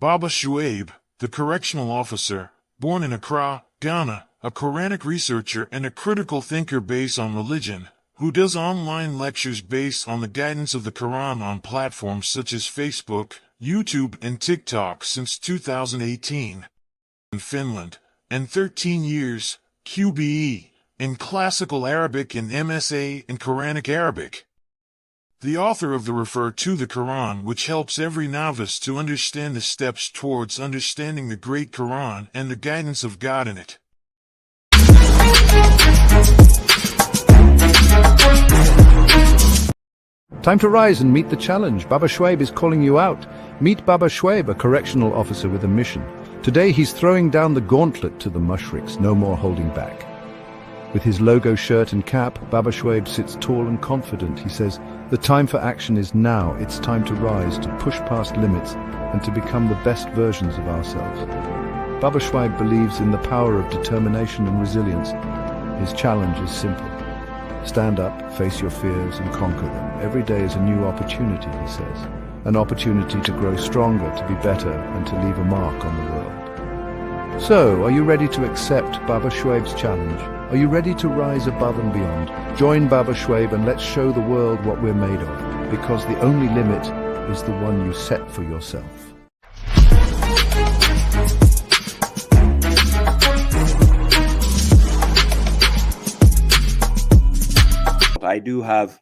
Baba Shuaib, the correctional officer, born in Accra, Ghana, a Quranic researcher and a critical thinker based on religion, who does online lectures based on the guidance of the Quran on platforms such as Facebook, YouTube, and TikTok since 2018. In Finland, and 13 years, QBE, in Classical Arabic and MSA in Quranic Arabic. The author of the Refer to the Quran, which helps every novice to understand the steps towards understanding the Great Quran and the guidance of God in it. Time to rise and meet the challenge. Baba Shuaib is calling you out. Meet Baba Shuaib, a correctional officer with a mission. Today he's throwing down the gauntlet to the mushriks, no more holding back. With his logo shirt and cap, Baba Shuaib sits tall and confident. He says, "The time for action is now. It's time to rise, to push past limits, and to become the best versions of ourselves." Baba Shuaib believes in the power of determination and resilience. His challenge is simple. Stand up, face your fears, and conquer them. Every day is a new opportunity, he says. An opportunity to grow stronger, to be better, and to leave a mark on the world. So, are you ready to accept Baba Shuaib's challenge? Are you ready to rise above and beyond? Join Baba Shuaib and let's show the world what we're made of, because the only limit is the one you set for yourself. I do have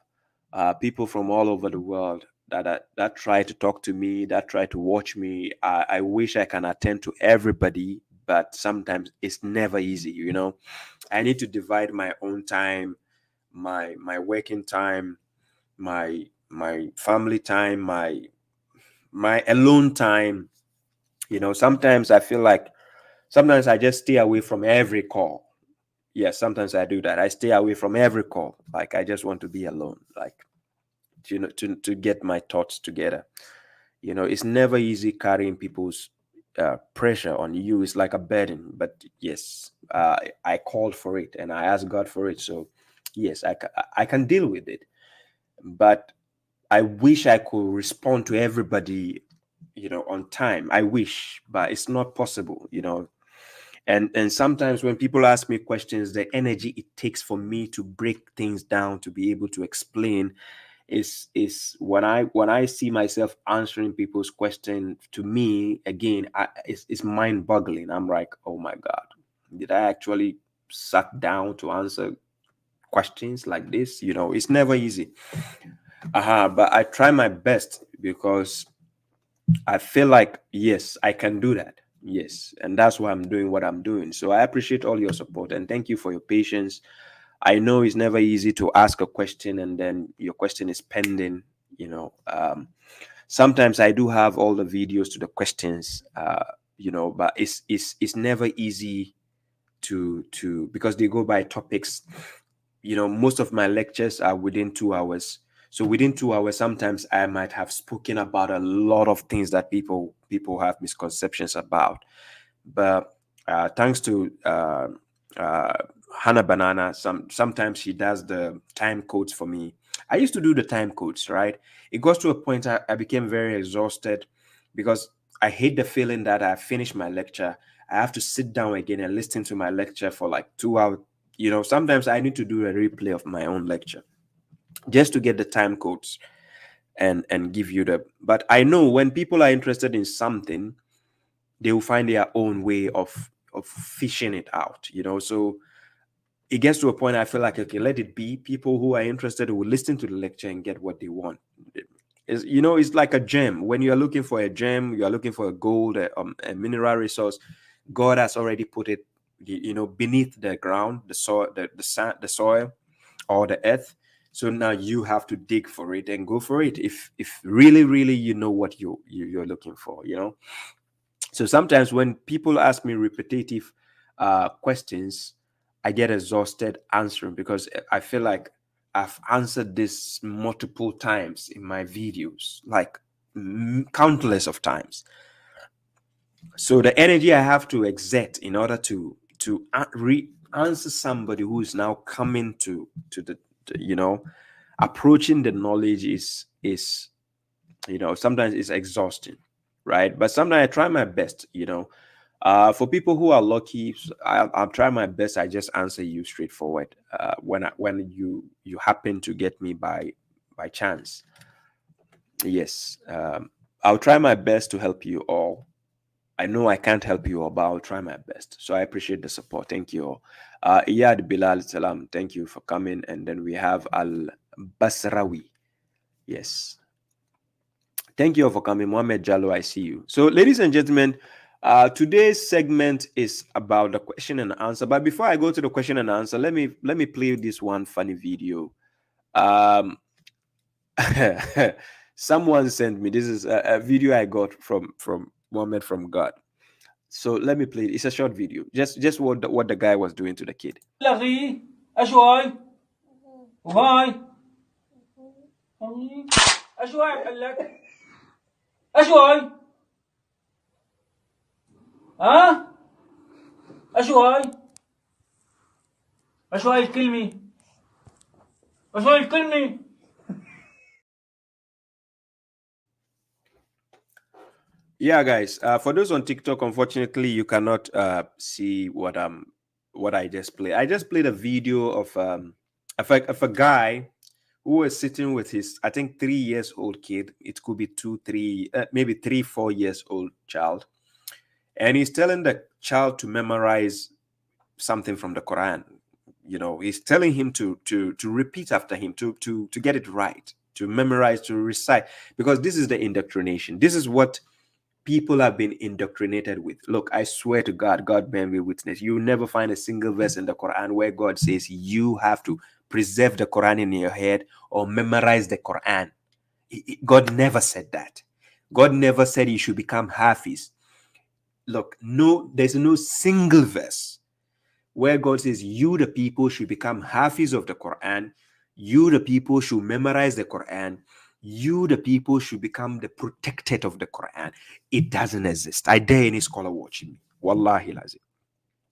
people from all over the world that try to talk to me, that try to watch me. I wish I can attend to everybody, but sometimes it's never easy, you know. I need to divide my own time, my working time, my family time, my alone time. You know, sometimes I feel like sometimes I just stay away from every call. Yes, sometimes I do that. I stay away from every call. Like I just want to be alone, like to get my thoughts together. You know, it's never easy carrying people's pressure on you. Is like a burden, but yes, I called for it and I asked God for it. So yes, I can deal with it, but I wish I could respond to everybody, you know, on time. I wish, but it's not possible, you know. And sometimes when people ask me questions, the energy it takes for me to break things down to be able to explain is when I see myself answering people's question, to me again, it's mind-boggling. I'm like, oh my God, did I actually sat down to answer questions like this? You know, it's never easy. But I try my best because I feel like yes, I can do that. Yes, and that's why I'm doing what I'm doing. So I appreciate all your support and thank you for your patience. I know it's never easy to ask a question and then your question is pending, you know. Sometimes I do have all the videos to the questions, you know, but it's never easy to because they go by topics. You know, most of my lectures are within 2 hours. So within 2 hours, sometimes I might have spoken about a lot of things that people have misconceptions about. But thanks to Hannah Banana, sometimes she does the time codes for me. I used to do the time codes, right? It goes to a point I became very exhausted because I hate the feeling that I finished my lecture. I have to sit down again and listen to my lecture for like 2 hours. You know, sometimes I need to do a replay of my own lecture just to get the time codes and give you the. But I know when people are interested in something, they will find their own way of fishing it out, you know. So it gets to a point I feel like, okay, let it be. People who are interested will listen to the lecture and get what they want. It's, you know, it's like a gem. When you are looking for a gem, you are looking for a gold, a mineral resource. God has already put it, you know, beneath the ground, the soil, the sand, the soil, or the earth. So now you have to dig for it and go for it. If really you know what you're looking for, you know. So sometimes when people ask me repetitive questions, I get exhausted answering because I feel like I've answered this multiple times in my videos, like countless of times. So the energy I have to exert in order to answer somebody who is now coming to the you know, approaching the knowledge is you know, sometimes it's exhausting, right? But sometimes I try my best, you know. For people who are lucky, I'll try my best. I just answer you straightforward when you happen to get me by chance. Yes, I'll try my best to help you all. I know I can't help you all, but I'll try my best. So I appreciate the support. Thank you all. Iyad Bilal Salam, thank you for coming. And then we have Al Basrawi. Yes. Thank you all for coming. Mohammed Jallo, I see you. So, ladies and gentlemen, today's segment is about the question and answer. But before I go to the question and answer, let me play this one funny video. Someone sent me. This is a video I got from Mohammed from God. So let me play it. It's a short video. Just what the guy was doing to the kid. Yeah, guys. For those on TikTok, unfortunately, you cannot see what I just played. I just played a video of a guy who was sitting with his, I think, 3 years old kid. It could be 2, 3, maybe 3, 4 years old child, and he's telling the child to memorize something from the Quran. You know, he's telling him to repeat after him, to get it right, to memorize, to recite, because this is the indoctrination. This is what people have been indoctrinated with. Look, I swear to God, God bear me witness, you never find a single verse in the Quran where God says you have to preserve the Quran in your head or memorize the Quran. God never said that. God never said you should become Hafiz. Look, no, there's no single verse where God says you, the people, should become Hafiz of the Quran. You, the people, should memorize the Quran. You, the people, should become the protected of the Quran. It doesn't exist. I dare any scholar watching me. Wallahi lazim.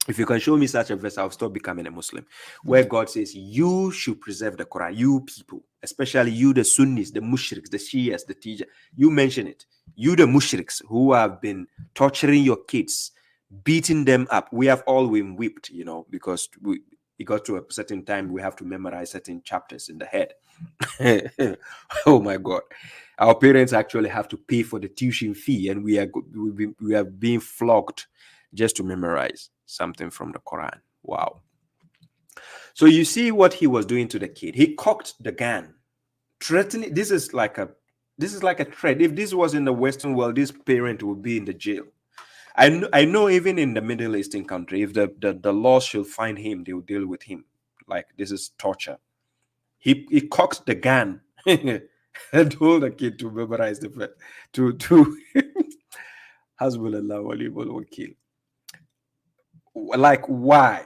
If you can show me such a verse, I'll stop becoming a Muslim. Where God says you should preserve the Quran. You people, especially you, the Sunnis, the Mushriks, the Shias, the Tija. You mention it. You, the Mushriks, who have been torturing your kids, beating them up. We have all been whipped, you know, because it got to a certain time we have to memorize certain chapters in the head. Oh my God. Our parents actually have to pay for the tuition fee, and we are being flogged just to memorize something from the Quran. Wow. So you see what he was doing to the kid. He cocked the gun, threatening. This is like a threat. If this was in the Western world, this parent would be in the jail. I know even in the Middle Eastern country, if the law should find him, they will deal with him. Like, this is torture. He cocked the gun and told the kid to memorize the to Hasbunallah wa ni'mal wakil. Like, why?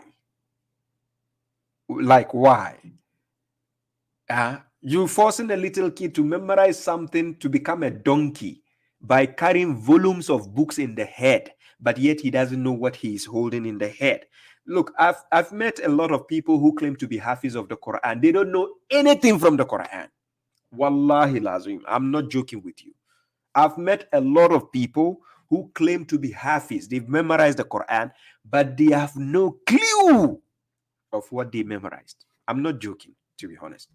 Like, why? You forcing a little kid to memorize something to become a donkey by carrying volumes of books in the head, but yet he doesn't know what he is holding in the head. Look, I've met a lot of people who claim to be Hafiz of the Quran. They don't know anything from the Quran. Wallahi lazim, I'm not joking with you. I've met a lot of people who claim to be Hafiz. They've memorized the Quran, but they have no clue of what they memorized. I'm not joking, to be honest.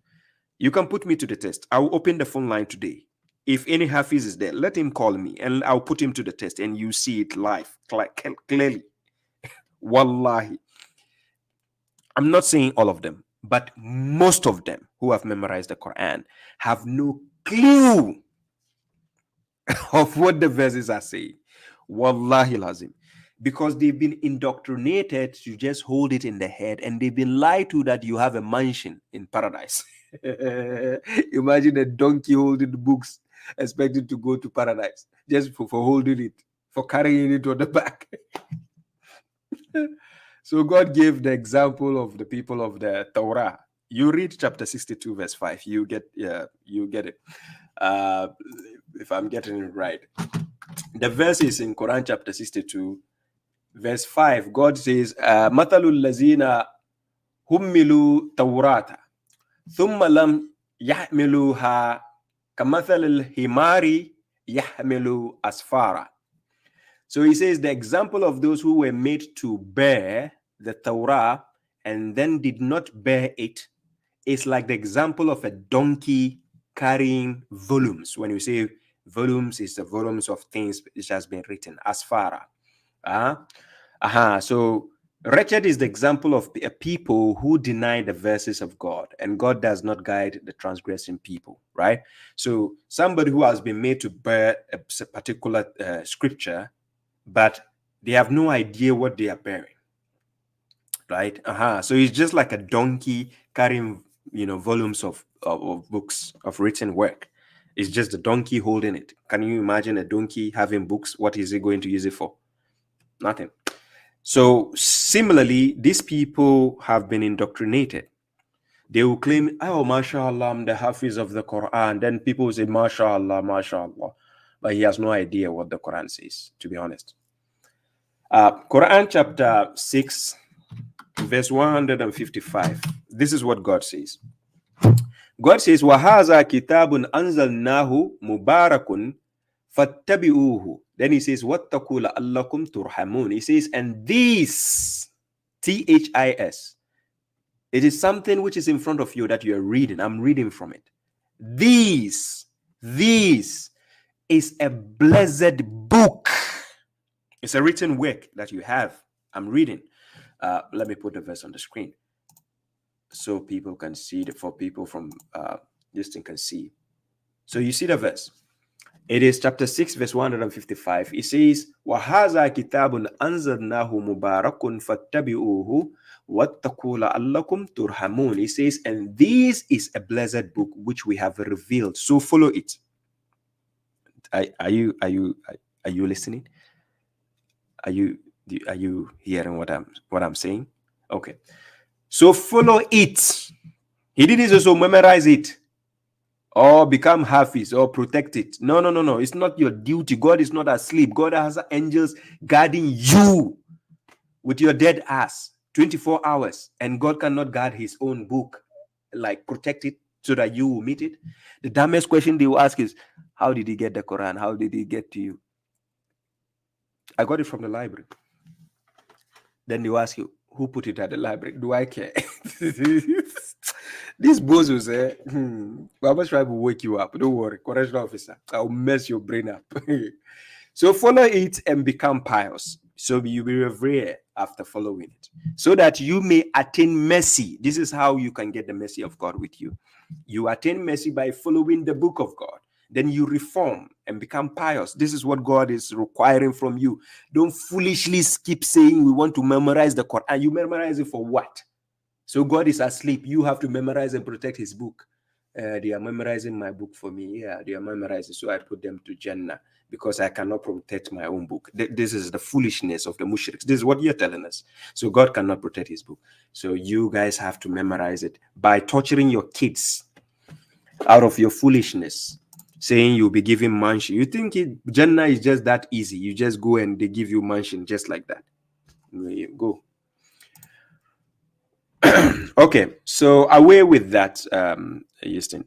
You can put me to the test. I'll open the phone line today. If any Hafiz is there, let him call me and I'll put him to the test, and you see it live, clearly. Wallahi. I'm not saying all of them, but most of them who have memorized the Quran have no clue of what the verses are saying. Wallahi lazim. Because they've been indoctrinated to just hold it in the head, and they've been lied to that you have a mansion in paradise. Imagine a donkey holding the books, expected to go to paradise just for holding it, for carrying it on the back. So God gave the example of the people of the Torah. You read chapter 62, verse 5. You get it. If I'm getting it right. The verse is in Quran chapter 62, verse 5. God says, Matalul lazina hummilu tawrata thumma lam yahmiluha kamathal himari يحملوا أسفارا. So he says the example of those who were made to bear the Torah and then did not bear it is like the example of a donkey carrying volumes. When you say volumes, it's the volumes of things which has been written, asfara. So wretched is the example of a people who deny the verses of God, and God does not guide the transgressing people, right? So somebody who has been made to bear a particular scripture, but they have no idea what they are bearing, right? So it's just like a donkey carrying, volumes of books, of written work. It's just a donkey holding it. Can you imagine a donkey having books? What is he going to use it for? Nothing. So similarly, these people have been indoctrinated. They will claim, oh, mashallah, I'm the hafiz of the Quran. Then people will say, mashallah, mashallah. But he has no idea what the Quran says, to be honest. Quran chapter 6, verse 155. This is what God says. God says, وَهَذَا كِتَابٌ أَنزَلْنَاهُ مُبَارَكٌ فَاتَّبِعُوهُ. Then he says, وَاتَّقُوا لَعَلَّكُمْ تُرْحَمُونَ. He says, and this, THIS, it is something which is in front of you that you are reading. I'm reading from it. This is a blessed book. It's a written work that you have. I'm reading. Let me put the verse on the screen so people can see it, for people from this thing can see. So you see the verse. It is chapter 6, verse 155. It says, وَهَذَا كِتَابٌ أَنزَلْنَاهُ مُبَارَكٌ فَاتَّبِعُوهُ وَاتَّقُوا لَعَلَّكُمْ تُرْحَمُونَ. It says, and this is a blessed book which we have revealed. So follow it. Are you listening? Are you hearing what I'm saying? Okay. So follow it. He didn't also memorize it or become hafiz or protect it. No. It's not your duty. God is not asleep. God has angels guarding you with your dead ass 24 hours. And God cannot guard his own book, like protect it so that you will meet it. The dumbest question they will ask is, how did he get the Quran? How did he get to you? I got it from the library. Then they will ask you, who put it at the library? Do I care? These bozos, Baba Shuaib will wake you up. Don't worry, correctional officer. I'll mess your brain up. So follow it and become pious. So you will revere after following it, so that you may attain mercy. This is how you can get the mercy of God with you. You attain mercy by following the book of God. Then you reform and become pious. This is what God is requiring from you. Don't foolishly keep saying we want to memorize the Quran. You memorize it for what? So God is asleep. You have to memorize and protect his book. They are memorizing my book for me. Yeah, they are memorizing. So I put them to Jannah because I cannot protect my own book. This is the foolishness of the mushriks. This is what you're telling us. So God cannot protect his book. So you guys have to memorize it by torturing your kids out of your foolishness, saying you'll be given mansion. You think Jannah is just that easy. You just go and they give you mansion just like that. There you go. Okay, so away with that, Houston.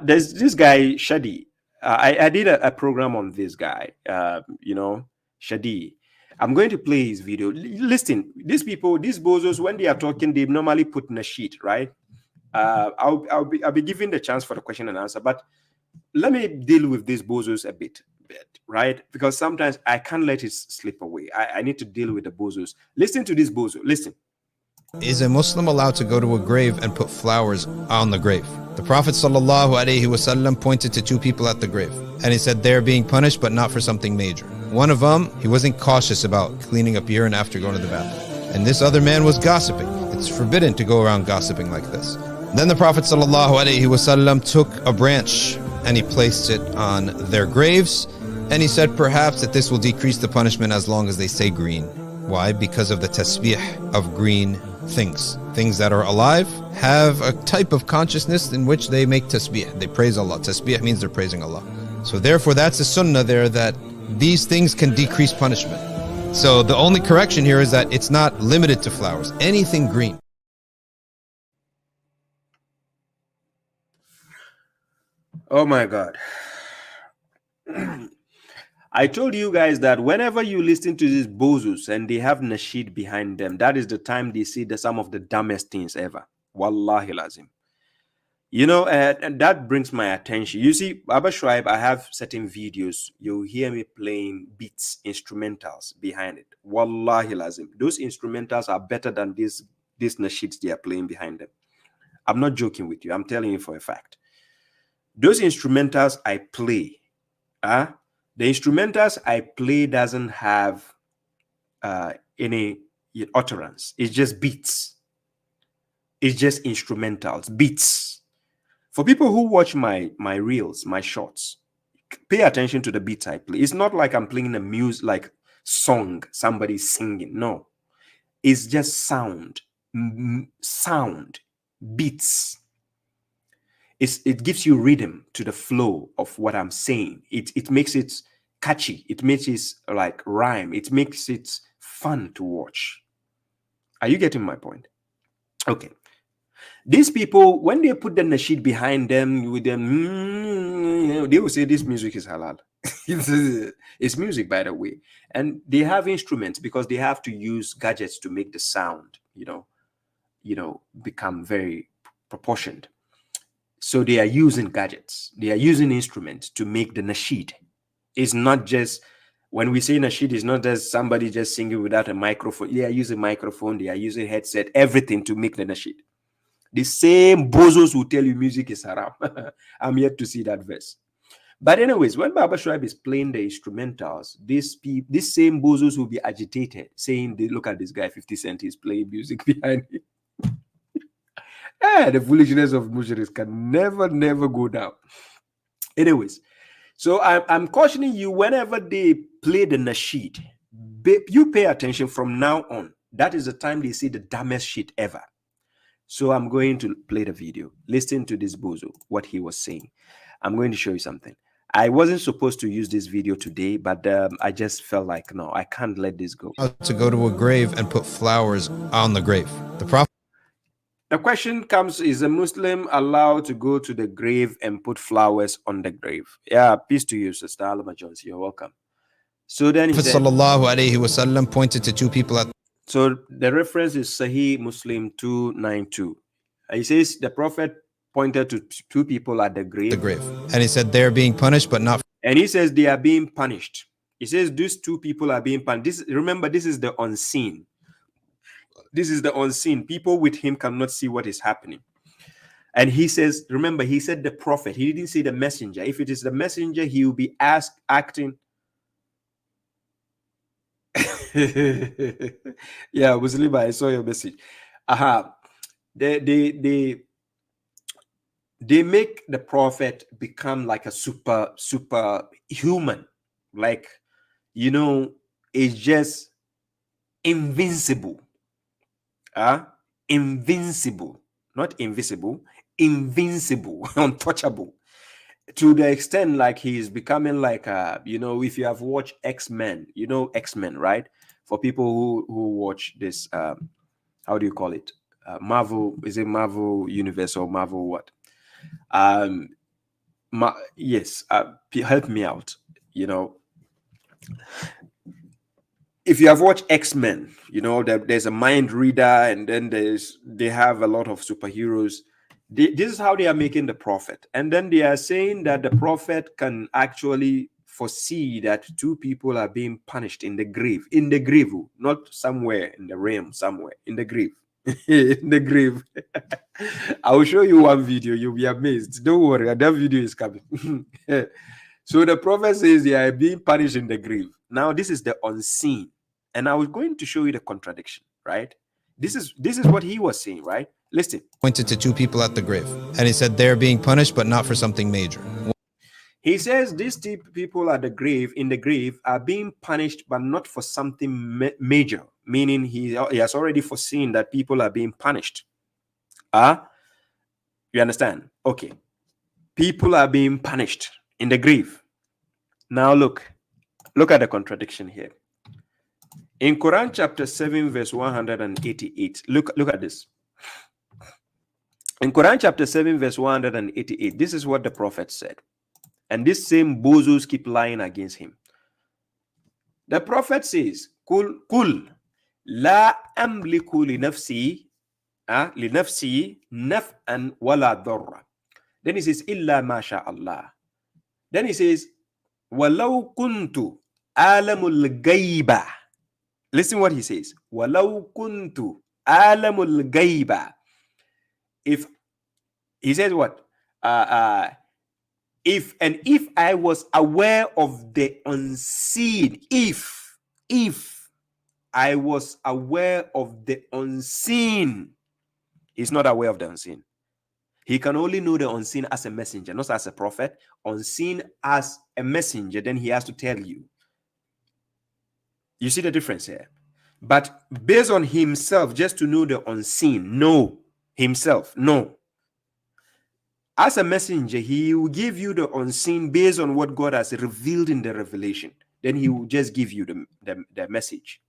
There's this guy, Shadi. I did a program on this guy, Shadi. I'm going to play his video. Listen, these people, these bozos, when they are talking, they normally put in a sheet, right? I'll be giving the chance for the question and answer, but let me deal with these bozos a bit, right? Because sometimes I can't let it slip away. I need to deal with the bozos. Listen to this bozo. Listen. Is a Muslim allowed to go to a grave and put flowers on the grave? The Prophet ﷺ pointed to two people at the grave, and he said they're being punished, but not for something major. One of them, he wasn't cautious about cleaning up urine after going to the bathroom, and this other man was gossiping. It's forbidden to go around gossiping like this. Then the Prophet ﷺ took a branch and he placed it on their graves, and he said perhaps that this will decrease the punishment as long as they stay green. Why? Because of the tasbih of green things. Things that are alive have a type of consciousness in which they make tasbih. They praise Allah. Tasbih means they're praising Allah. So therefore that's a sunnah there, that these things can decrease punishment. So the only correction here is that it's not limited to flowers. Anything green. Oh my God. I told you guys that whenever you listen to these bozos and they have nasheed behind them, that is the time they see some of the dumbest things ever. Wallahi lazim. You know, and that brings my attention. You see, Baba Shuaib, I have certain videos. You'll hear me playing beats, instrumentals behind it. Wallahi lazim. Those instrumentals are better than these nasheeds they are playing behind them. I'm not joking with you. I'm telling you for a fact. Those instrumentals I play, the instrumentals I play doesn't have any utterance. It's just beats. It's just instrumentals, beats. For people who watch my reels, my shorts, pay attention to the beats I play. It's not like I'm playing a music like song, somebody singing. No, it's just sound, beats. It gives you rhythm to the flow of what I'm saying. It makes it catchy. It makes it like rhyme. It makes it fun to watch. Are you getting my point? Okay. These people, when they put the nasheed behind them with them, they will say this music is halal. It's music, by the way. And they have instruments because they have to use gadgets to make the sound, become very proportioned. So they are using gadgets. They are using instruments to make the nasheed. It's not just, when we say nasheed, it's not just somebody just singing without a microphone. They are using microphone. They are using headset, everything to make the nasheed. The same bozos who tell you music is haram. I'm yet to see that verse. But anyways, when Baba Shuaib is playing the instrumentals, these same bozos will be agitated, saying, look at this guy, 50 Cent, is playing music behind him. The foolishness of mushriks can never go down. Anyways, so I'm cautioning you, whenever they play the nasheed, you pay attention from now on. That is the time they see the dumbest shit ever. So I'm going to play the video. Listen to this bozo, what he was saying. I'm going to show you something. I wasn't supposed to use this video today, but I just felt like, no, I can't let this go. To go to a grave and put flowers on the grave. The question comes, is a Muslim allowed to go to the grave and put flowers on the grave? Yeah, peace to you, Sister Alma Jones. You're welcome. So then he said, Sallallahu Alaihi Wasallam pointed to two people at. So the reference is Sahih Muslim 292. He says the Prophet pointed to two people at the grave. And he said they're being punished, but not. And he says they are being punished. He says these two people are being punished. Remember, this is the unseen. This is the unseen. People with him cannot see what is happening. And he says, remember, he said the Prophet. He didn't say the messenger. If it is the messenger, he will be acting. Yeah, Muslim, I saw your message. They make the Prophet become like a super human, like, it's just invincible. Invincible, not invisible, invincible, untouchable, to the extent like he's becoming like if you have watched X-Men, X-Men, right? For people who watch this, how do you call it? Marvel, is it Marvel Universe or Marvel what? Yes, help me out. If you have watched X-Men, there's a mind reader, and then they have a lot of superheroes. This is how they are making the Prophet. And then they are saying that the Prophet can actually foresee that two people are being punished in the grave, not somewhere in the realm, somewhere in the grave. In the grave. I will show you one video. You'll be amazed. Don't worry, that video is coming. So the Prophet says they are being punished in the grave. Now, this is the unseen. And I was going to show you the contradiction, right? This is what he was saying, right? Listen. Pointed to two people at the grave. And he said they're being punished, but not for something major. He says these two people at the grave, in the grave, are being punished, but not for something major. Meaning he has already foreseen that people are being punished. You understand? Okay. People are being punished in the grave. Now look at the contradiction here. In Quran chapter 7, verse 188, look at this. In Quran chapter 7, verse 188, this is what the Prophet said. And these same bozos keep lying against him. The Prophet says, Kul la amliku li nafsi naf'an wala dharra. Then he says, illa ma sha Allah. Then he says, walau kuntu alamul ghaiba. Listen what he says. Walau kuntu alamul ghaiba. If he says what? If I was aware of the unseen, if I was aware of the unseen, he's not aware of the unseen. He can only know the unseen as a messenger, not as a prophet. Unseen as a messenger, then he has to tell you. You see the difference here? But based on himself, just to know the unseen, no. Himself, no. As a messenger, he will give you the unseen based on what God has revealed in the revelation. Then he will just give you the message.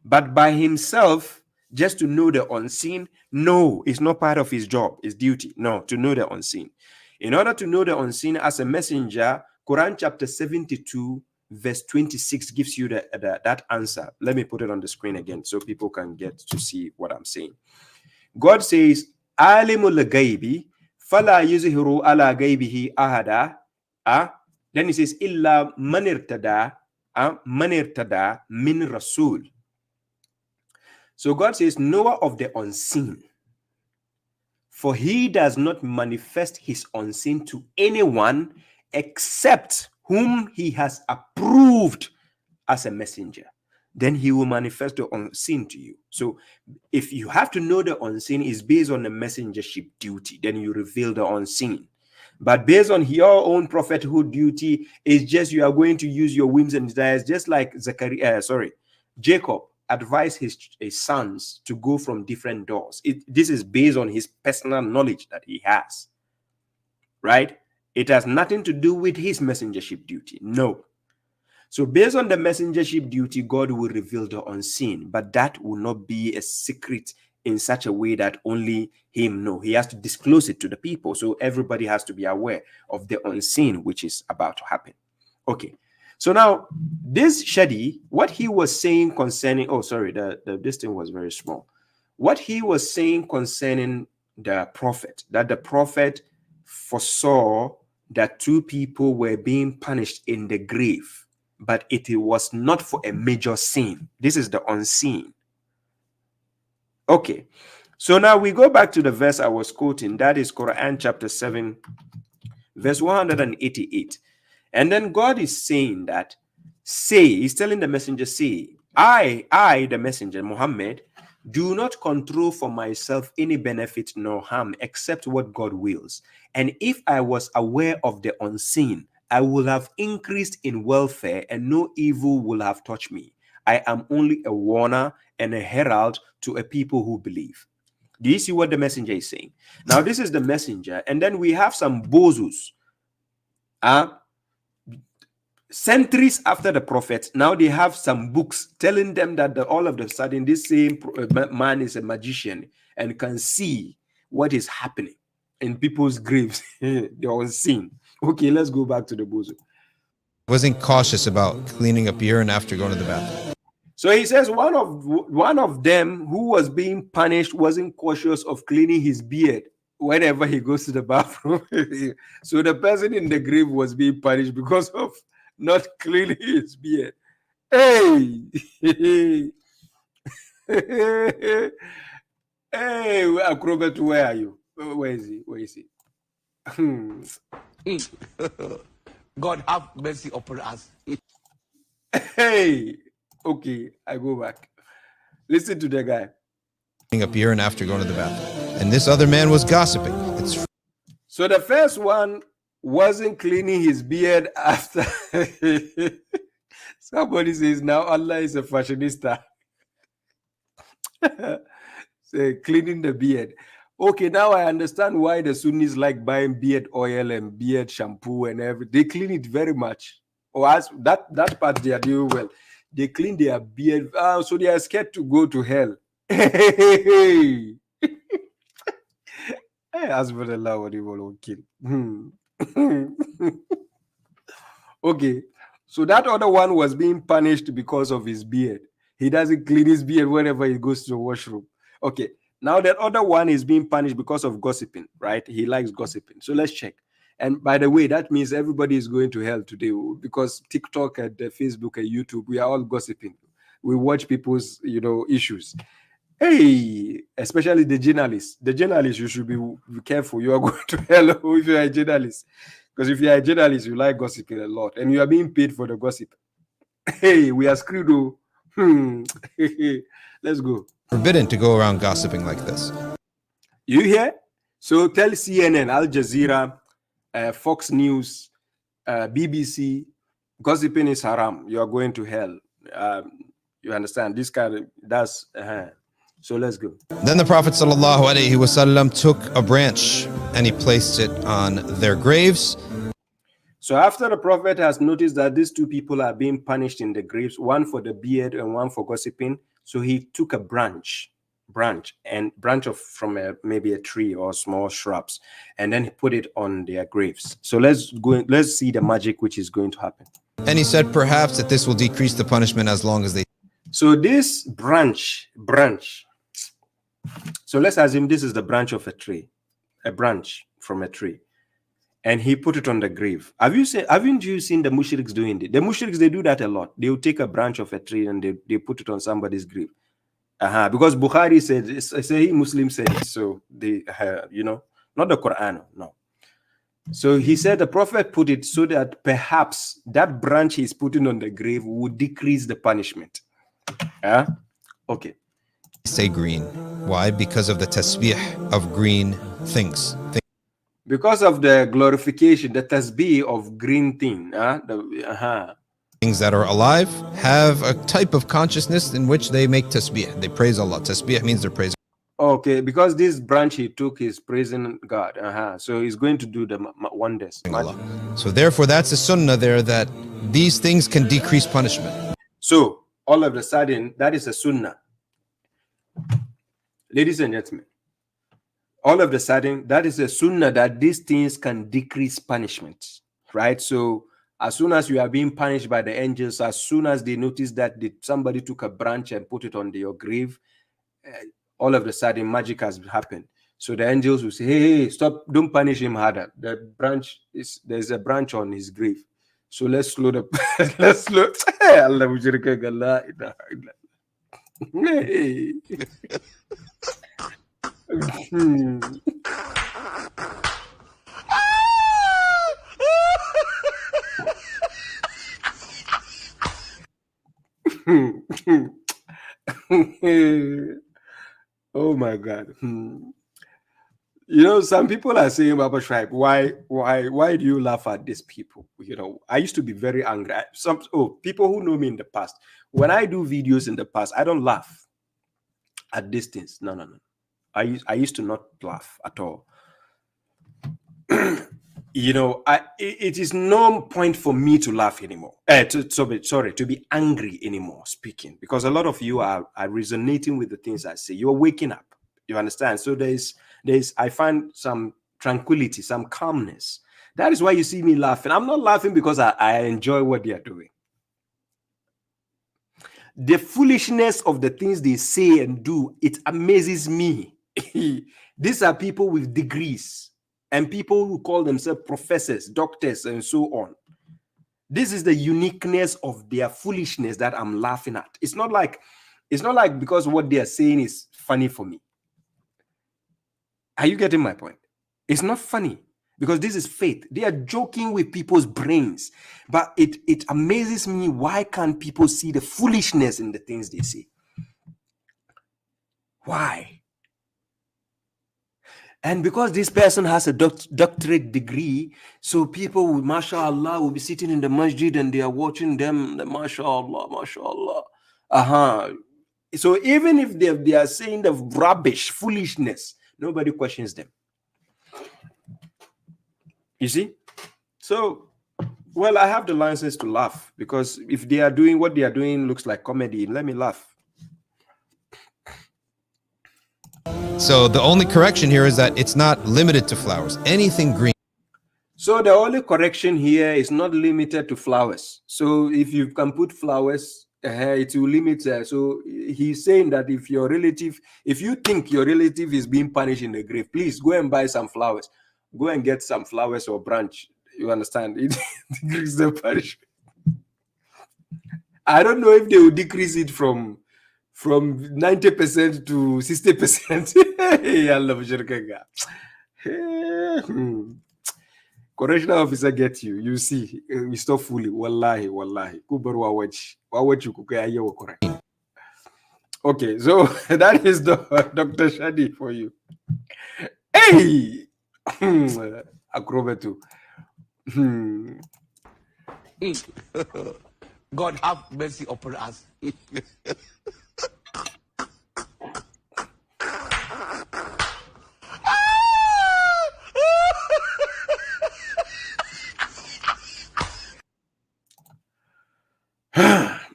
But by himself, just to know the unseen, no, it's not part of his job, his duty. No, to know the unseen. In order to know the unseen as a messenger, Quran chapter 72, verse 26 gives you that answer. Let me put it on the screen again so people can get to see what I'm saying. God says, Alimul Ghaibi, Fala yuzhiru ala ghaibihi ahada. Then he says, Illa manirtada min rasul. So God says, knower of the unseen, for he does not manifest his unseen to anyone except whom he has approved as a messenger. Then he will manifest the unseen to you. So if you have to know the unseen is based on the messengership duty, then you reveal the unseen. But based on your own prophethood duty, it's just you are going to use your whims and desires, just like Jacob advised his sons to go from different doors. This is based on his personal knowledge that he has, right? It has nothing to do with his messengership duty. No. So based on the messengership duty, God will reveal the unseen, but that will not be a secret in such a way that only him know. He has to disclose it to the people. So everybody has to be aware of the unseen, which is about to happen. Okay. So now this Shadi, what he was saying concerning, this thing was very small. What he was saying concerning the prophet, that the prophet foresaw that two people were being punished in the grave, but it was not for a major sin. This is the unseen. Okay. So now we go back to the verse I was quoting. That is Quran chapter 7, verse 188. And then God is saying that, he's telling the messenger, say, I, the messenger, Muhammad, do not control for myself any benefit nor harm except what God wills. And if I was aware of the unseen, I will have increased in welfare and no evil will have touched me. I am only a warner and a herald to a people who believe. Do you see what the messenger is saying? Now, this is the messenger. And then we have some bozos. Centuries after the prophet, now they have some books telling them that all of a sudden this same man is a magician and can see what is happening in people's graves. They're unseen. Okay, let's go back to the bozo. Wasn't cautious about cleaning up urine after going to the bathroom. So he says one of them who was being punished wasn't cautious of cleaning his beard whenever he goes to the bathroom. So the person in the grave was being punished because of not cleaning his beard. Hey, hey, Acrobat, where are you? Where is he? Where is he? God have mercy upon us. Hey, okay, I go back. Listen to the guy. Cleaning up urine after going to the bathroom. And this other man was gossiping. So the first one wasn't cleaning his beard after. Somebody says now Allah is a fashionista. Say cleaning the beard. Okay, now I understand why the Sunnis like buying beard oil and beard shampoo and everything. They clean it very much. Or as that part they are doing well. They clean their beard, so they are scared to go to hell. Hey, as for Allah, what he will kill. Okay, so that other one was being punished because of his beard. He doesn't clean his beard whenever he goes to the washroom. Okay, now that other one is being punished because of gossiping, right? He likes gossiping. So let's check. And by the way, that means everybody is going to hell today because TikTok and Facebook and YouTube, we are all gossiping. We watch people's, issues. Hey, especially the journalists. The journalists, you should be careful. You are going to hell if you are a journalist. Because if you are a journalist, you like gossiping a lot. And you are being paid for the gossip. Hey, we are screwed. Let's go. Forbidden to go around gossiping like this. You hear? So tell CNN, Al Jazeera, Fox News, BBC, gossiping is haram. You are going to hell. You understand? This kind of, that's... So let's go. Then the Prophet ﷺ took a branch and he placed it on their graves. So after the Prophet has noticed that these two people are being punished in the graves, one for the beard and one for gossiping, so he took a branch from maybe a tree or small shrubs, and then he put it on their graves. So let's see the magic which is going to happen. And he said perhaps that this will decrease the punishment as long as they... So this branch. So let's assume this is the branch of a tree, a branch from a tree, and he put it on the grave. Haven't you seen the mushriks doing it? The mushriks, they do that a lot. They will take a branch of a tree and they put it on somebody's grave. Because Bukhari said, Muslim said it, so they, not the Quran, no. So he said the Prophet put it so that perhaps that branch he's putting on the grave would decrease the punishment. Okay. Say green. Why? Because of the tasbih of green things. Because of the glorification, the tasbih of green thing. Things that are alive have a type of consciousness in which they make tasbih. They praise Allah. Tasbih means they're praising. Okay, because this branch he took is praising God. So he's going to do the wonders. Allah. So therefore, that's a sunnah there that these things can decrease punishment. So all of a sudden, that is a sunnah. Ladies and gentlemen, all of a sudden, that is a sunnah that these things can decrease punishment, right? So as soon as you are being punished by the angels, as soon as they notice that somebody took a branch and put it on your grave, all of a sudden magic has happened. So the angels will say, hey, stop, don't punish him harder. There's a branch on his grave. So let's slow the let's slow. Oh my God. Some people are saying, Baba Shuaib, why do you laugh at these people? I used to be very angry. People who know me in the past, when I do videos in the past, I don't laugh at these things. No. I used to not laugh at all. It is no point for me to laugh anymore. To be angry anymore, speaking, because a lot of you are resonating with the things I say. You're waking up. You understand? So I find some tranquility, some calmness. That is why you see me laughing. I'm not laughing because I enjoy what they are doing. The foolishness of the things they say and do, it amazes me. These are people with degrees and people who call themselves professors, doctors, and so on. This is the uniqueness of their foolishness that I'm laughing at. It's not like because what they are saying is funny for me. Are you getting my point? It's not funny because this is faith. They are joking with people's brains. But it amazes me, why can't people see the foolishness in the things they say? Why? And because this person has a doctorate degree, so people will, mashallah, will be sitting in the masjid and they are watching them, mashallah. So even if they are saying the rubbish, foolishness, nobody questions them. You see? So, well, I have the license to laugh because if they are doing what they are doing looks like comedy, let me laugh. So the only correction here is that it's not limited to flowers. Anything green. So the only correction here is not limited to flowers. So if you can put flowers, it will limit. So he's saying that if you think your relative is being punished in the grave, please go and buy some flowers. Go and get some flowers or branch. You understand? It decreases the punishment. I don't know if they will decrease it from 90% to 60%. Correctional officer gets you. You see, we stop fully. Wallahi. Okay, so that is Dr. Shadi for you. Hey! Acrobato. God have mercy upon us.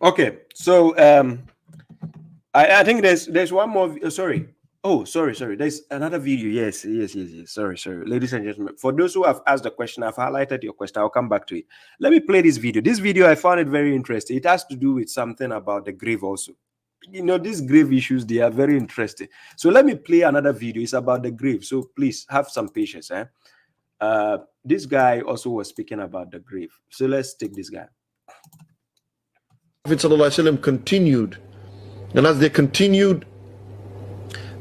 Okay, so I think there's one more. Sorry. There's another video. Yes. Sorry. Ladies and gentlemen, for those who have asked the question, I've highlighted your question. I'll come back to it. Let me play this video. This video, I found it very interesting. It has to do with something about the grave also. You know, these grave issues, they are very interesting. So let me play another video. It's about the grave. So please have some patience. This guy also was speaking about the grave. So let's take this guy. Prophet ﷺ continued, and as they continued,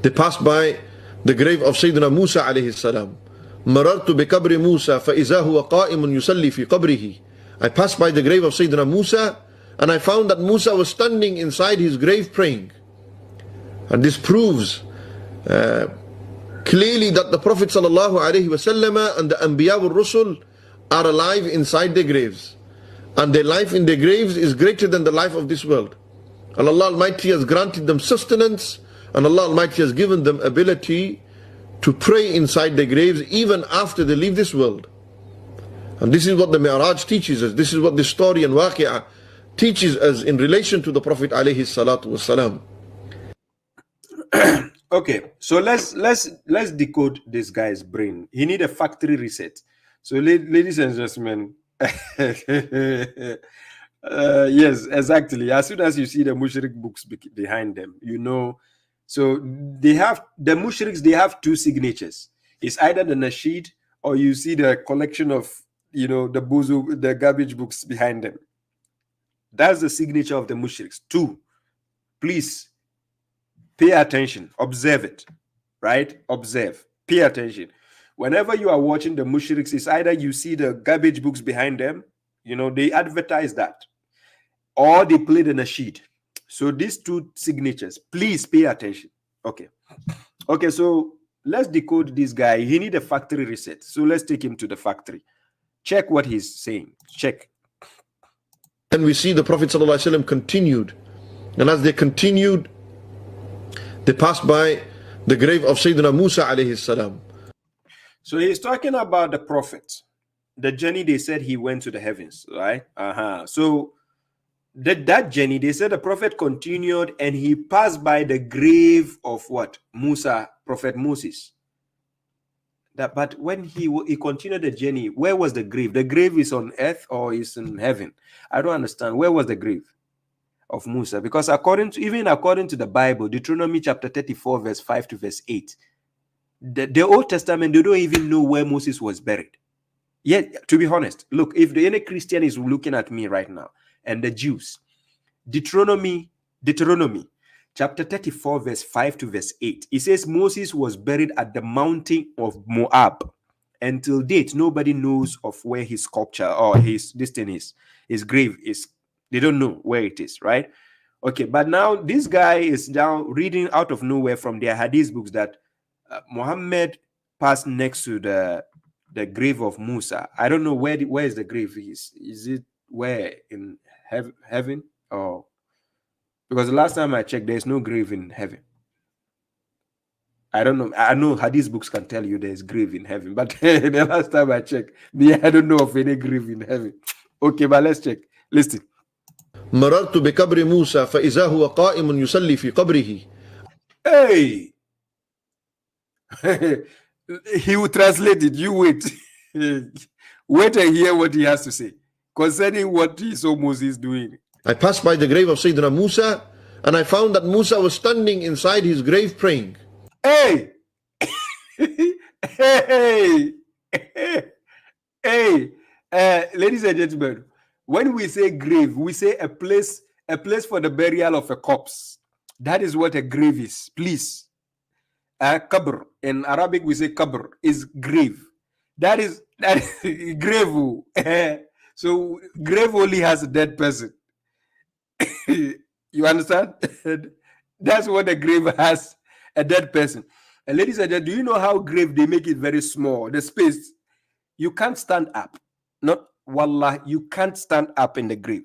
they passed by the grave of Sayyidina Musa alayhi salam. مررت بقبر موسى فإذا هو قائم يصلي في قبره. I passed by the grave of Sayyidina Musa, and I found that Musa was standing inside his grave praying. And this proves clearly that the Prophet ﷺ and the Anbiya wal Rusul are alive inside their graves. And their life in their graves is greater than the life of this world. And Allah Almighty has granted them sustenance, and Allah Almighty has given them ability to pray inside their graves even after they leave this world. And this is what the Mi'raj teaches us. This is what the story and Waqi'ah teaches us in relation to the Prophet alayhi salatu wasalam. Okay, so let's decode this guy's brain. He need a factory reset. So ladies and gentlemen, yes, exactly. As soon as you see the mushrik books behind them, you know. So they have the mushriks. They have two signatures. It's either the nasheed or you see the collection of the garbage books behind them. That's the signature of the mushriks. Two, please pay attention. Observe it, right? Observe. Pay attention. Whenever you are watching the mushriks, it's either you see the garbage books behind them, they advertise that, or they play the nasheed. So these two signatures, please pay attention. Okay, so let's decode this guy. He need a factory reset. So let's take him to the factory. Check what he's saying. Check. And we see the Prophet ﷺ continued. And as they continued, they passed by the grave of Sayyidina Musa alayhi salam. So he's talking about the prophet, the journey they said he went to the heavens, right? So that journey, they said the prophet continued and he passed by the grave of what? Musa, Prophet Moses. But when he continued the journey, where was the grave? The grave is on earth or is in heaven? I don't understand. Where was the grave of Musa? Because according to the Bible, Deuteronomy chapter 34, verse 5 to verse 8, the Old Testament, they don't even know where Moses was buried. Yet, to be honest, look, if any Christian is looking at me right now, and the Jews, Deuteronomy chapter 34, verse 5 to verse 8, it says Moses was buried at the mountain of Moab. Until date, nobody knows of where his sculpture or his grave is. They don't know where it is, right? Okay, but now this guy is now reading out of nowhere from their hadith books that Muhammad passed next to the grave of Musa. I don't know where is the grave is. Is it where in heaven or because the last time I checked, there's no grave in heaven. I don't know. I know hadith books can tell you there's grave in heaven, but the last time I checked, I don't know of any grave in heaven. Okay, but let's check. Listen. مررت بقبر موسى فإذا هو قائم يصلي في قبره. Hey. He will translate it. You wait. Wait and hear what he has to say concerning what he saw Moses doing. I passed by the grave of Sayyidina Musa, and I found that Musa was standing inside his grave praying. Hey! Hey! Hey! Ladies and gentlemen, when we say grave, we say a place for the burial of a corpse. That is what a grave is. Please. Qabr. In Arabic, we say qabr is grave. That is grave. So grave only has a dead person. You understand? That's what a grave has, a dead person. And ladies and gentlemen, do you know how grave they make it very small? The space, you can't stand up. Not wallah, you can't stand up in the grave.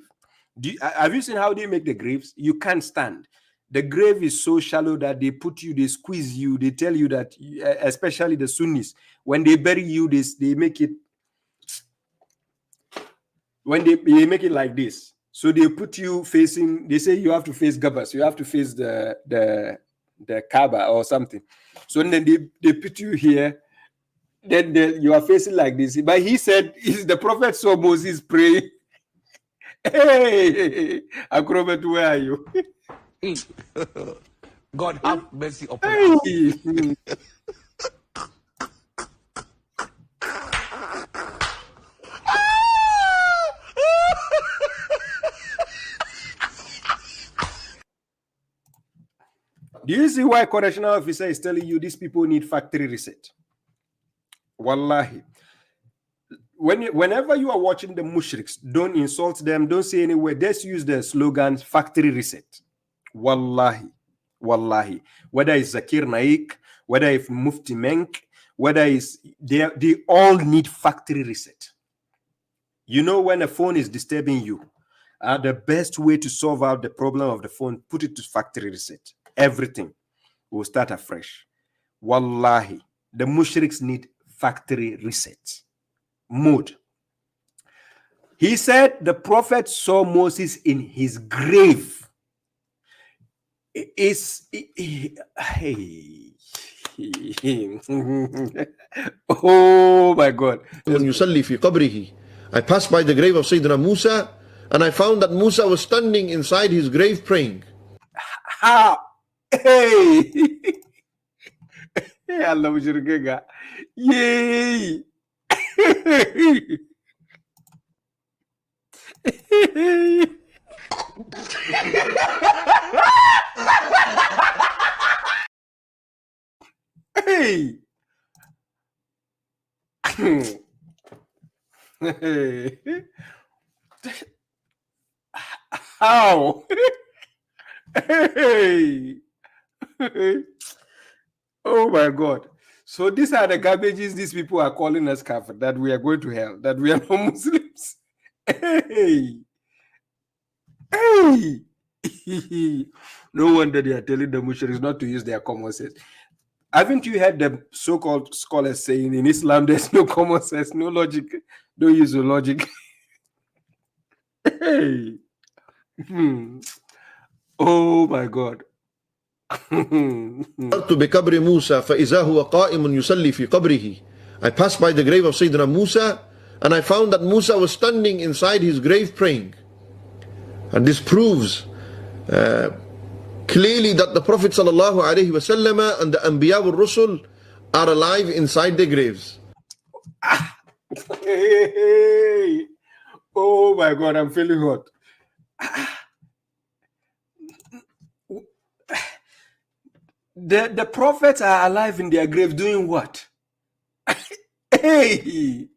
Have you seen how they make the graves? You can't stand. The grave is so shallow that they squeeze you, they tell you that, especially the Sunnis, when they bury you, they make it, when they make it like this. So they put you facing, they say you have to face Gabas, you have to face the Kaaba or something. So then they put you here, then you are facing like this. But he said, the prophet saw Moses pray. Hey, Acrobat, where are you? God have mercy upon us. Hey. Do you see why correctional officer is telling you these people need factory reset? Wallahi. Whenever you are watching the mushriks, don't insult them, don't say any word. Just use the slogan factory reset. Wallahi. Wallahi. Whether it's Zakir Naik, whether it's Mufti Menk, whether it's they all need factory reset. You know, when a phone is disturbing you, the best way to solve out the problem of the phone, put it to factory reset. Everything will start afresh. Wallahi, the mushriks need factory reset mode. He said the prophet saw Moses in his grave. Hey. Oh my God. I passed by the grave of Sayyidina Musa, and I found that Musa was standing inside his grave praying. How? Hey. Hey, Allah mushrikega. Yay. Hey. Hey. How? Hey. Oh my God. So these are the garbages these people are calling us kafir, that we are going to hell, that we are not Muslims. Hey. Hey. No wonder they are telling the mushriks not to use their common sense. Haven't you heard the so-called scholars saying in Islam there's no common sense, no logic, don't use the logic? Hey. Oh my God. بقبر موسى فإذا هو قائم يصلي في قبره. I passed by the grave of Sayyidina Musa, and I found that Musa was standing inside his grave praying. And this proves clearly that the Prophet ﷺ and the Anbiya wal Rusul are alive inside their graves. Hey. Oh my God, I'm feeling hot. The prophets are alive in their grave doing what? Hey.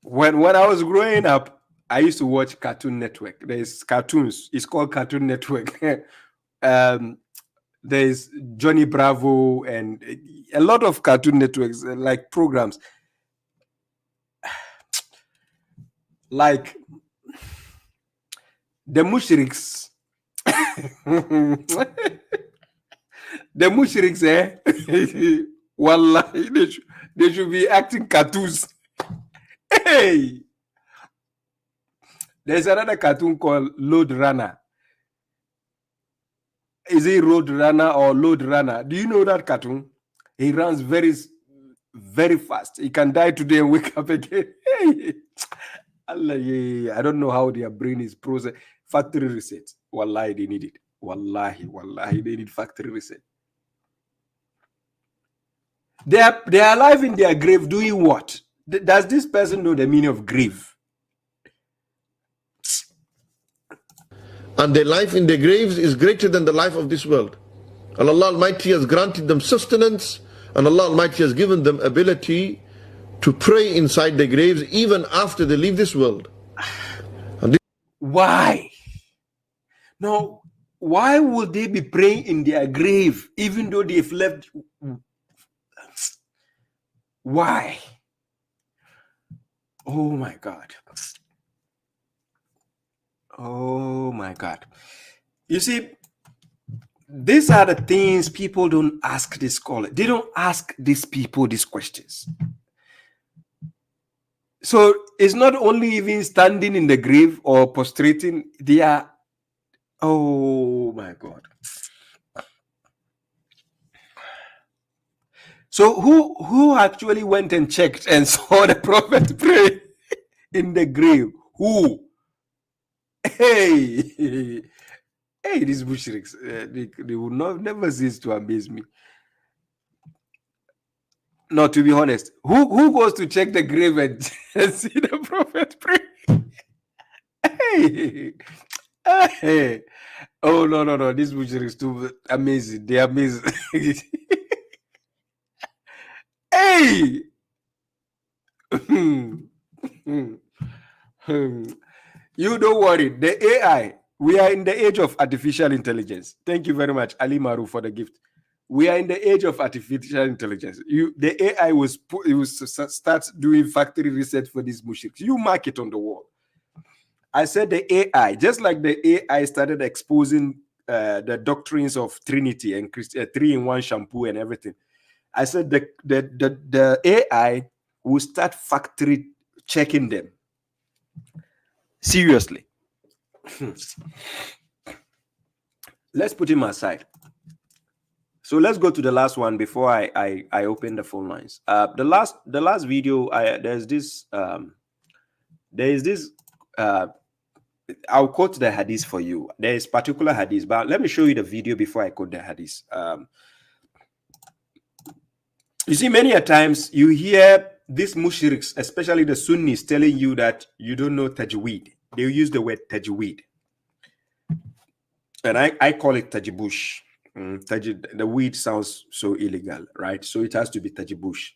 When I was growing up, I used to watch Cartoon Network. There's cartoons. It's called Cartoon Network. There's Johnny Bravo and a lot of Cartoon Networks, like programs. Like the mushriks. The mushriks, wallahi, they should be acting cartoons. Hey! There's another cartoon called Load Runner. Is he road runner or load runner? Do you know that cartoon? He runs very, very fast. He can die today and wake up again. Allah, I don't know how their brain is processed. Factory reset. Wallahi, they need it. Wallahi, they need factory reset. They are alive in their grave doing what? Does this person know the meaning of grave? And their life in their graves is greater than the life of this world. And Allah Almighty has granted them sustenance, and Allah Almighty has given them ability to pray inside their graves even after they leave this world. Why? No, why would they be praying in their grave even though they've left? Why? Oh my God. Oh my God. You see, these are the things people don't ask this scholar. They don't ask these people these questions. So it's not only even standing in the grave or prostrating, they are, oh my God. So who actually went and checked and saw the prophet pray in the grave? Who? Hey, these mushriks, they will never cease to amaze me. No, to be honest, who goes to check the grave and see the prophet pray? Hey. Oh no, this mushriks too amazing. They are amazing. Hey. You don't worry. The AI, we are in the age of artificial intelligence. Thank you very much, Ali Maru, for the gift. We are in the age of artificial intelligence. The AI start doing factory research for these mushriks. You mark it on the wall. I said the AI, just like the AI started exposing the doctrines of Trinity and 3-in-1 shampoo and everything. I said the AI will start factory checking them. Seriously. Let's put him aside. So let's go to the last one before I open the phone lines. The last video, there's this I'll quote the hadith for you. There is particular hadith, but let me show you the video before I quote the hadith. You see, many a times you hear these mushriks, especially the Sunnis, telling you that you don't know tajweed. They use the word tajweed. And I call it tajibush. The weed sounds so illegal, right? So it has to be tajibush.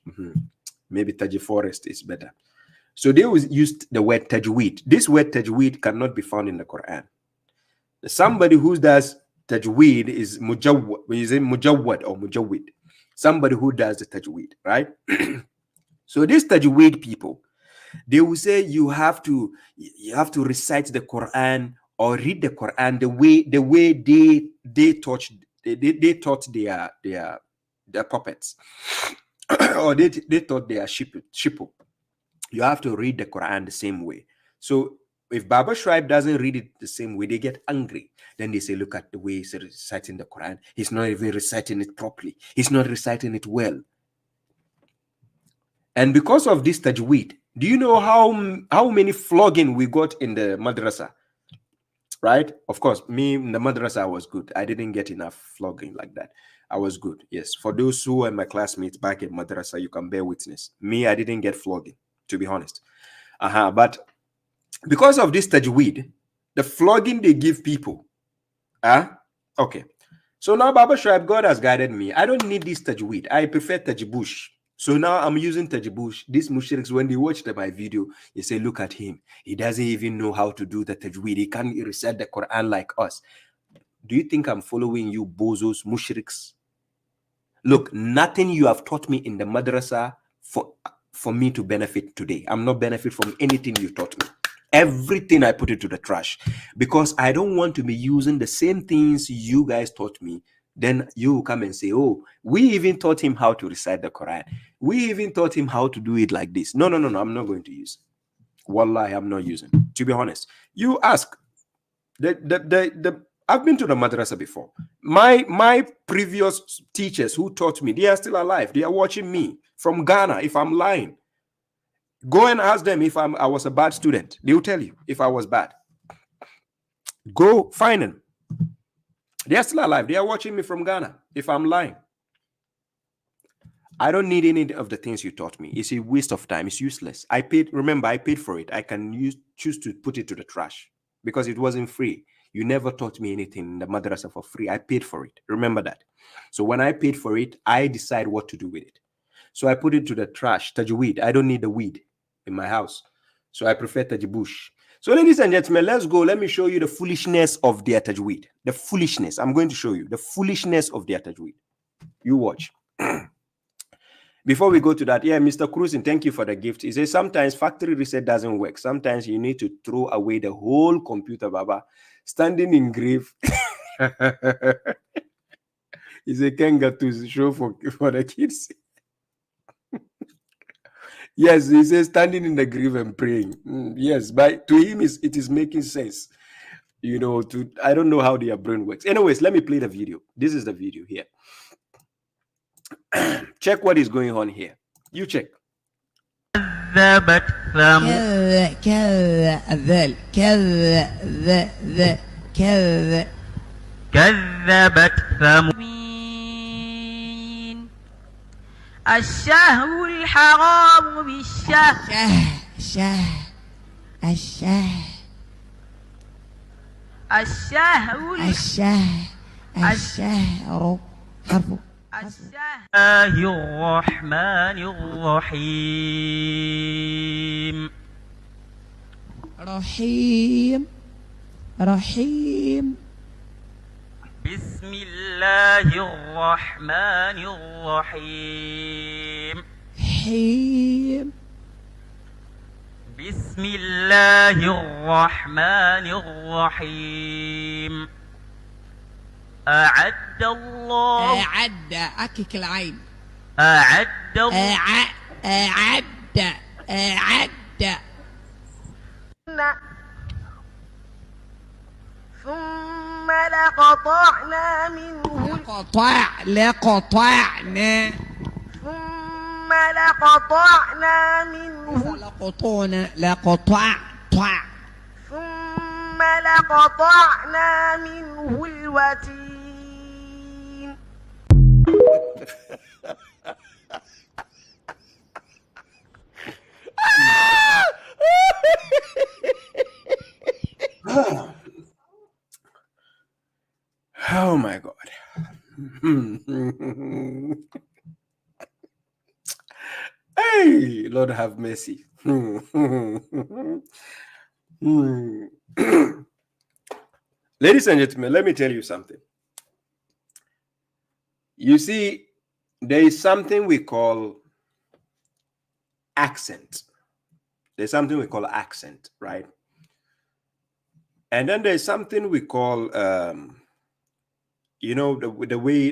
Maybe tajiforest is better. So they used the word tajweed. This word tajweed cannot be found in the Quran. Somebody who does tajweed is mujawwad or mujawwid. Somebody who does the tajweed, right? So these tajweed people, they will say you have to recite the Quran or read the Quran the way they taught their puppets or they taught their shippo. You have to read the Quran the same way. So if Baba Shuaib doesn't read it the same way, they get angry. Then they say, look at the way he's reciting the Quran. He's not even reciting it properly. He's not reciting it well. And because of this tajweed, do you know how many flogging we got in the madrasa? Right? Of course, me in the madrasa, I was good. I didn't get enough flogging like that. I was good. Yes. For those who are my classmates back at madrasa, you can bear witness. Me, I didn't get flogging, to be honest. But because of this tajweed, the flogging they give people. Okay. So now Baba Shuaib, God has guided me. I don't need this tajweed. I prefer tajibush. So now I'm using tajibush. These mushriks, when they watch my video, they say, look at him. He doesn't even know how to do the tajweed. He can't recite the Quran like us. Do you think I'm following you, bozos, mushriks? Look, nothing you have taught me in the madrasa for me to benefit today. I'm not benefit from anything you taught me. Everything I put it to the trash because I don't want to be using the same things you guys taught me. Then you come and say, oh, we even taught him how to recite the Quran. We even taught him how to do it like this. No, I'm not going to use it. Wallahi, I'm not using it. To be honest, you ask. I've been to the madrasa before. My previous teachers who taught me, they are still alive. They are watching me from Ghana. If I'm lying, go and ask them if I was a bad student. They will tell you if I was bad. Go find them. They are still alive. They are watching me from Ghana. If I'm lying, I don't need any of the things you taught me. It's a waste of time. It's useless. I paid. Remember, I paid for it. I can choose to put it to the trash because it wasn't free. You never taught me anything in the madrasa for free. I paid for it. Remember that. So when I paid for it, I decide what to do with it. So I put it to the trash. Tajweed. I don't need the weed in my house. So I prefer tajbush. So ladies and gentlemen, let's go. Let me show you the foolishness of their tajweed. The foolishness. I'm going to show you the foolishness of their tajweed. You watch. Before we go to that, yeah, Mr. Cruising, thank you for the gift. He says sometimes factory reset doesn't work. Sometimes you need to throw away the whole computer, Baba. Standing in grave. He's a Kenga to show for the kids. Yes, he says standing in the grave and praying. Yes, but to him it is making sense. You know, I don't know how their brain works. Anyways, let me play the video. This is the video here. Check what is going on here. You check. كذبت ثمود كذبت ثمود الشهر الحرام بالشهر الشهر الرحمن الرحيم رحيم بسم الله الرحمن الرحيم بسم الله الرحمن الرحيم أعد الله أكك العين أعد ثم لقطعنا منه لقطعنا ثم لقطعنا منه ثم لقطعنا منه الوتين Oh my God. Hey, Lord have mercy. Ladies and gentlemen, let me tell you something. You see, there is something we call accent. There's something we call accent, right? And then there's something we call you know, the way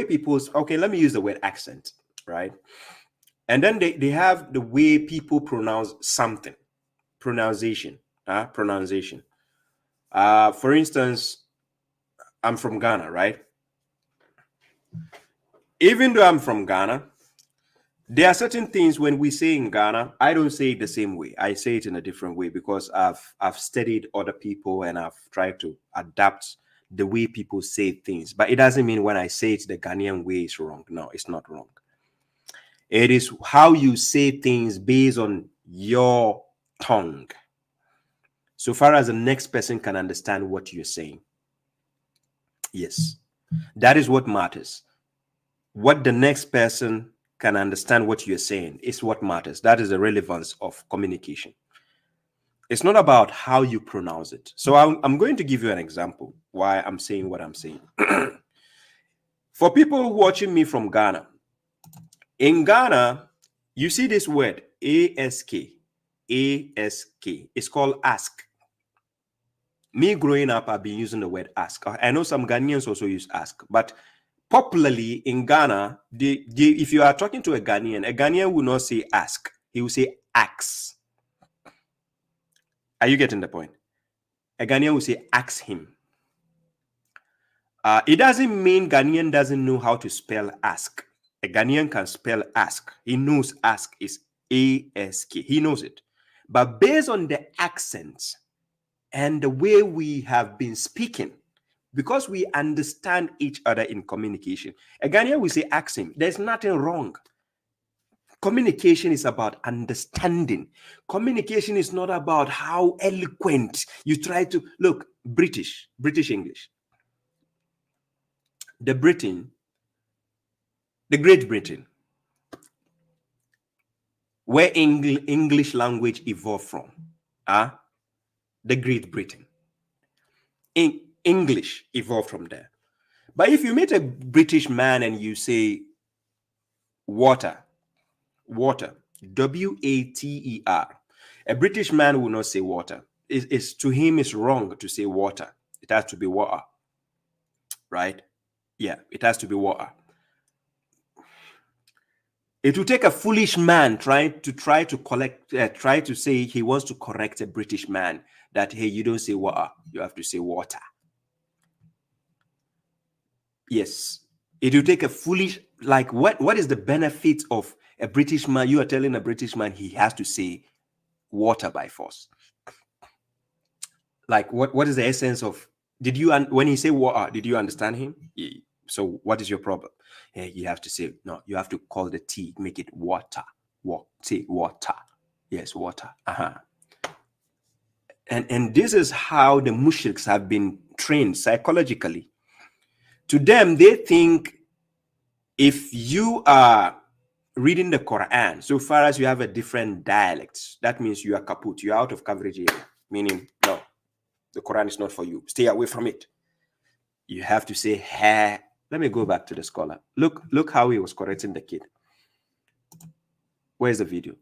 people, okay, let me use the word accent, right? And then they have the way people pronounce something, pronunciation. For instance, I'm from Ghana, right? Even though I'm from Ghana, there are certain things when we say in Ghana, I don't say it the same way. I say it in a different way because I've studied other people and I've tried to adapt the way people say things. But it doesn't mean when I say it the Ghanaian way is wrong. No, it's not wrong. It is how you say things based on your tongue, so far as the next person can understand what you're saying. Yes, that is what matters. What the next person can understand what you're saying is what matters. That is the relevance of communication. It's not about how you pronounce it. So I'm going to give you an example why I'm saying what I'm saying. For people watching me from Ghana, in Ghana, you see this word, ASK. ASK. It's called ask. Me growing up, I've been using the word ask. I know some Ghanaians also use ask, but popularly in Ghana, if you are talking to a Ghanaian will not say ask. He will say ask. Are you getting the point? A Ghanaian will say ask him. It doesn't mean Ghanaian doesn't know how to spell ask. A Ghanaian can spell ask. He knows ask is A-S-K. He knows it. But based on the accents and the way we have been speaking, because we understand each other in communication, a Ghanaian will say ask him. There's nothing wrong. Communication is about understanding. Communication is not about how eloquent you try to look. British English. The Great Britain, where English language evolved from, the Great Britain. English evolved from there. But if you meet a British man and you say water, W-A-T-E-R, a British man will not say water. To him, it's wrong to say water. It has to be water, right? Yeah, it has to be water. It will take a foolish man try to say he wants to correct a British man that, hey, you don't say water, you have to say water. Yes, it will take a foolish, like, what is the benefit of a British man? You are telling a British man he has to say water by force. Like, what is the essence of, when he say water, did you understand him? So what is your problem? You have to say, no, you have to call the T, make it water. Say water. Yes, water. And this is how the mushriks have been trained psychologically. To them, they think if you are reading the Quran, so far as you have a different dialect, that means you are kaput, you are out of coverage area. Meaning, no, the Quran is not for you. Stay away from it. You have to say, ha. Let me go back to the scholar. Look how he was correcting the kid. Where's the video?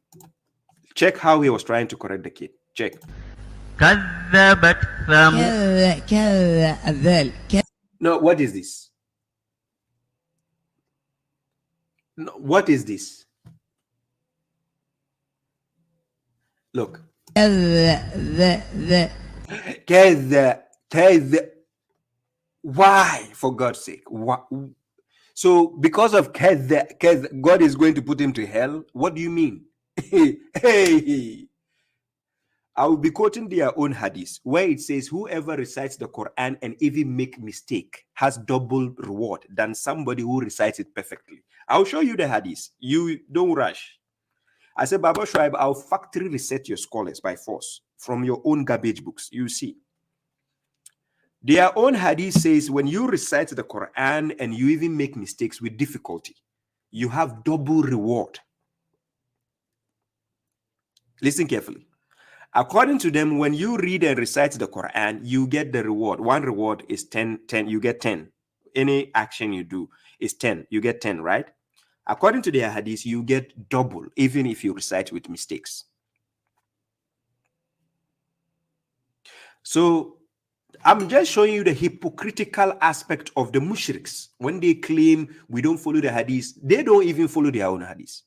Check how he was trying to correct the kid. Check. كذبت ثمود. No, what is this? No, what is this? Look. Why, for God's sake? Why? So because of God is going to put him to hell? What do you mean? Hey, I will be quoting their own hadith where it says whoever recites the Quran and even make mistake has double reward than somebody who recites it perfectly. I'll show you the hadith. You don't rush. I said, Baba Shuaib, I'll factory reset your scholars by force from your own garbage books. You see. Their own hadith says when you recite the Quran and you even make mistakes with difficulty, you have double reward. Listen carefully. According to them, when you read and recite the Quran, you get the reward. One reward is 10, you get 10. Any action you do is 10, you get 10, right? According to their hadith, you get double, even if you recite with mistakes. So, I'm just showing you the hypocritical aspect of the mushriks. When they claim we don't follow the hadith, they don't even follow their own hadith.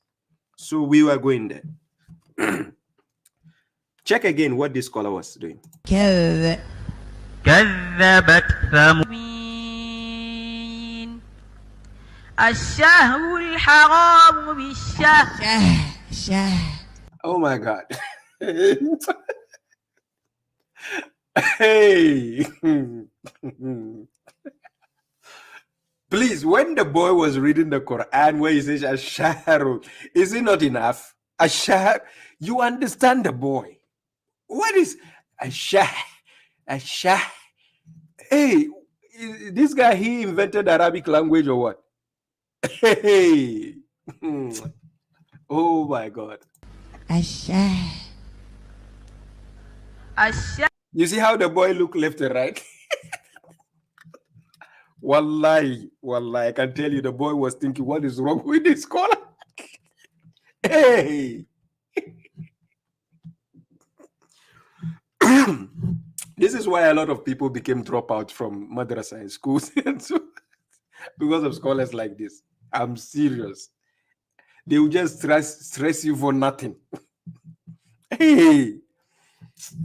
So, we were going there. Check again what this scholar was doing. كذبت ثمود الشهر الحرام بالشهر. Oh my God. Hey. Please, when the boy was reading the Quran where he says Ashar, is it not enough? Ashar, you understand the boy. What is Ashar? Ashar. Hey, this guy, he invented Arabic language or what? Hey. Oh my God. Ashar. You see how the boy look left and right? Wallahi, I can tell you the boy was thinking, what is wrong with this scholar? Hey. This is why a lot of people became dropouts from madrasa and schools because of scholars like this. I'm serious. They will just stress you for nothing. Hey.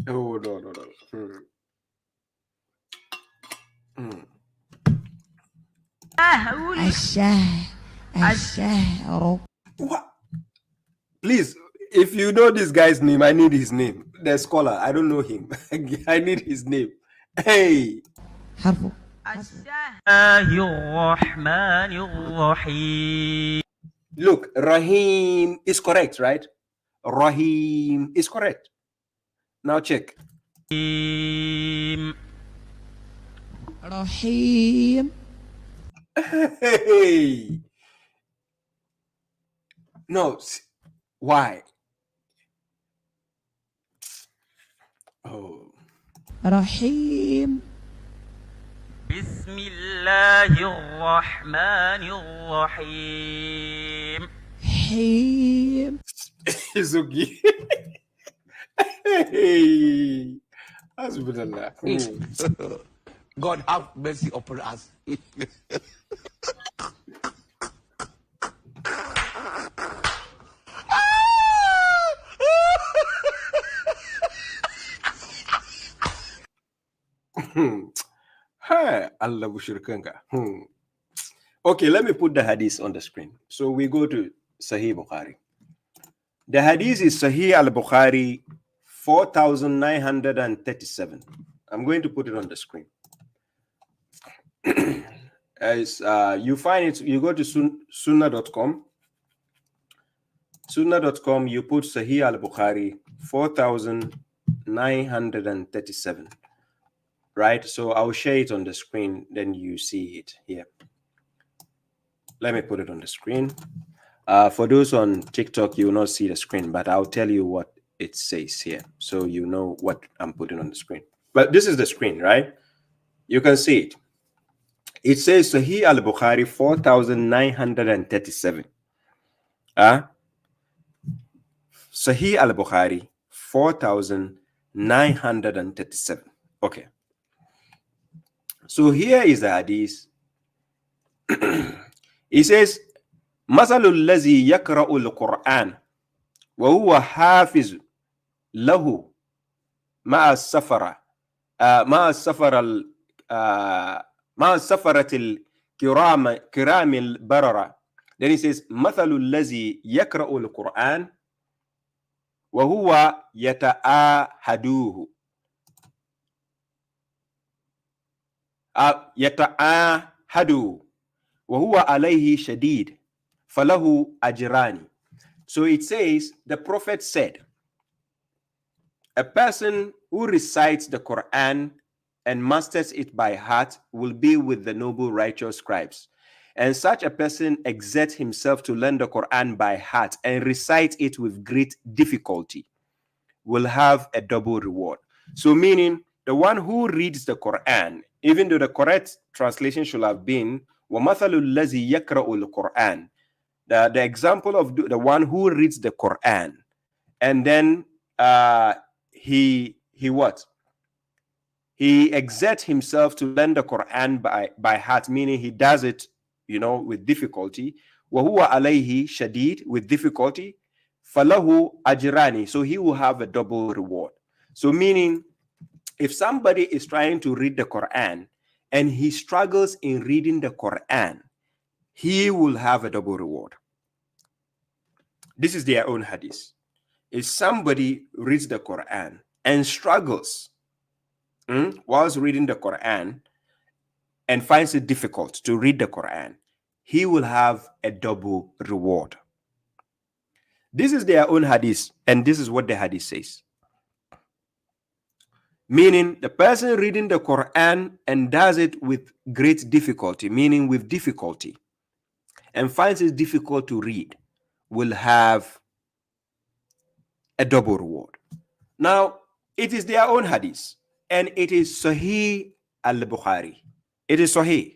Oh, no. الشهر What? Please, if you know this guy's name, I need his name. The scholar, I don't know him. I need his name. Hey. حرف الرحمن الرحيم. Look, Rahim is correct, right? Rahim is correct. Now check. رحيم Hey. No. Why? Oh. رحيم بسم الله الرحمن الرحيم. حيم It's okay. Hey. Hasbunallah. God have mercy upon us. Hey, Allah bushirkanga. Okay, let me put the hadith on the screen. So we go to Sahih Bukhari. The hadith is Sahih al-Bukhari 4937. I'm going to put it on the screen. As you find it, you go to sunnah.com. Sunnah.com, you put Sahih al-Bukhari 4937. Right? So I'll share it on the screen, then you see it here. Let me put it on the screen. For those on TikTok, you will not see the screen, but I'll tell you what it says here, so you know what I'm putting on the screen. But this is the screen, right? You can see it. It says Sahih al-Bukhari 4937. Sahih al-Bukhari 4937. Okay. So here is the hadith. It says, مثل الذي يقرأ القرآن وهو حافظ له مع السفرة مع السفرة الكرام البررة. Then it says مثل الذي يقرأ القرآن وهو يتعاهدوه وهو عليه شديد فله أجران. So it says, the Prophet said, a person who recites the Quran and masters it by heart will be with the noble righteous scribes. And such a person exerts himself to learn the Quran by heart and recite it with great difficulty will have a double reward. So meaning, the one who reads the Quran, even though the correct translation should have been وَمَثَلُ الَّذِي يَقْرَأُ الْقُرْآنِ, the example of the one who reads the Quran and then he exerts himself to learn the Quran by heart, meaning he does it, with difficulty. وَهُوَ عَلَيْهِ شَدِيد, with difficulty. فَلَهُ أَجْرَانِ, so he will have a double reward. So meaning, if somebody is trying to read the Quran and he struggles in reading the Quran, he will have a double reward. This is their own hadith. If somebody reads the Quran and struggles whilst reading the Quran and finds it difficult to read the Quran, he will have a double reward. This is their own hadith, and this is what the hadith says. Meaning, the person reading the Quran and does it with great difficulty, meaning with difficulty, and finds it difficult to read, will have a double reward. Now, it is their own hadith, and it is Sahih al-Bukhari. It is Sahih.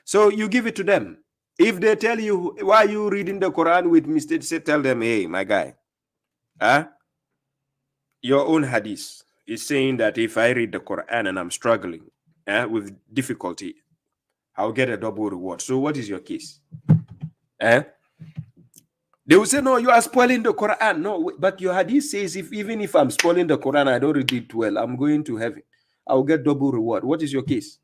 So you give it to them. If they tell you, why are you reading the Quran with mistakes, tell them, hey, my guy, your own hadith is saying that if I read the Quran and I'm struggling with difficulty, I'll get a double reward. So what is your case? They will say, no, you are spoiling the Quran. No, but your hadith says, even if I'm spoiling the Quran, I don't read it well, I'm going to heaven. I'll get double reward. What is your case?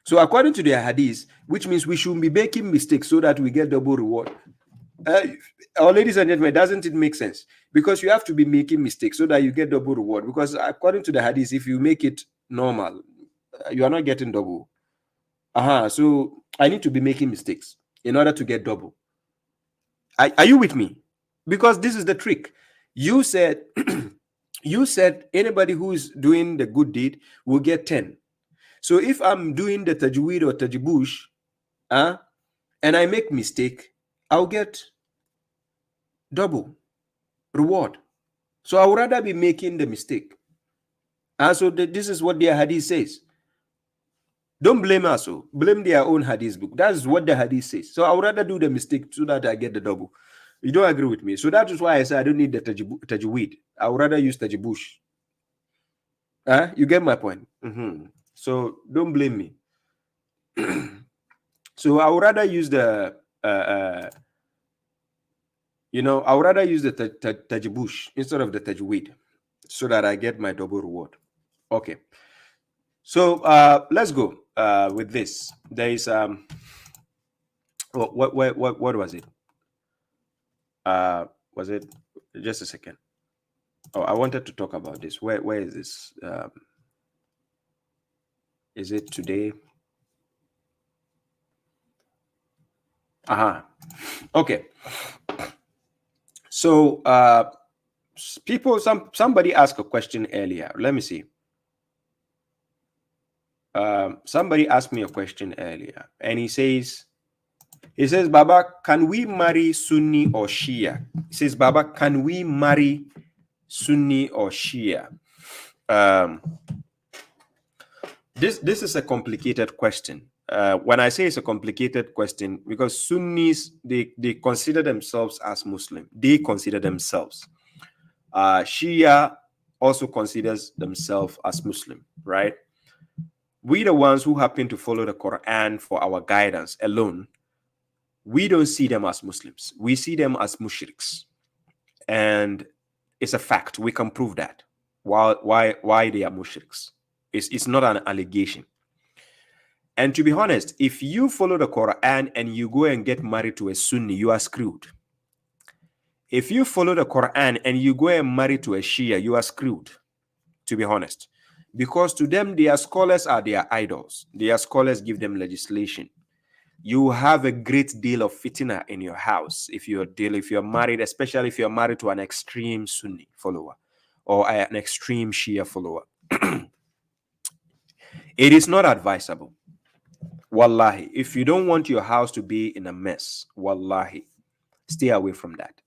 So according to their hadith, which means we should be making mistakes so that we get double reward. Ladies and gentlemen, doesn't it make sense? Because you have to be making mistakes so that you get double reward. Because according to the hadith, if you make it normal, you are not getting double. So I need to be making mistakes in order to get double. Are you with me? Because this is the trick. You said you said anybody who is doing the good deed will get 10. So if I'm doing the tajweed or tajbush, and I make mistake, I'll get double reward. So I would rather be making the mistake. And so this is what their hadith says. Don't blame us. Blame their own hadith book. That's what the hadith says. So I would rather do the mistake so that I get the double. You don't agree with me. So that is why I say I don't need the tajweed. I would rather use tajbush. You get my point? So don't blame me. So I would rather use the I would rather use the tajbush instead of the tajweed so that I get my double reward. Okay. So let's go with this. There is what was it? Was it just a second? Oh, I wanted to talk about this. Where is this? Is it today? Okay. So somebody asked a question earlier. Let me see. Somebody asked me a question earlier, and he says, Baba, can we marry Sunni or Shia? He says, Baba, can we marry Sunni or Shia? This is a complicated question. When I say it's a complicated question, because Sunnis, they consider themselves as Muslim. They consider themselves. Shia also considers themselves as Muslim, right? We, the ones who happen to follow the Quran for our guidance alone, we don't see them as Muslims. We see them as mushriks. And it's a fact. We can prove that. Why they are mushriks. It's not an allegation. And to be honest, if you follow the Quran and you go and get married to a Sunni, you are screwed. If you follow the Quran and you go and marry to a Shia, you are screwed, to be honest. Because to them, their scholars are their idols. Their scholars give them legislation. You have a great deal of fitna in your house if you're married, especially if you're married to an extreme Sunni follower or an extreme Shia follower. It is not advisable. Wallahi, if you don't want your house to be in a mess, wallahi, stay away from that.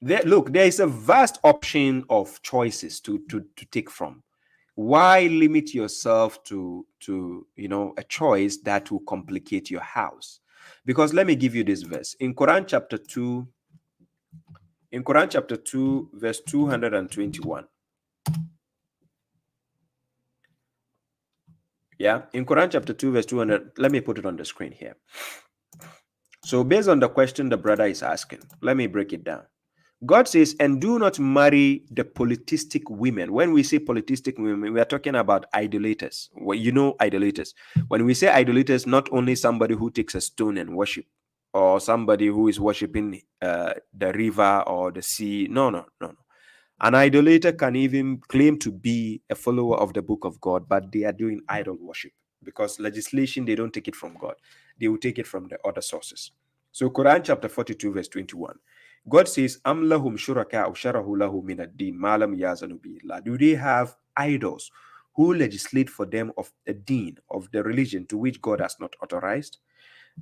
There is a vast option of choices to take from. Why limit yourself to a choice that will complicate your house? Because let me give you this verse in Quran chapter 2. In Quran chapter 2, verse 221. Yeah, in Quran chapter 2, verse 200. Let me put it on the screen here. So based on the question the brother is asking, let me break it down. God says, and do not marry the polytheistic women. When we say polytheistic women, we are talking about idolaters. Well, you know idolaters. When we say idolaters, not only somebody who takes a stone and worship, or somebody who is worshiping the river or the sea. No. An idolater can even claim to be a follower of the book of God, but they are doing idol worship. Because legislation, they don't take it from God. They will take it from the other sources. So Quran chapter 42, verse 21. God says, Am lahum shuraka sharahu lahu min ad-din ma lam yazanu billah. Do they have idols who legislate for them of the deen, of the religion to which God has not authorized?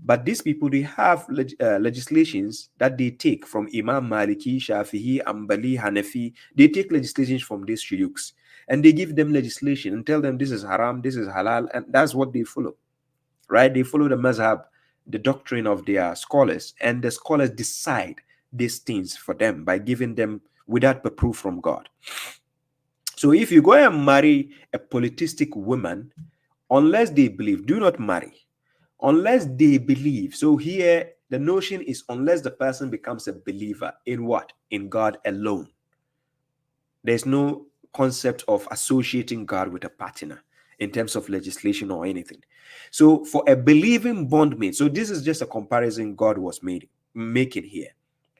But these people, they have legislations that they take from Imam Maliki, Shafi'i, Ambali, Hanafi. They take legislations from these shuyuks and they give them legislation and tell them this is haram, this is halal, and that's what they follow, right? They follow the mazhab, the doctrine of their scholars, and the scholars decide these things for them by giving them without the proof from God. So if you go and marry a polytheistic woman, unless they believe, do not marry. Unless they believe. So here, the notion is unless the person becomes a believer in what? In God alone. There's no concept of associating God with a partner. in terms of legislation or anything. So for a believing bondmate, so this is just a comparison God was making here.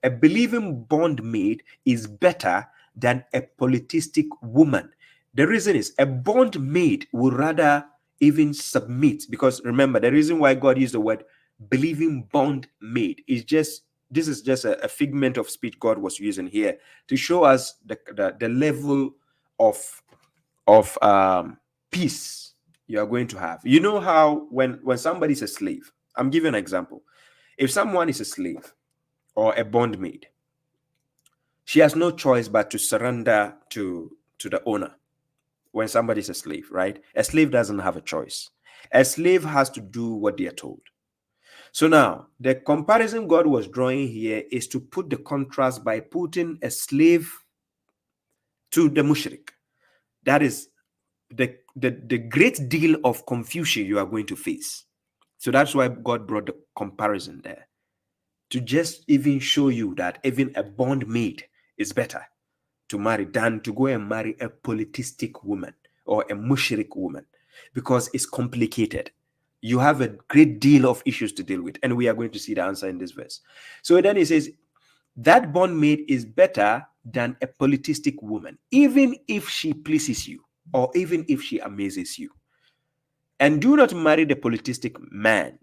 A believing bondmate is better than a politistic woman. The reason is a bondmate would rather even submit, because remember, the reason why God used the word believing bondmate is just, this is just a figment of speech God was using here to show us the level of peace you are going to have. You know how when somebody is a slave, I'm giving an example. If someone is a slave or a bondmaid, she has no choice but to surrender to the owner. When somebody is a slave, right? A slave doesn't have a choice. A slave has to do what they are told. So now, the comparison God was drawing here is to put the contrast by putting a slave to the mushrik. That is the great deal of confusion you are going to face. So that's why God brought the comparison there, to just even show you that even a bondmaid is better to marry than to go and marry a politistic woman or a mushrik woman, because it's complicated. You have a great deal of issues to deal with, and we are going to see the answer in this verse. So then he says that bondmaid is better than a politistic woman, even if she pleases you or even if she amazes you. And do not marry the politistic man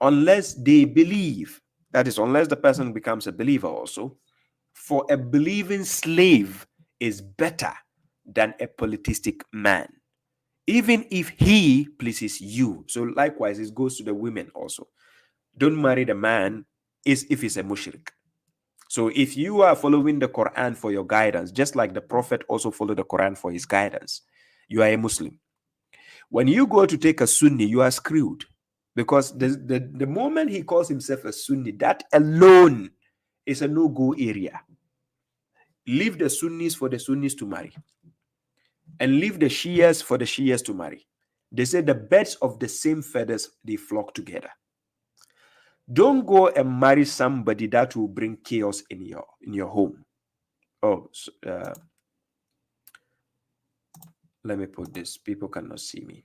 unless they believe, that is, unless the person becomes a believer also. For a believing slave is better than a politistic man, even if he pleases you. So likewise, it goes to the women also. Don't marry the man if he's a mushrik. So if you are following the Quran for your guidance, just like the Prophet also followed the Quran for his guidance, you are a Muslim. When you go to take a Sunni, you are screwed, because the moment he calls himself a Sunni, that alone is a no-go area. Leave the Sunnis for the Sunnis to marry, and leave the Shias for the Shias to marry. They say the birds of the same feathers, they flock together. Don't go and marry somebody that will bring chaos in your home. Oh, let me put this. People cannot see me.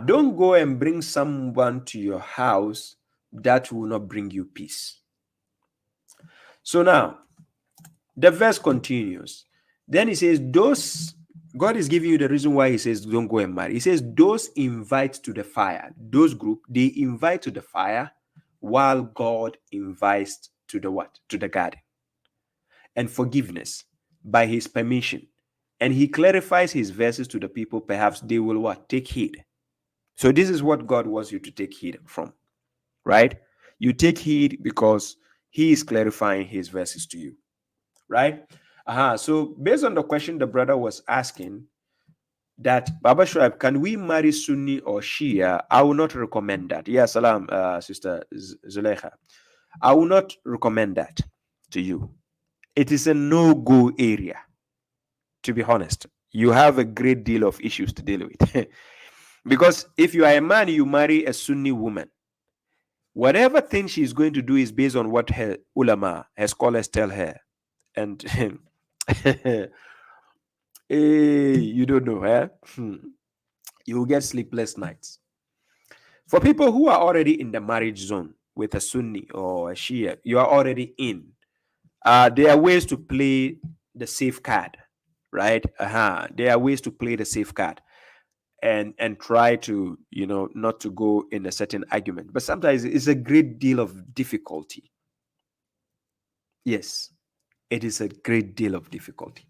Don't go and bring someone to your house that will not bring you peace. So now, the verse continues. Then he says, God is giving you the reason why he says don't go and marry. He says those invite to the fire. Those group, they invite to the fire, while God invites to the what? To the garden. And forgiveness by his permission. And he clarifies his verses to the people. Perhaps they will what? Take heed. So this is what God wants you to take heed from, right? You take heed because he is clarifying his verses to you, right? So based on the question the brother was asking, that Baba Shuaib, can we marry Sunni or Shia? I will not recommend that. Yeah, salam, Sister Zuleika. I will not recommend that to you. It is a no-go area, to be honest. You have a great deal of issues to deal with. Because if you are a man, you marry a Sunni woman, whatever thing she's going to do is based on what her ulama, her scholars tell her. And you don't know, eh? You will get sleepless nights. For people who are already in the marriage zone with a Sunni or a Shia, you are already in. There are ways to play the safe card, right? There are ways to play the safe card and try to, not to go in a certain argument. But sometimes it's a great deal of difficulty. Yes, it is a great deal of difficulty.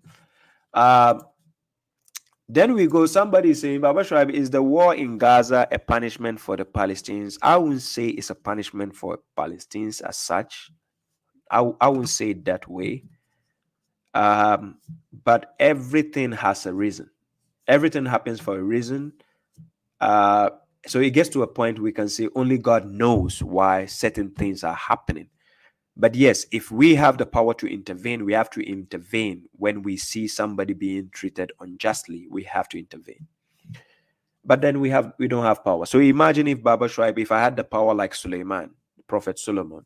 Then we go, somebody is saying, Baba Shuaib, is the war in Gaza a punishment for the Palestinians? I wouldn't say it's a punishment for Palestinians as such. I wouldn't say it that way. But everything has a reason. Everything happens for a reason. So it gets to a point we can say only God knows why certain things are happening. But yes, if we have the power to intervene, we have to intervene. When we see somebody being treated unjustly, we have to intervene. But then we don't have power. So imagine if Baba Shuaib, if I had the power like Suleiman, Prophet Solomon,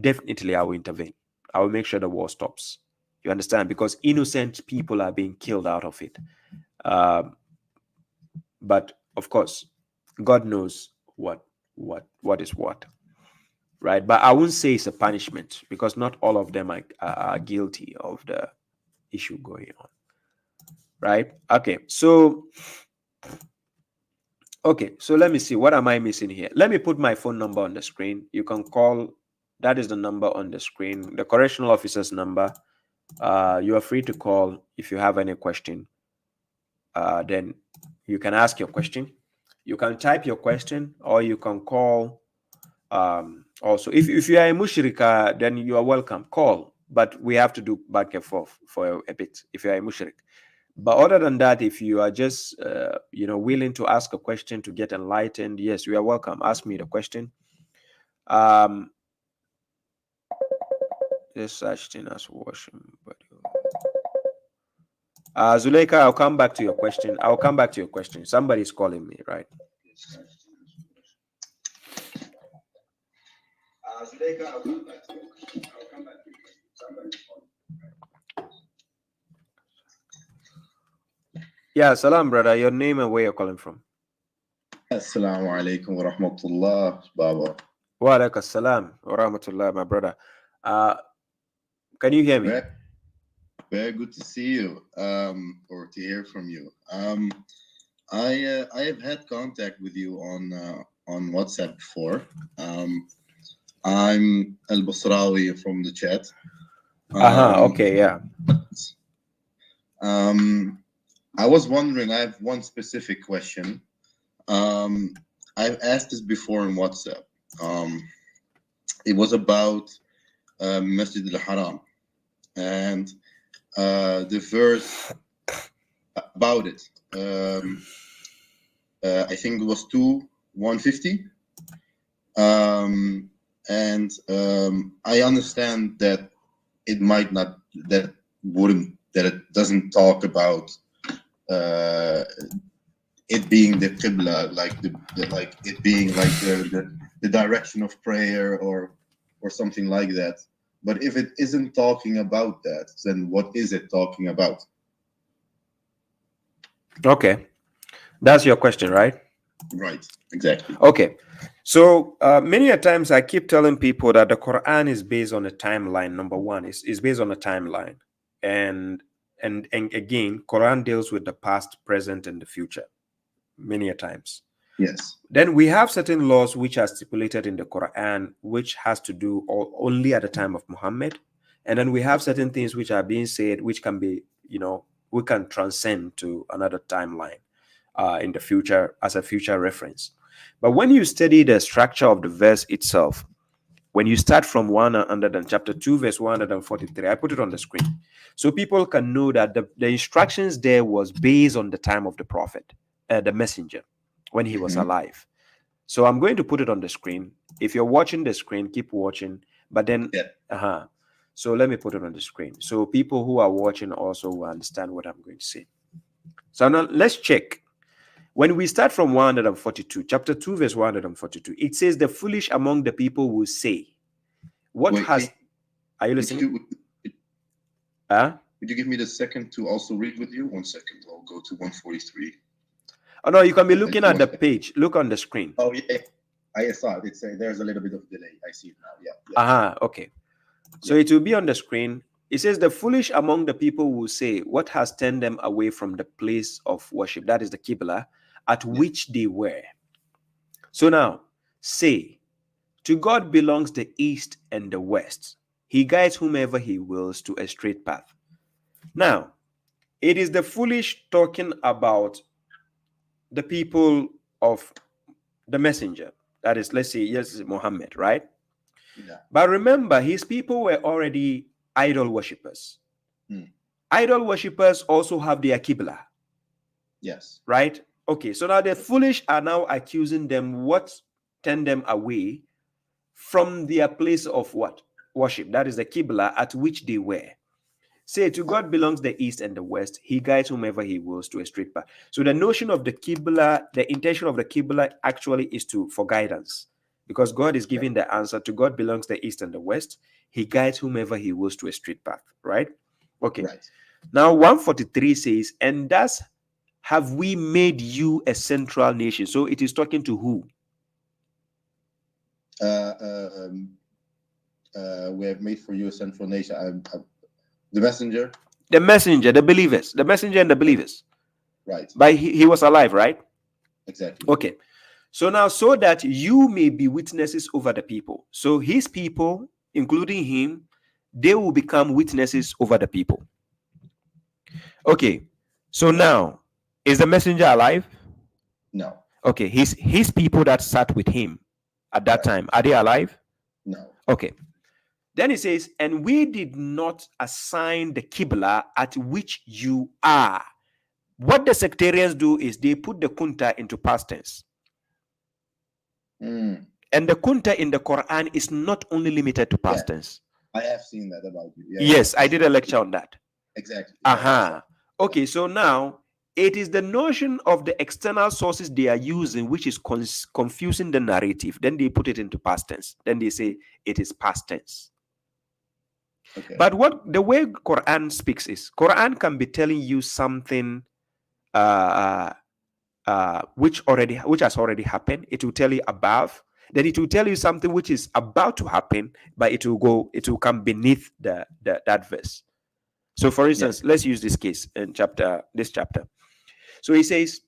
definitely I will intervene. I will make sure the war stops. You understand? Because innocent people are being killed out of it. But of course, God knows what is what, right? But I wouldn't say it's a punishment because not all of them are guilty of the issue going on, right? Okay, so let me see, what am I missing here? Let me put my phone number on the screen. You can call. That is the number on the screen, the correctional officer's number. You are free to call if you have any question. Then you can ask your question. You can type your question, or you can call. Also, if you are a mushrika, then you are welcome. Call, but we have to do back and forth for a bit if you are a mushrik. But other than that, if you are just willing to ask a question to get enlightened, yes, you are welcome. Ask me the question. This such thing as washing body. Zuleika, I'll come back to your question. Somebody's calling me, right? Zuleika, I'll come back to your question. Somebody's calling me. Yeah, salam, brother. Your name and where you're calling from? Assalamu alaikum wa rahmatullah, Baba. Wa alaikum assalam wa rahmatullah, my brother. Can you hear me? Very good to see you, or to hear from you. I have had contact with you on WhatsApp before. I'm Al Basrawi from the chat. Okay, yeah. I was wondering, I have one specific question. I've asked this before in WhatsApp. It was about Masjid al-Haram, and the verse about it. I think it was 150. And I understand that it might not, that it doesn't talk about it being the Qibla, like it being like the direction of prayer or something like that. But if it isn't talking about that, then what is it talking about? Okay, that's your question, right? Right, exactly. Okay, so many a times I keep telling people that the Quran is based on a timeline. Number one, is based on a timeline, and again, Quran deals with the past, present, and the future. Many a times. Yes. Then we have certain laws which are stipulated in the Quran, which has to do only at the time of Muhammad, and then we have certain things which are being said, which can be, we can transcend to another timeline in the future as a future reference. But when you study the structure of the verse itself, when you start from chapter 2, verse 143, I put it on the screen so people can know that the instructions there was based on the time of the prophet, the messenger, when he was alive. So I'm going to put it on the screen. If you're watching the screen, keep watching. But then, so let me put it on the screen so people who are watching also will understand what I'm going to say. So now let's check. When we start from 142, chapter 2, verse 142, it says, the foolish among the people will say, are you listening? Would you give me the second to also read with you? 1 second. I'll go to 143. Oh, no, you can be looking at the page. Look on the screen. Oh, yeah. I saw it. There's a little bit of delay. I see it now. Yeah. Okay. So it will be on the screen. It says, the foolish among the people will say, what has turned them away from the place of worship? That is the Qibla, at which they were. So now, say, to God belongs the east and the west. He guides whomever he wills to a straight path. Now, it is the foolish talking about the people of the messenger. That is, let's say, yes, Muhammad, right? Yeah. But remember, his people were already idol worshippers. Idol worshippers also have their Qibla. Yes. Right? Okay, so now the foolish are now accusing them what turned them away from their place of what? Worship. That is the Qibla at which they were. Say, to God belongs the east and the west. He guides whomever he wills to a straight path. So the notion of the Qibla, the intention of the Qibla actually is for guidance. Because God is giving the answer. To God belongs the east and the west. He guides whomever he wills to a straight path. Right? Okay. Right. Now 143 says, and thus have we made you a central nation. So it is talking to who? We have made for you a central nation. The messenger. The messenger, the believers, the messenger and the believers. Right. But he was alive, right? Exactly. Okay. So now, so that you may be witnesses over the people. So his people, including him, they will become witnesses over the people. Okay. So now, is the messenger alive? No. Okay. His people that sat with him at that time, are they alive? No. Okay. Then he says, and we did not assign the Qibla at which you are. What the sectarians do is they put the kunta into past tense. And the kunta in the Quran is not only limited to past tense. I have seen that about you. Yes, I did a lecture on that. Exactly. Okay, so now it is the notion of the external sources they are using which is confusing the narrative. Then they put it into past tense. Then they say it is past tense. Okay. But what the way Quran speaks is, Quran can be telling you something which has already happened. It will tell you above. Then it will tell you something which is about to happen, but it will come beneath that verse. So, for instance, let's use this case in this chapter. So he says,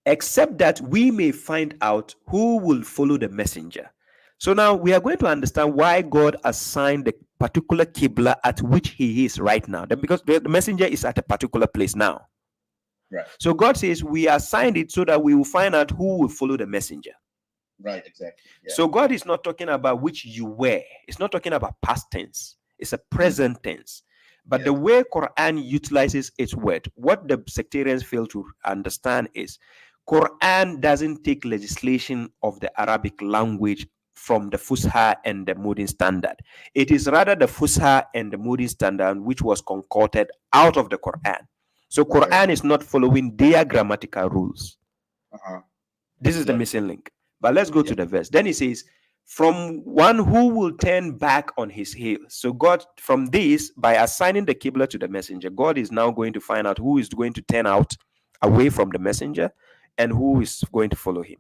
except that we may find out who will follow the messenger. So now we are going to understand why God assigned the particular Qibla at which he is right now. Because the messenger is at a particular place now. Right. So God says we assigned it so that we will find out who will follow the messenger. Right, exactly. Yeah. So God is not talking about which you were. It's not talking about past tense. It's a present tense. But the way Quran utilizes its word, what the sectarians fail to understand is Quran doesn't take legislation of the Arabic language from the Fusha and the modern standard. It is rather the Fusha and the modern standard which was concocted out of the Quran. So Quran is not following their grammatical rules. This is the missing link. But let's go to the verse. Then he says, from one who will turn back on his heel. So God, from this, by assigning the Qibla to the messenger, God is now going to find out who is going to turn out away from the messenger and who is going to follow him.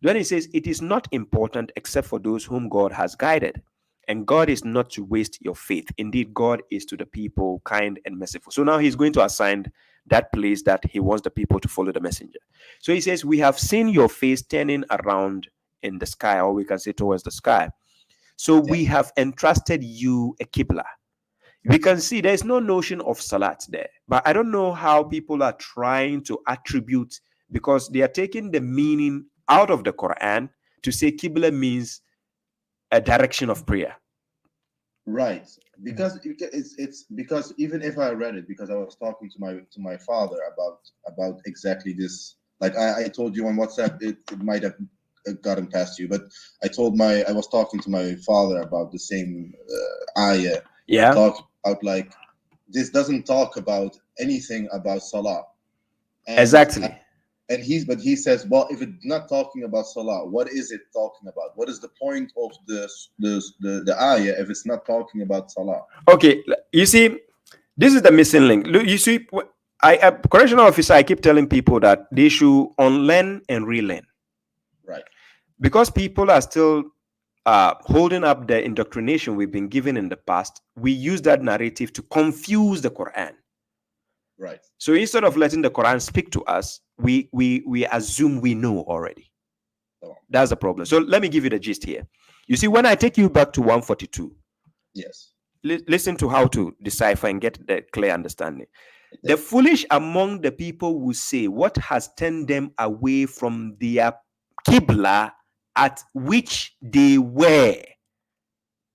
Then he says, it is not important except for those whom God has guided. And God is not to waste your faith. Indeed, God is to the people kind and merciful. So now he's going to assign that place that he wants the people to follow the messenger. So he says, we have seen your face turning around in the sky, or we can say towards the sky. So we have entrusted you a Qibla. We can see there's no notion of Salat there. But I don't know how people are trying to attribute, because they are taking the meaning out of the Quran to say Qibla means a direction of prayer. Right, because it's because even if I read it, because I was talking to my father about exactly this. Like I told you on WhatsApp, it might have gotten past you, but I was talking to my father about the same ayah. Yeah. Talk about like this doesn't talk about anything about Salah. Exactly. And he says, well, if it's not talking about Salah, what is it talking about? What is the point of the ayah if it's not talking about Salah? Okay, you see, this is the missing link. Look, you see, correctional officer, I keep telling people that they should unlearn and relearn. Right. Because people are still holding up the indoctrination we've been given in the past, we use that narrative to confuse the Quran. Right. So instead of letting the Quran speak to us, we assume we know already. That's the problem. So let me give you the gist here. You see, when I take you back to 142, yes, listen to how to decipher and get the clear understanding. The foolish among the people will say, what has turned them away from their Qibla at which they were?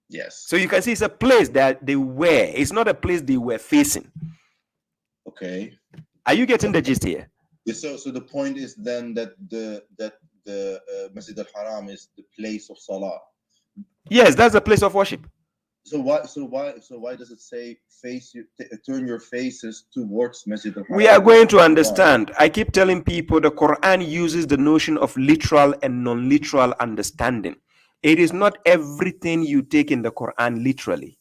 Yes. So you can see it's a place that they were. It's not a place they were facing. Okay. Are you getting the gist here? So the point is then that the Masjid al-Haram is the place of Salah. Yes, that's a place of worship. So why does it say turn your faces towards Masjid al-Haram? We are going to understand. I keep telling people the Quran uses the notion of literal and non-literal understanding. It is not everything you take in the Quran literally.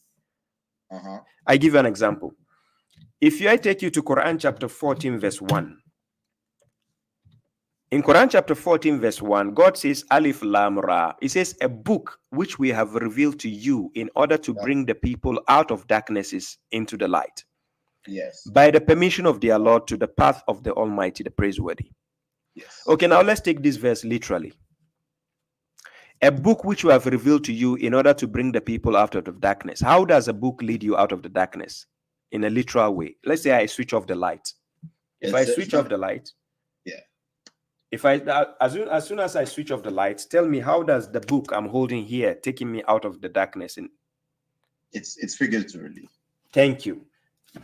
I give you an example. If I take you to Quran chapter 14 verse 1, In Quran chapter 14, verse 1, God says, Alif Lam Ra. It says, a book which we have revealed to you in order to bring the people out of darknesses into the light. Yes. By the permission of their Lord to the path of the Almighty, the praiseworthy. Yes. Okay, now let's take this verse literally. A book which we have revealed to you in order to bring the people out of the darkness. How does a book lead you out of the darkness? In a literal way. Let's say I switch off the light. If I switch off the light, yeah. If I as soon as I switch off the lights, tell me, how does the book I'm holding here taking me out of the darkness? In it's figuratively. Thank you.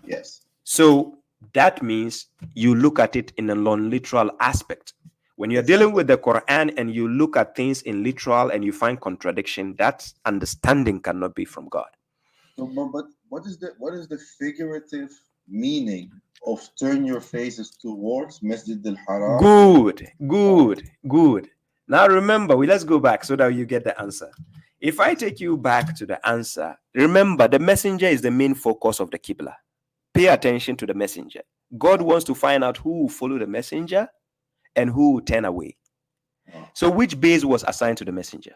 Yes. So that means you look at it in a non-literal aspect. When you're dealing with the Quran and you look at things in literal and you find contradiction, that understanding cannot be from God. So, but what is the figurative meaning of turn your faces towards Masjid al-Haram? Good. Now remember, let's go back so that you get the answer. If I take you back to the answer, remember the messenger is the main focus of the Qibla. Pay attention to the messenger. God wants to find out who will follow the messenger and who will turn away. So which base was assigned to the messenger?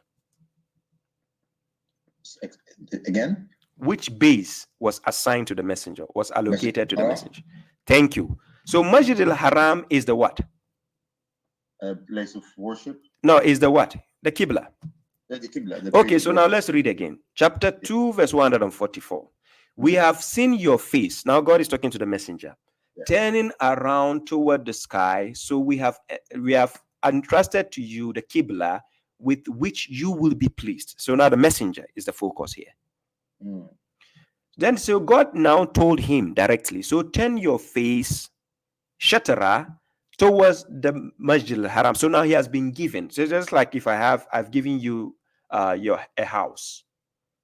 Again? Which base was assigned to the messenger, was allocated to the messenger? Thank you. So Masjid al-Haram is the what? A place of worship? No, is the what? The Qibla. The Qibla. Okay, so now let's read again. Chapter 2, verse 144. We have seen your face. Now God is talking to the messenger. Turning around toward the sky. So we have entrusted to you the Qibla with which you will be pleased. So now the messenger is the focus here. Then so God now told him directly, so turn your face, shatara, towards the Masjid al-Haram. So now he has been given. So just like if I've given you a house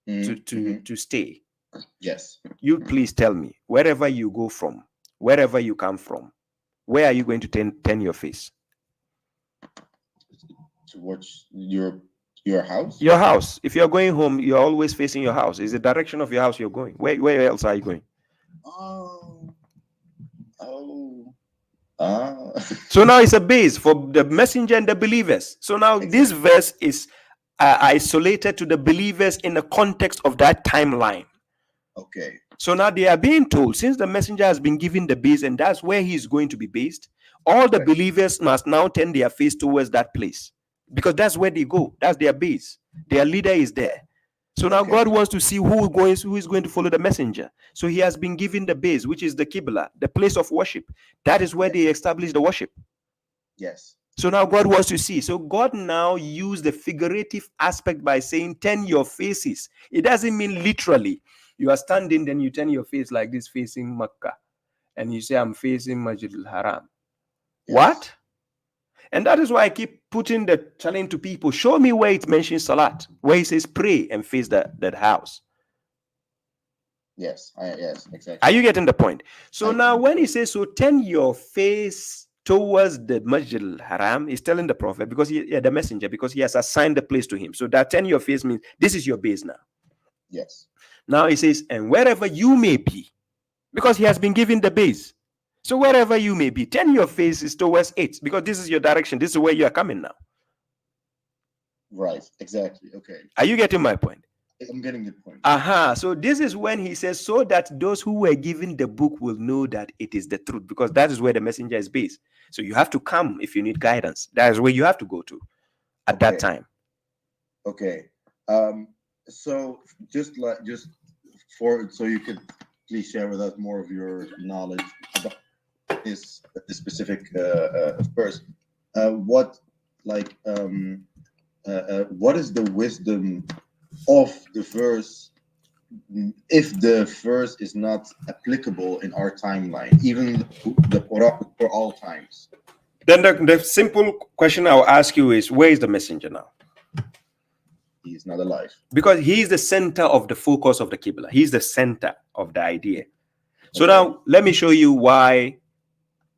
to stay. Yes. You please tell me, wherever you go from, wherever you come from, where are you going to turn your face? Towards your house? Your house. If you're going home, you're always facing your house. Is the direction of your house you're going. Where else are you going? So now it's a base for the messenger and the believers. So now this verse is isolated to the believers in the context of that timeline. Okay. So now they are being told, since the messenger has been given the base and that's where he is going to be based, all the believers must now turn their face towards that place. Because that's where they go. That's their base. Their leader is there. So now God wants to see who is going to follow the messenger. So he has been given the base, which is the Qibla, the place of worship. That is where they establish the worship. Yes. So now God wants to see. So God now used the figurative aspect by saying, turn your faces. It doesn't mean literally. You are standing, then you turn your face like this, facing Makkah. And you say, I'm facing Masjid al-Haram. Yes. What? And that is why I keep putting the challenge to people. Show me where it mentions Salat, where it says pray and face that house. Yes, yes, exactly. Are you getting the point? So now when he says, so turn your face towards the Masjid al-Haram, he's telling the prophet, because the messenger, because he has assigned the place to him. So that turn your face means this is your base now. Yes. Now he says, and wherever you may be, because he has been given the base. So wherever you may be, turn your faces towards it, because this is your direction. This is where you are coming now. Right, exactly. Okay. Are you getting my point? I'm getting the point. So this is when he says, so that those who were given the book will know that it is the truth, because that is where the messenger is based. So you have to come if you need guidance. That is where you have to go to at that time. Okay. So so you could please share with us more of your knowledge about this specific verse. What is the wisdom of the verse if the verse is not applicable in our timeline, even the Quran for all times? Then the simple question I'll ask you is, where is the messenger now? He is not alive. Because he is the center of the focus of the Qibla. He's the center of the idea. So now let me show you why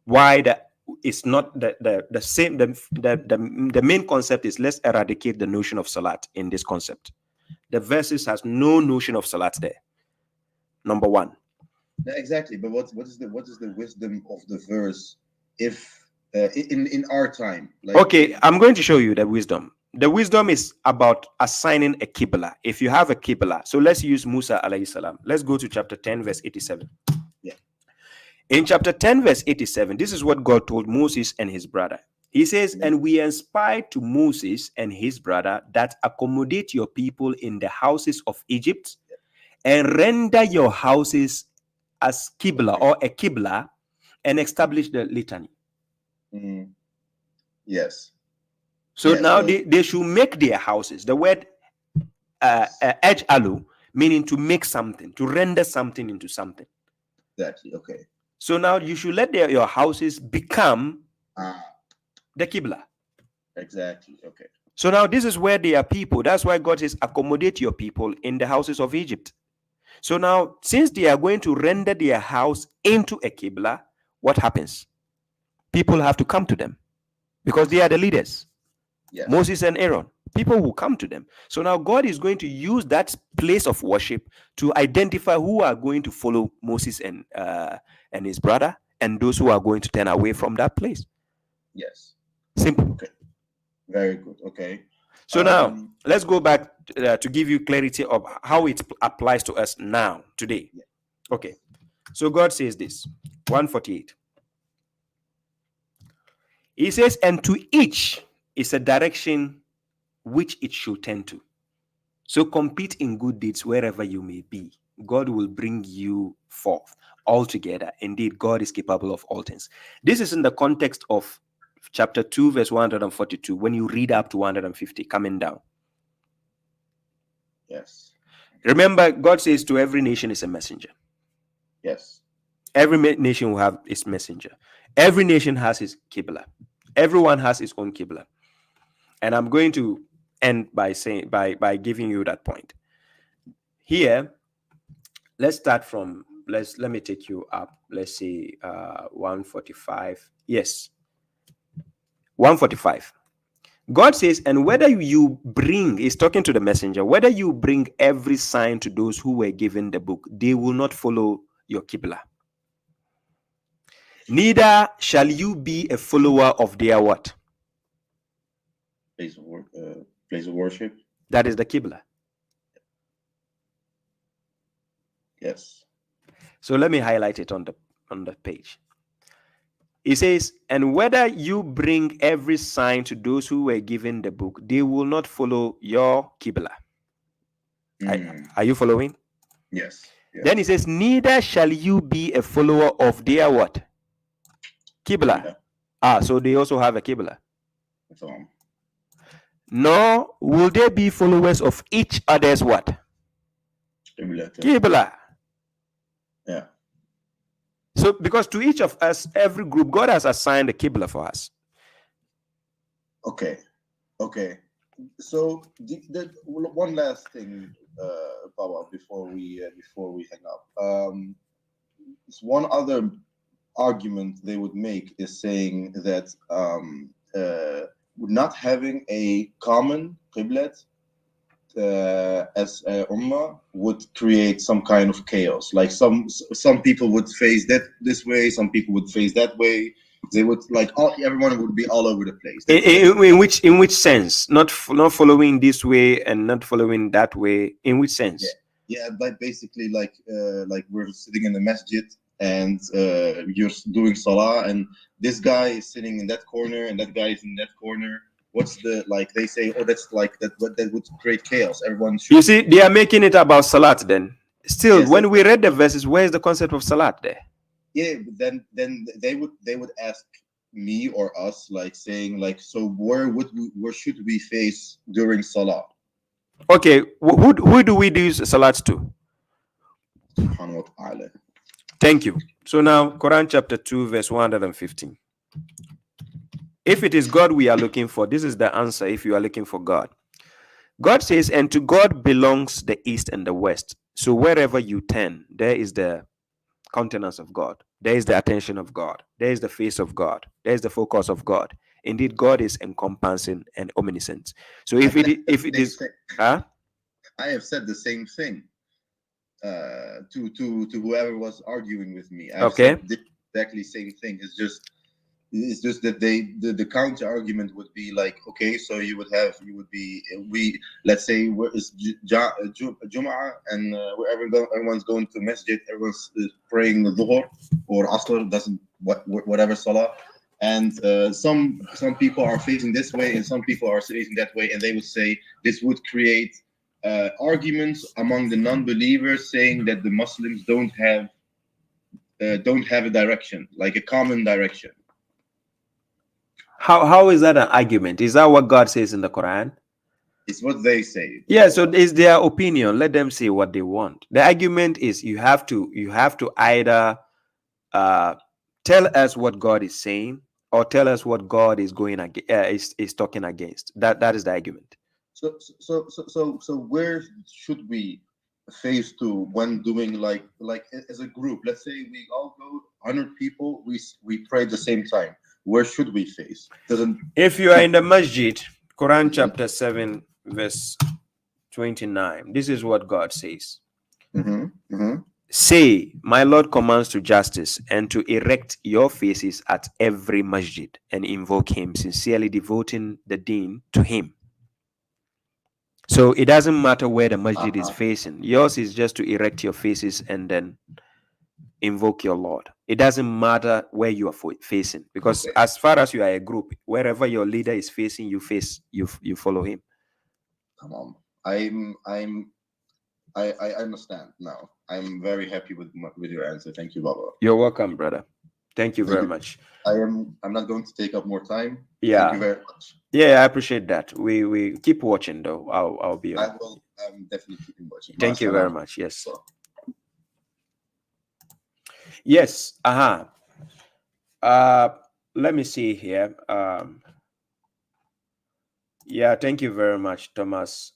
that it's not the same. The main concept is, let's eradicate the notion of Salat in this concept. The verses has no notion of Salat there. Number one. Exactly, but what is the wisdom of the verse if in our time. Like, Okay, I'm going to show you the wisdom. The wisdom is about assigning a Qibla. If you have a Qibla, so let's use Musa alayhi salam. Let's go to chapter 10, verse 87. Yeah. In chapter 10, verse 87, this is what God told Moses and his brother. He says, and we inspired to Moses and his brother that accommodate your people in the houses of Egypt and render your houses as Qibla or a Qibla and establish the litany. Mhm. Yes. So Yes, now well- they should make their houses. The word alu, meaning to make something, to render something into something. Exactly. Okay. So now you should let your houses become Ah, the Qibla. exactly. Okay. So now this is where they are people. That's why God says, accommodate your people in the houses of Egypt. So now, since they are going to render their house into a Qibla, what happens? People have to come to them because they are the leaders. Yes. Moses and Aaron. People will come to them. So now God is going to use that place of worship to identify who are going to follow Moses and his brother, and those who are going to turn away from that place. Yes. Simple. Okay. Very good. Okay. So now let's go back to give you clarity of how it applies to us now, today. Yeah. Okay. So God says this, 148. He says, and to each is a direction which it should tend to. So compete in good deeds wherever you may be. God will bring you forth altogether. Indeed, God is capable of all things. This is in the context of chapter 2, verse 142, when you read up to 150, coming down. Yes. Remember, God says to every nation is a messenger. Yes. Every nation will have its messenger. Every nation has its Qibla. Everyone has its own Qibla. And I'm going to end by saying by giving you that point. Here, let's start from let me take you up. Let's say 145. Yes. 145. God says, and whether you bring, is talking to the messenger, whether you bring every sign to those who were given the book, they will not follow your Qibla. Neither shall you be a follower of their what? Place of worship. That is the Qibla. Yes. So let me highlight it on the page. It says, and whether you bring every sign to those who were given the book, they will not follow your Qibla. Are you following? Yes. Yes. Then it says, neither shall you be a follower of their what? Qibla. So they also have a Qibla. Nor will they be followers of each other's what? Qibla. Yeah. So because to each of us, every group, God has assigned a Qibla for us. Okay. Okay. So the one last thing, Baba, before we hang up. It's one other argument they would make is saying that not having a common qiblat as ummah would create some kind of chaos. Like some people would face that this way, some people would face that way. They would everyone would be all over the place. In which sense? Not following this way and not following that way. In which sense? Yeah, like basically like we're sitting in the masjid and you're doing salah and this guy is sitting in that corner and that guy is in that corner. What's the they say, oh, that's like that would create chaos. Everyone should. You see, they are making it about Salat then. Still, yes, when we read the verses, where is the concept of Salat there? Yeah, but then they would ask me or us saying so where should we face during Salah? Okay, who do we do Salat to? Subhanahu wa ta'ala. Thank you. So now, Quran chapter 2, verse 115. If it is God we are looking for, this is the answer if you are looking for God. God says, and to God belongs the east and the west. So wherever you turn, there is the countenance of God. There is the attention of God. There is the face of God. There is the focus of God. Indeed, God is encompassing and omniscient. So if it is, I have said the same thing to whoever was arguing with me. I've said the exactly same thing. It's It's just that the counter argument would be like, okay, so let's say it's Jum'ah and everyone's going to masjid, everyone's praying the dhuhr or asr, whatever salah, and some people are facing this way and some people are facing that way, and they would say this would create arguments among the non-believers, saying that the Muslims don't have a direction, like a common direction. How is that an argument? Is that what God says in the Quran? It's what they say. Yeah, so it's their opinion. Let them say what they want. The argument is you have to either tell us what God is saying or tell us what God is is talking against. That is the argument. So where should we face to when doing like as a group? Let's say we all go 100 people, we pray at the same time. Where should we face? If you are in the masjid, Quran chapter 7 verse 29, this is what God says. Say, my Lord commands to justice and to erect your faces at every masjid and invoke him, sincerely devoting the deen to him. So it doesn't matter where the masjid is facing. Yours is just to erect your faces and then invoke your Lord. It doesn't matter where you are facing, because as far as you are a group, wherever your leader is facing, you follow him. Come on, I understand now. I'm very happy with your answer. Thank you, Baba. You're welcome, brother. Thank you very much. I'm not going to take up more time. Yeah. Thank you very much. Yeah, I appreciate that. We keep watching though. I'll be on. I will. I'm definitely keeping watching. Thank you very much. Yes. Yes. Let me see here. Yeah, thank you very much, Thomas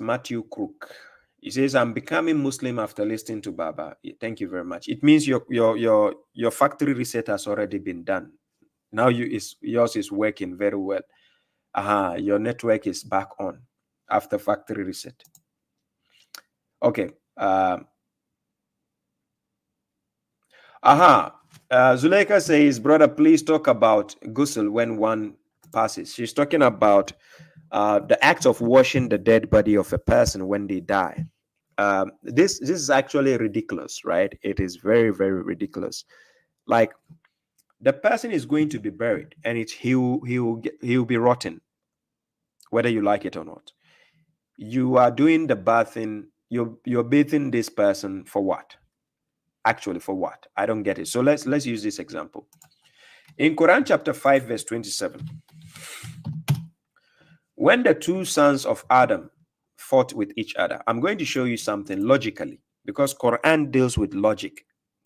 Matthew Crook. He says, I'm becoming Muslim after listening to Baba. Thank you very much. It means your factory reset has already been done. Now yours is working very well. Your network is back on after factory reset. Okay. Zuleika says, brother, please talk about ghusl when one passes. She's talking about the act of washing the dead body of a person when they die. This is actually ridiculous, right? It is very, very ridiculous. Like, the person is going to be buried and he'll be rotten, whether you like it or not. You are doing the bathing, you're bathing this person for what? Actually, for what? I don't get it. So let's use this example. In Quran chapter 5 verse 27, when the two sons of Adam fought with each other, I'm going to show you something logically, because Quran deals with logic,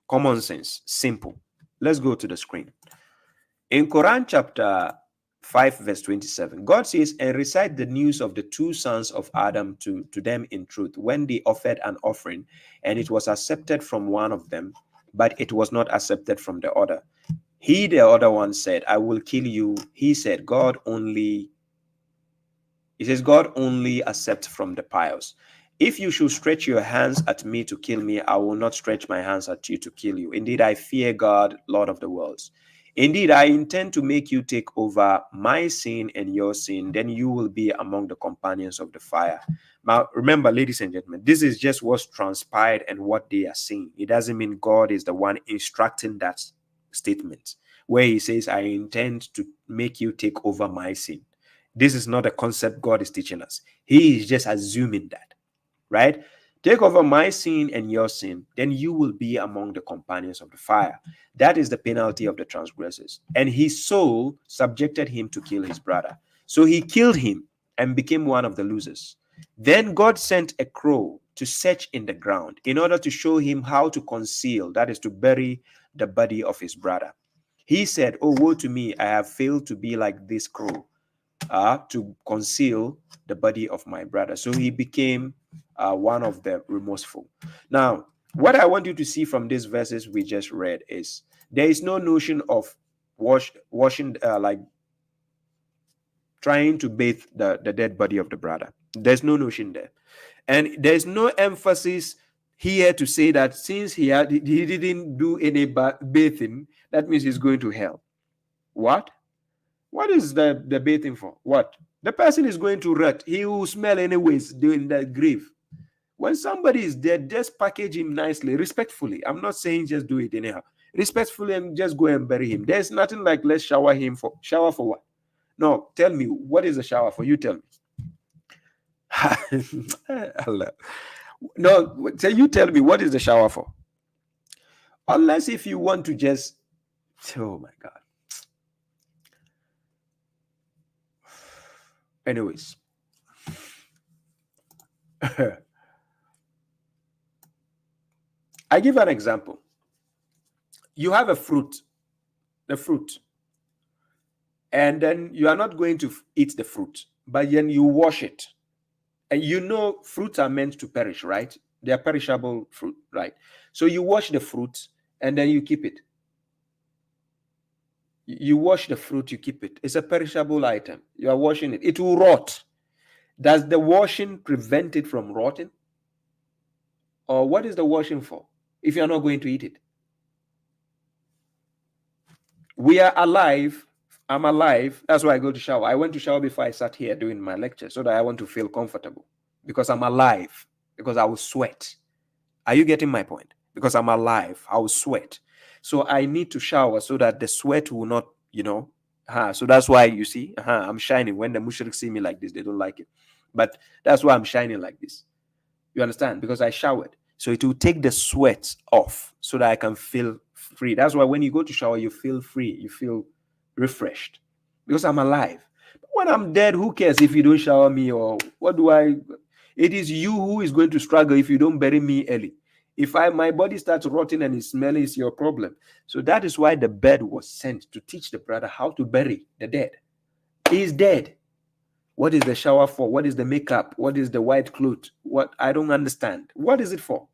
common sense, simple. Let's go to the screen. In Quran chapter 5 verse 27, God says, and recite the news of the two sons of Adam to them in truth, when they offered an offering, and it was accepted from one of them, but it was not accepted from the other. He, the other one, said, I will kill you. He said, God only accepts from the pious. If you should stretch your hands at me to kill me, I will not stretch my hands at you to kill you. Indeed, I fear God, Lord of the worlds. Indeed, I intend to make you take over my sin and your sin. Then you will be among the companions of the fire. Now, remember, ladies and gentlemen, this is just what's transpired and what they are saying. It doesn't mean God is the one instructing that statement where he says, I intend to make you take over my sin. This is not a concept God is teaching us. He is just assuming that, right? Take over my sin and your sin, then you will be among the companions of the fire. That is the penalty of the transgressors. And his soul subjected him to kill his brother. So he killed him and became one of the losers. Then God sent a crow to search in the ground in order to show him how to conceal, that is to bury the body of his brother. He said, oh, woe to me, I have failed to be like this crow, to conceal the body of my brother. So he became one of the remorseful. Now, what I want you to see from these verses we just read is there is no notion of washing, like trying to bathe the dead body of the brother. There's no notion there. And there's no emphasis here to say that since he didn't do any bathing, that means he's going to hell. What? What is the bathing for? What? The person is going to rot. He will smell anyways during the grave. When somebody is dead, just package him nicely, respectfully. I'm not saying just do it anyhow. Respectfully, and just go and bury him. There's nothing like let's shower him for. Shower for what? No, tell me, what is a shower for? You tell me. Allah. No, so you tell me, what is the shower for? Unless if you want to just, oh my God. Anyways. I give an example. You have a fruit, the fruit, and then you are not going to eat the fruit, but then you wash it. And you know fruits are meant to perish, right? They are perishable fruit, right? So you wash the fruit and then you keep it. You wash the fruit, you keep it. It's a perishable item. You are washing it. It will rot. Does the washing prevent it from rotting? Or what is the washing for if you're not going to eat it? We are alive. I'm alive. That's why I go to shower. I went to shower before I sat here doing my lecture so that I want to feel comfortable because I'm alive, because I will sweat. Are you getting my point? Because I'm alive, I will sweat. So I need to shower so that the sweat will not, so that's why you see, I'm shining. When the mushriks see me like this, they don't like it. But that's why I'm shining like this. You understand? Because I showered. So it will take the sweat off so that I can feel free. That's why when you go to shower, you feel free. You feel refreshed because I'm alive. But when I'm dead, who cares if you don't shower me or what do I? It is you who is going to struggle if you don't bury me early. If my body starts rotting and it's smelly, it's your problem. So that is why the bed was sent to teach the brother how to bury the dead. He is dead. What is the shower for? What is the makeup? What is the white cloth? What? I don't understand. What is it for?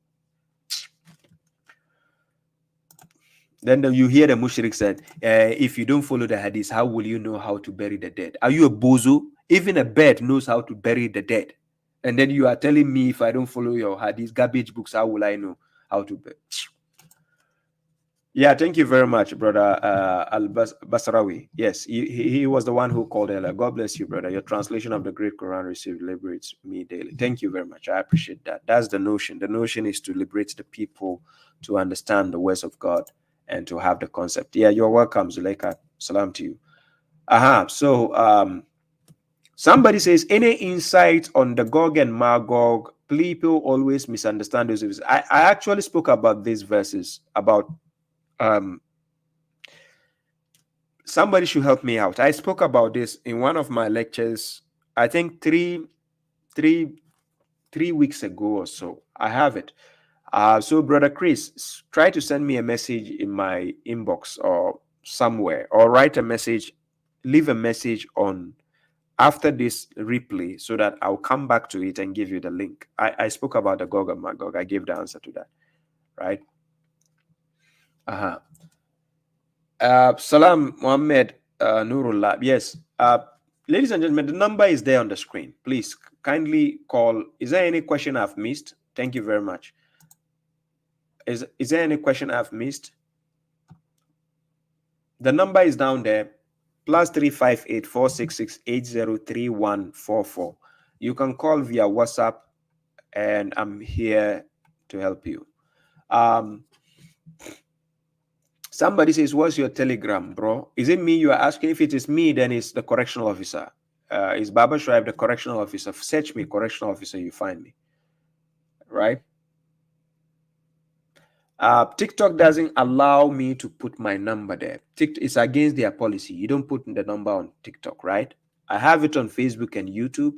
Then you hear the mushrik said, if you don't follow the hadith, how will you know how to bury the dead? Are you a bozo? Even a bed knows how to bury the dead. And then you are telling me if I don't follow your hadith, garbage books, how will I know how to bury? Yeah, thank you very much, brother Al-Basrawi. Yes, he was the one who called earlier. God bless you, brother. Your translation of the great Quran liberates me daily. Thank you very much. I appreciate that. That's the notion. The notion is to liberate the people to understand the words of God and to have the concept. Yeah, you're welcome, Zuleika. Salam to you. So somebody says, any insight on the Gog and Magog? People always misunderstand those verses. I actually spoke about these verses about somebody should help me out. I spoke about this in one of my lectures, I think three weeks ago or so. I have it. So brother Chris, try to send me a message in my inbox or somewhere, or write a message, leave a message on after this replay so that I'll come back to it and give you the link. I spoke about the Gog and Magog. I gave the answer to that, right? Salam Muhammad Nurullah. Yes. Ladies and gentlemen, the number is there on the screen. Please kindly call. Is there any question I've missed? Thank you very much. Is there any question I've missed? The number is down there. +358 466 803144. You can call via WhatsApp, and I'm here to help you. Somebody says, what's your Telegram, bro? Is it me you are asking? If it is me, then it's the correctional officer. Is Baba Shuaib the correctional officer? Search me, correctional officer, you find me. Right? TikTok doesn't allow me to put my number there. It's against their policy. You don't put the number on TikTok, right? I have it on Facebook and YouTube.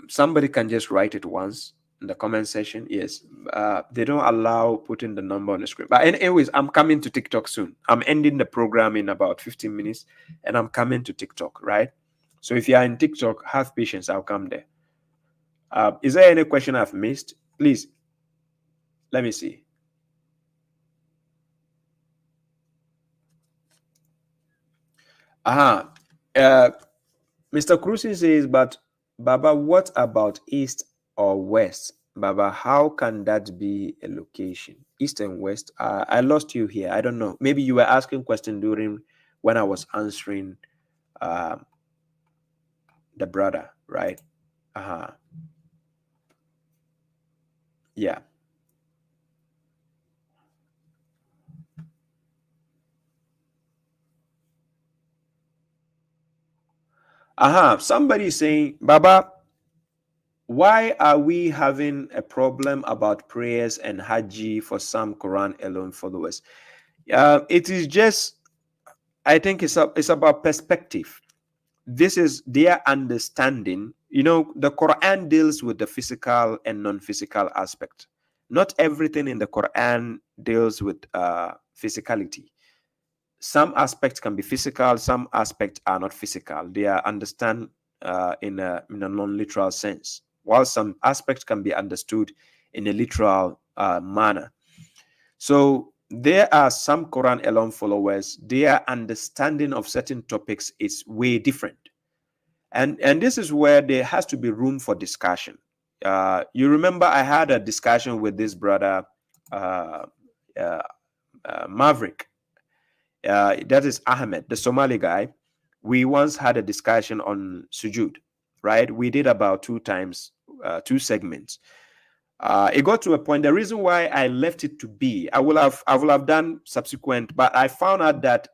Somebody can just write it once in the comment section. Yes, they don't allow putting the number on the screen. But anyways, I'm coming to TikTok soon. I'm ending the program in about 15 minutes and I'm coming to TikTok, right? So if you are in TikTok, have patience. I'll come there. Is there any question I've missed? Please, let me see. Mr. Cruci says, but Baba, what about east or west? Baba, how can that be a location? East and west? I lost you here. I don't know. Maybe you were asking question during when I was answering the brother, right? Yeah. Somebody saying, Baba, why are we having a problem about prayers and Hajj for some Quran alone followers? It is just, I think it's about perspective. This is their understanding. You know, the Quran deals with the physical and non-physical aspect. Not everything in the Quran deals with physicality. Some aspects can be physical, some aspects are not physical. They are understand in a non-literal sense, while some aspects can be understood in a literal manner. So there are some Quran alone followers, their understanding of certain topics is way different. And this is where there has to be room for discussion. You remember I had a discussion with this brother, Maverick. That is Ahmed, the Somali guy. We once had a discussion on sujud, right? We did about 2 times, 2 segments. It got to a point. The reason why I left it to be, I will have done subsequent, but I found out that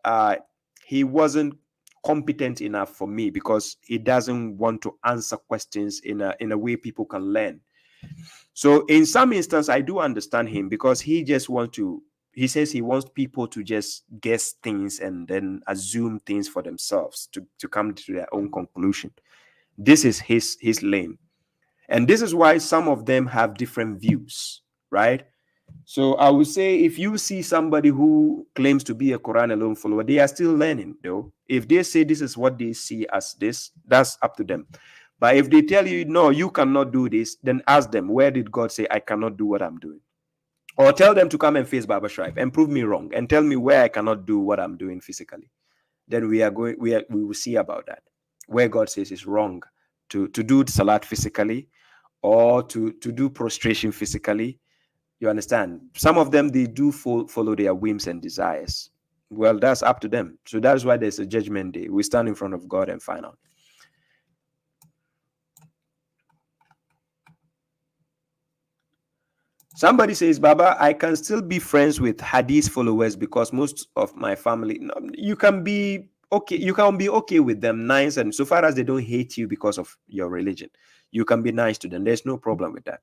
he wasn't competent enough for me because he doesn't want to answer questions in a way people can learn. So in some instance, I do understand him because he just wants to. He says he wants people to just guess things and then assume things for themselves to come to their own conclusion. This is his lane. And this is why some of them have different views, right? So I would say if you see somebody who claims to be a Quran alone follower, they are still learning, though. If they say this is what they see as this, that's up to them. But if they tell you, no, you cannot do this, then ask them, where did God say I cannot do what I'm doing? Or tell them to come and face Baba Shuaib and prove me wrong and tell me where I cannot do what I'm doing physically. Then we will see about that. Where God says it's wrong to do Salat physically or to do prostration physically. You understand? Some of them, they do follow their whims and desires. Well, that's up to them. So that's why there's a judgment day. We stand in front of God and find out. Somebody says, Baba, I can still be friends with Hadith followers because most of my family, you can be okay. You can be okay with them, nice. And so far as they don't hate you because of your religion, you can be nice to them. There's no problem with that.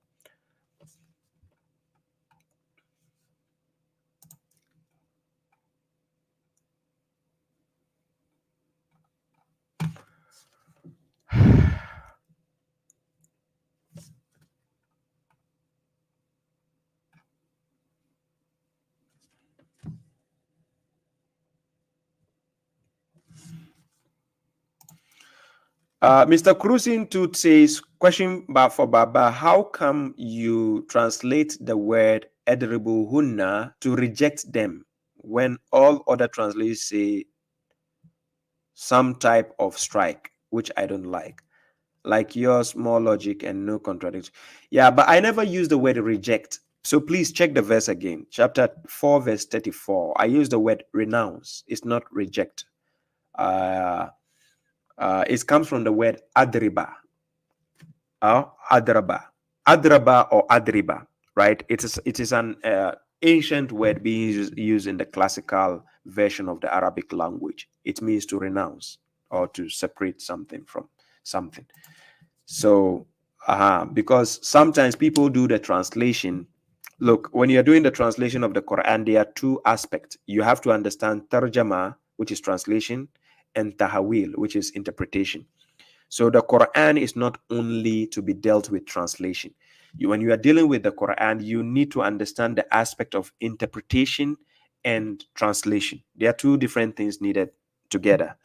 Mr. Cruising Tooth says, question for Baba, how come you translate the word edribu hunna to reject them when all other translations say some type of strike, which I don't like yours, more logic and no contradiction. Yeah, but I never use the word reject. So please check the verse again. Chapter 4, verse 34. I use the word renounce. It's not reject. It comes from the word adriba. Adraba or adriba, right? It is an ancient word being used in the classical version of the Arabic language. It means to renounce or to separate something from something. So because sometimes people do the translation. Look, when you're doing the translation of the Quran, there are 2 aspects. You have to understand tarjama, which is translation, and tahawil, which is interpretation. So the Quran is not only to be dealt with translation. When you are dealing with the Quran, you need to understand the aspect of interpretation and translation. There are 2 different things needed together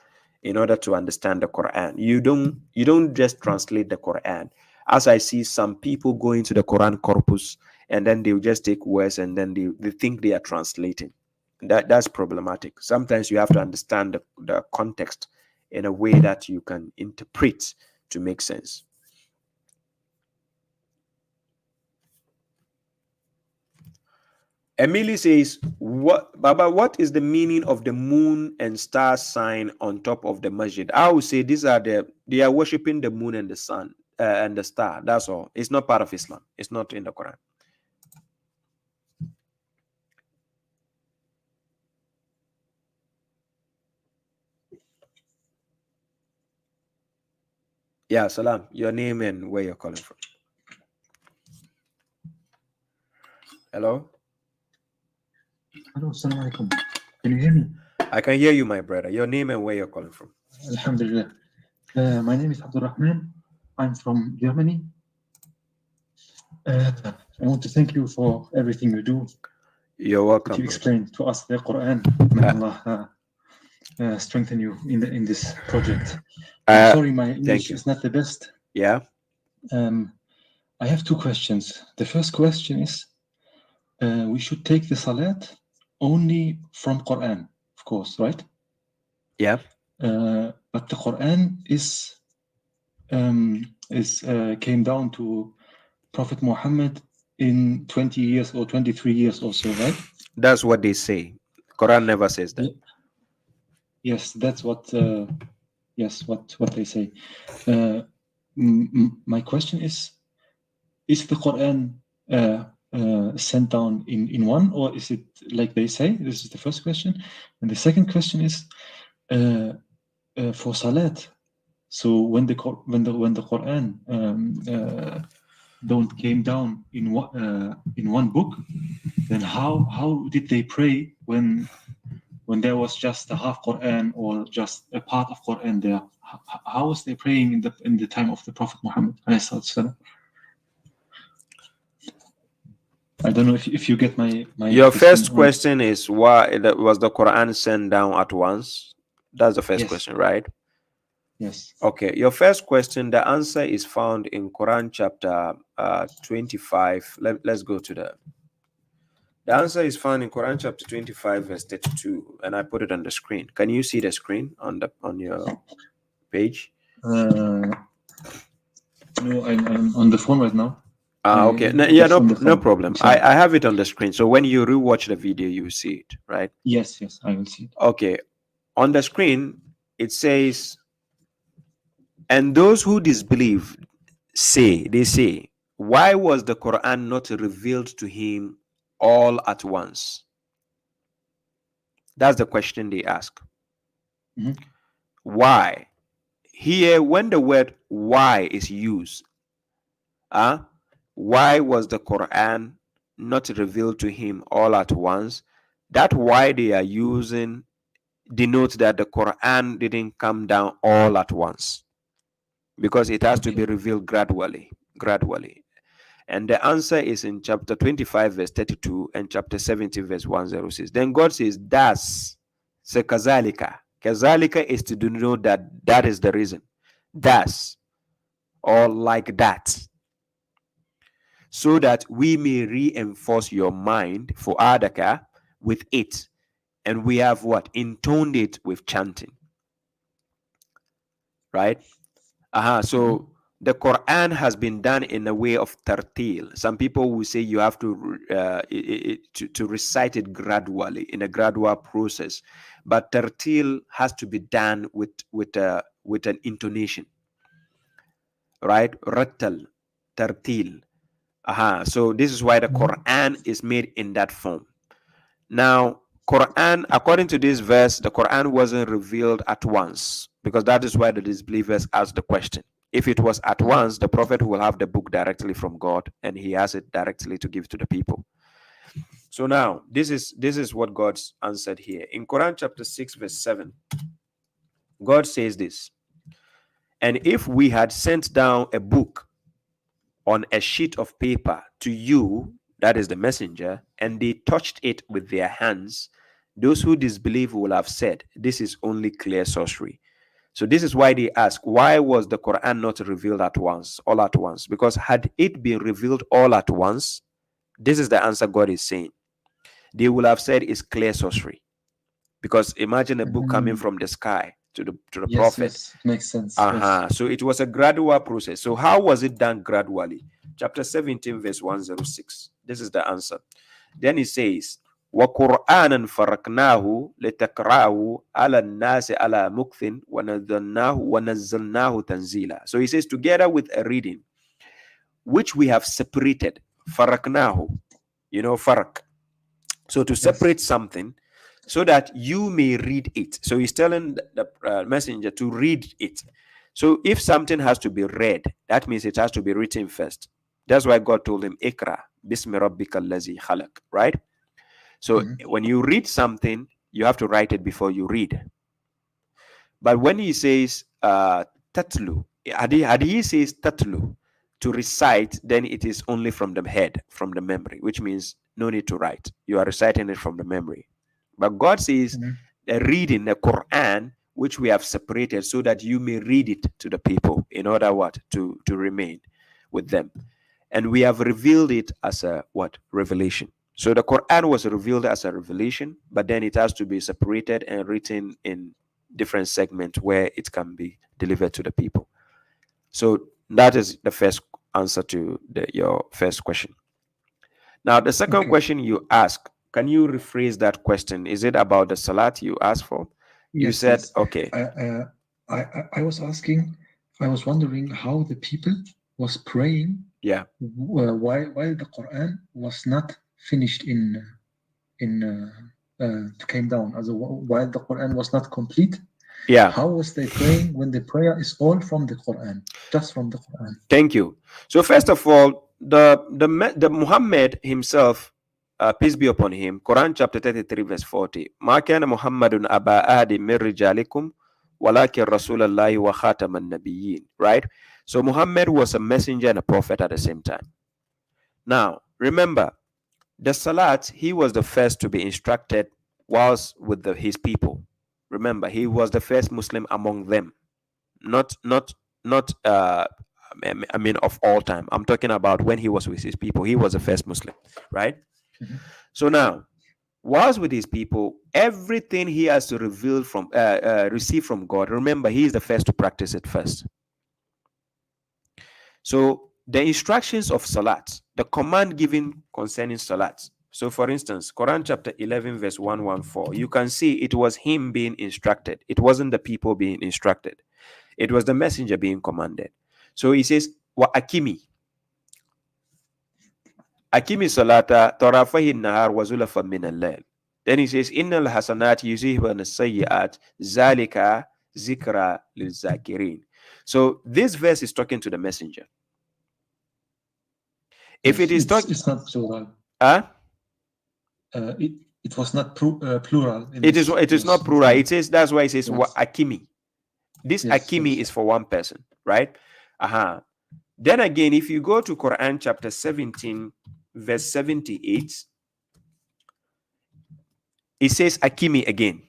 in order to understand the Quran. You don't just translate the Quran. As I see some people going to the Quran corpus and then they'll just take words and then they think they are translating. That's problematic. Sometimes you have to understand the context in a way that you can interpret to make sense. Emily says, "What, Baba? What is the meaning of the moon and star sign on top of the masjid?" I would say they are worshiping the moon and the sun and the star. That's all. It's not part of Islam. It's not in the Quran. Yeah, Salam. Your name and where you're calling from. Hello. Hello, assalamu alaikum. Can you hear me? I can hear you, my brother. Your name and where you're calling from. Alhamdulillah. My name is Abdul Rahman. I'm from Germany. I want to thank you for everything you do. You're welcome. To explain to us the Quran. May Allah strengthen you in this project. I'm sorry, my English is not the best. Yeah. I have two questions. The first question is, we should take the Salat only from Quran, of course, right? Yeah. But the Quran came down to Prophet Muhammad in 20 years or 23 years or so, right? That's what they say. Quran never says that. Yes, that's what. What they say. My question is the Quran sent down in one, or is it like they say? This is the first question, and the second question is for Salat. So when the Quran don't came down in one book, then how did they pray when there was just a half Quran or just a part of Quran there? How was they praying in the time of the Prophet Muhammad? I don't know if you get my Your first question is, why was the Quran sent down at once? That's the first question, right? Yes. Okay. Your first question, the answer is found in Quran chapter 25. Let's go to the answer is found in Quran chapter 25 verse 32, and I put it on the screen. Can you see the screen on your page? No, I'm on the phone right now. Okay. No problem. I have it on the screen. So when you rewatch the video, you see it, right? Yes, I will see it. Okay. On the screen, it says, and those who disbelieve say, why was the Quran not revealed to him all at once? That's the question they ask. Mm-hmm. Why? Here, when the word why is used, why was the Quran not revealed to him all at once? That why they are using denotes that the Quran didn't come down all at once, because it has to be revealed gradually. And the answer is in chapter 25 verse 32 and chapter 17 verse 106. Then God says, das, so kazalika is to denote that is the reason. Das, or like that, so that we may reinforce your mind for adaka with it, and we have intoned it with chanting, right? So the Quran has been done in a way of tartil. Some people will say you have to recite it gradually, in a gradual process, but tartil has to be done with an intonation, right? Rattal, tartil. So this is why the Quran is made in that form. Now, Quran, according to this verse, the Quran wasn't revealed at once, because that is why the disbelievers asked the question. If it was at once, the Prophet will have the book directly from God, and he has it directly to give to the people. So now, this is what God's answered here. In Quran chapter 6 verse 7, God says this, and if we had sent down a book on a sheet of paper to you, that is the messenger, and they touched it with their hands, those who disbelieve will have said, this is only clear sorcery. So this is why they ask, why was the Quran not revealed all at once? Because had it been revealed all at once, this is the answer God is saying, they will have said it's clear sorcery. Because imagine a book coming from the sky to the Prophet. Yes, makes sense. So it was a gradual process. So how was it done gradually? Chapter 17 verse 106. This is the answer. Then he says, وَقُرْآنًا فَرَقْنَاهُ لِتَقْرَأَهُ عَلَى النَّاسِ عَلَى مُكْثٍ وَنَزَّلْنَاهُ تَنزِيلًا. So he says, together with a reading, which we have separated. فَرَقْنَاهُ. You know, farak. So to separate something so that you may read it. So he's telling the messenger to read it. So if something has to be read, that means it has to be written first. That's why God told him, Ikra, bismi rabbika allazi khalaq, right? So when you read something, you have to write it before you read. But when he says tatlu, had he says tatlu, to recite, then it is only from the head, from the memory, which means no need to write. You are reciting it from the memory. But God says the reading, the Quran, which we have separated so that you may read it to the people in order what? To remain with them. And we have revealed it as a what? Revelation. So the Quran was revealed as a revelation, but then it has to be separated and written in different segments where it can be delivered to the people. So that is the first answer to your first question. Now, the second question you ask, can you rephrase that question? Is it about the Salat you asked for? You said, okay. I was asking, I was wondering how the people was praying. Yeah. While the Quran was not finished came down, while the Quran was not complete. Yeah. How was they praying when the prayer is all from the Quran, just from the Quran? Thank you. So first of all, the Muhammad himself, peace be upon him, Quran chapter 33 verse 40. Ma kana Muhammadun aba ahadi min rijalikum walakin Rasulallahi wa khataman nabiyyin. Right? So Muhammad was a messenger and a prophet at the same time. Now, remember, the Salat, he was the first to be instructed whilst with his people. Remember, he was the first Muslim among them. Not of all time. I'm talking about when he was with his people. He was the first Muslim, right? So now, whilst with his people, everything he has to receive from God. Remember, he is the first to practice it first. So the instructions of Salat, the command given concerning Salat. So for instance, Quran chapter 11 verse 114, you can see it was him being instructed. It wasn't the people being instructed. It was the messenger being commanded. So he says, wa akimi. Akimi salata tarafahi nahar wa zulafa min al-layl. Then he says, innal hasanat yuzihban as-sayyi'at zalika zikra lil-zakirin. So this verse is talking to the messenger. If it is talking, it's not plural. It was not plural. It is not plural. It says, that's why it says wa akimi. This akimi is for one person, right? Then again, if you go to Quran chapter 17 verse 78, it says akimi again.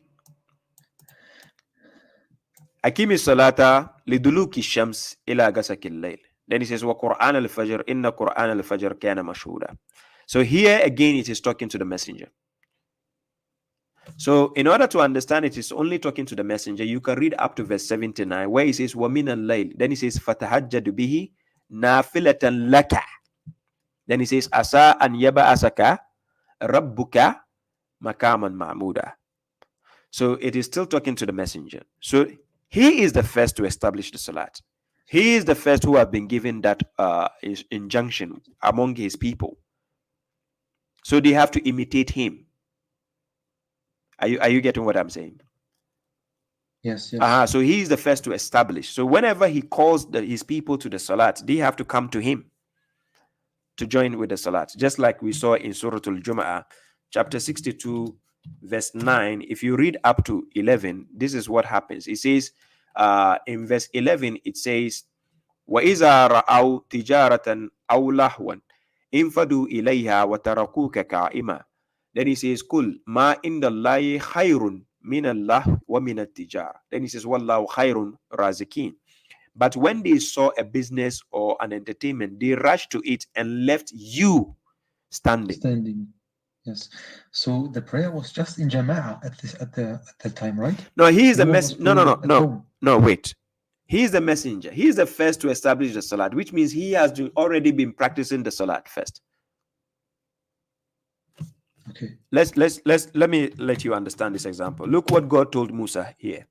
Akimi salata liduluki shams ila gasakil layl. Then it says wa Quran al-fajr inna Quran al-fajr kana mashhuda. So here again it is talking to the messenger. So in order to understand it is only talking to the messenger, you can read up to verse 79 where he says wa min al-layl. Then he says fatahajjad bihi nafilatan laka. Then he says asa an yab'asaka rabbuka makaman ma'muda. So it is still talking to the messenger. So he is the first to establish the Salat. He is the first who have been given that injunction among his people. So they have to imitate him. Are you getting what I'm saying? Yes. So he is the first to establish. So whenever he calls his people to the Salat, they have to come to him to join with the Salat. Just like we saw in Surah Al-Jumu'ah, chapter 62, verse 9. If you read up to 11, this is what happens. It says, in verse 11, it says, وَإِذَا رَأَوْا تِجَارَةً أَوْ لَهْوًا انفدوا إليها وتركوك قائما. Then he says, "Kul ma inda Allahi khayrun min Allah wa min at-tijar." Then he says, "Wallahu khayrun razikin." But when they saw a business or an entertainment, they rushed to it and left you standing. Yes. So the prayer was just in Jama'ah at that time, right? No, he is the messenger. No, wait. He is the messenger. He is the first to establish the Salat, which means he has already been practicing the Salat first. Okay. Let me let you understand this example. Look what God told Musa here.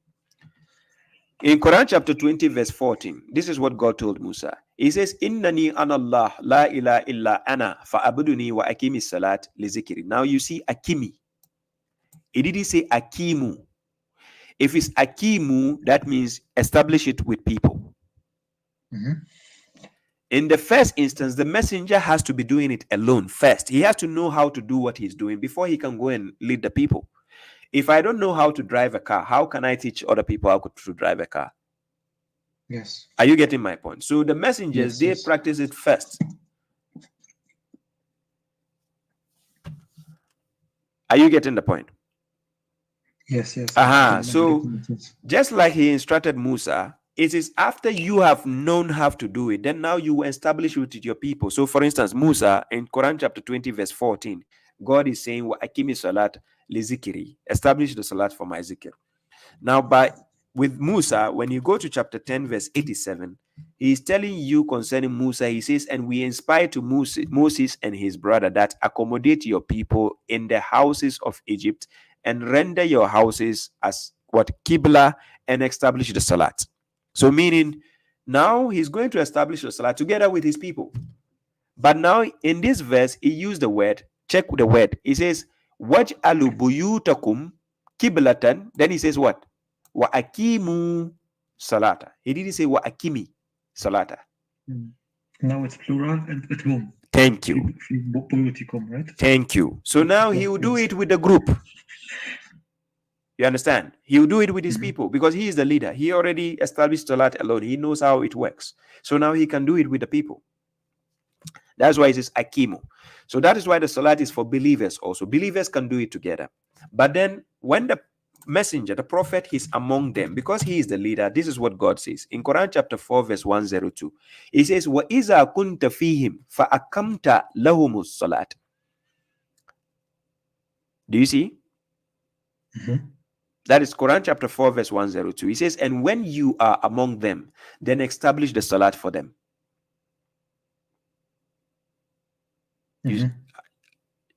In Quran chapter 20, verse 14, this is what God told Musa. He says, Innani anallah la ilaha illa ana fa'abuduni wa akimi salat li zikri. Now you see akimi. He didn't say akimu. If it's akimu, that means establish it with people. Mhm. In the first instance, the messenger has to be doing it alone first. He has to know how to do what he's doing before he can go and lead the people. If I don't know how to drive a car, how can I teach other people how to drive a car? Yes. Are you getting my point? So the messengers, Yes, they yes. practice it first. Are you getting the point? Yes, yes. Aha. I'm So getting it, yes. just like he instructed Musa, it is after you have known how to do it, then now you establish it with your people. So for instance, Musa in Quran chapter 20, verse 14, God is saying, Wa akimi salat li zikri, establish the salat for my zikr. Now, with Musa, when you go to chapter 10, verse 87, he is telling you concerning Musa, he says, and we inspire to Moses and his brother that accommodate your people in the houses of Egypt and render your houses as what? Qibla, and establish the Salat. So meaning, now he's going to establish the Salat together with his people. But now in this verse, he used the word, check the word. He says, Waj'alu buyutakum kiblatan. Then he says what? Wa akimu salata. He didn't say wa akimi salata. Now it's plural and at home. Thank you. Buyutikum, right? Thank you. So now he will do it with the group. You understand? He will do it with his people because he is the leader. He already established Salat alone. He knows how it works. So now he can do it with the people. That's why it says akimu. So that is why the Salat is for believers also. Believers can do it together. But then when the messenger, the prophet, is among them, because he is the leader, this is what God says. In Quran chapter 4, verse 102, he says, وَإِذَا كُنْتَ فِيهِمْ فَأَقَمْتَ لَهُمُ الصَّلَاةِ. Do you see? That is Quran chapter 4, verse 102. He says, and when you are among them, then establish the Salat for them.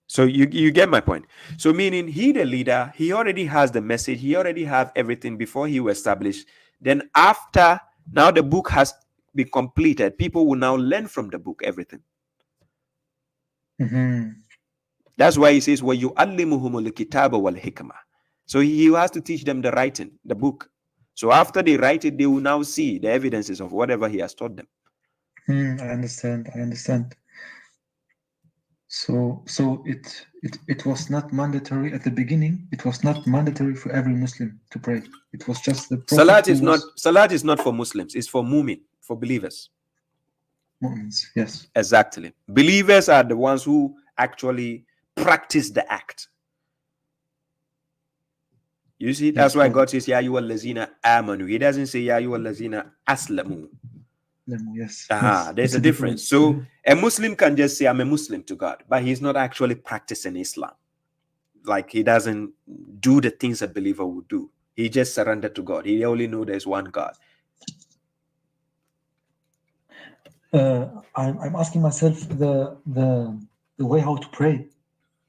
So you get my point. So meaning he, the leader, he already has the message. He already have everything before he will establish. Then after, now the book has been completed. People will now learn from the book everything. That's why he says, وَيُعَلِّمُهُمُ الْكِتَابَ وَالْحِكْمَةِ. So he has to teach them the writing, the book. So after they write it, they will now see the evidences of whatever he has taught them. I understand. So it was not mandatory at the beginning. It was not mandatory for every Muslim to pray. It was just the Salat is not for Muslims. It's for mu'min, for believers. Mu'mins, yes. Exactly. Believers are the ones who actually practice the act. You see, that's why God says, Ya ayyuhal lazina amanu. He doesn't say, Ya ayyuhal lazina aslamu. Yes. There's a difference. So a Muslim can just say, I'm a Muslim to God, but he's not actually practicing Islam. Like he doesn't do the things a believer would do. He just surrendered to God. He only knows there's one God. I'm asking myself the way how to pray.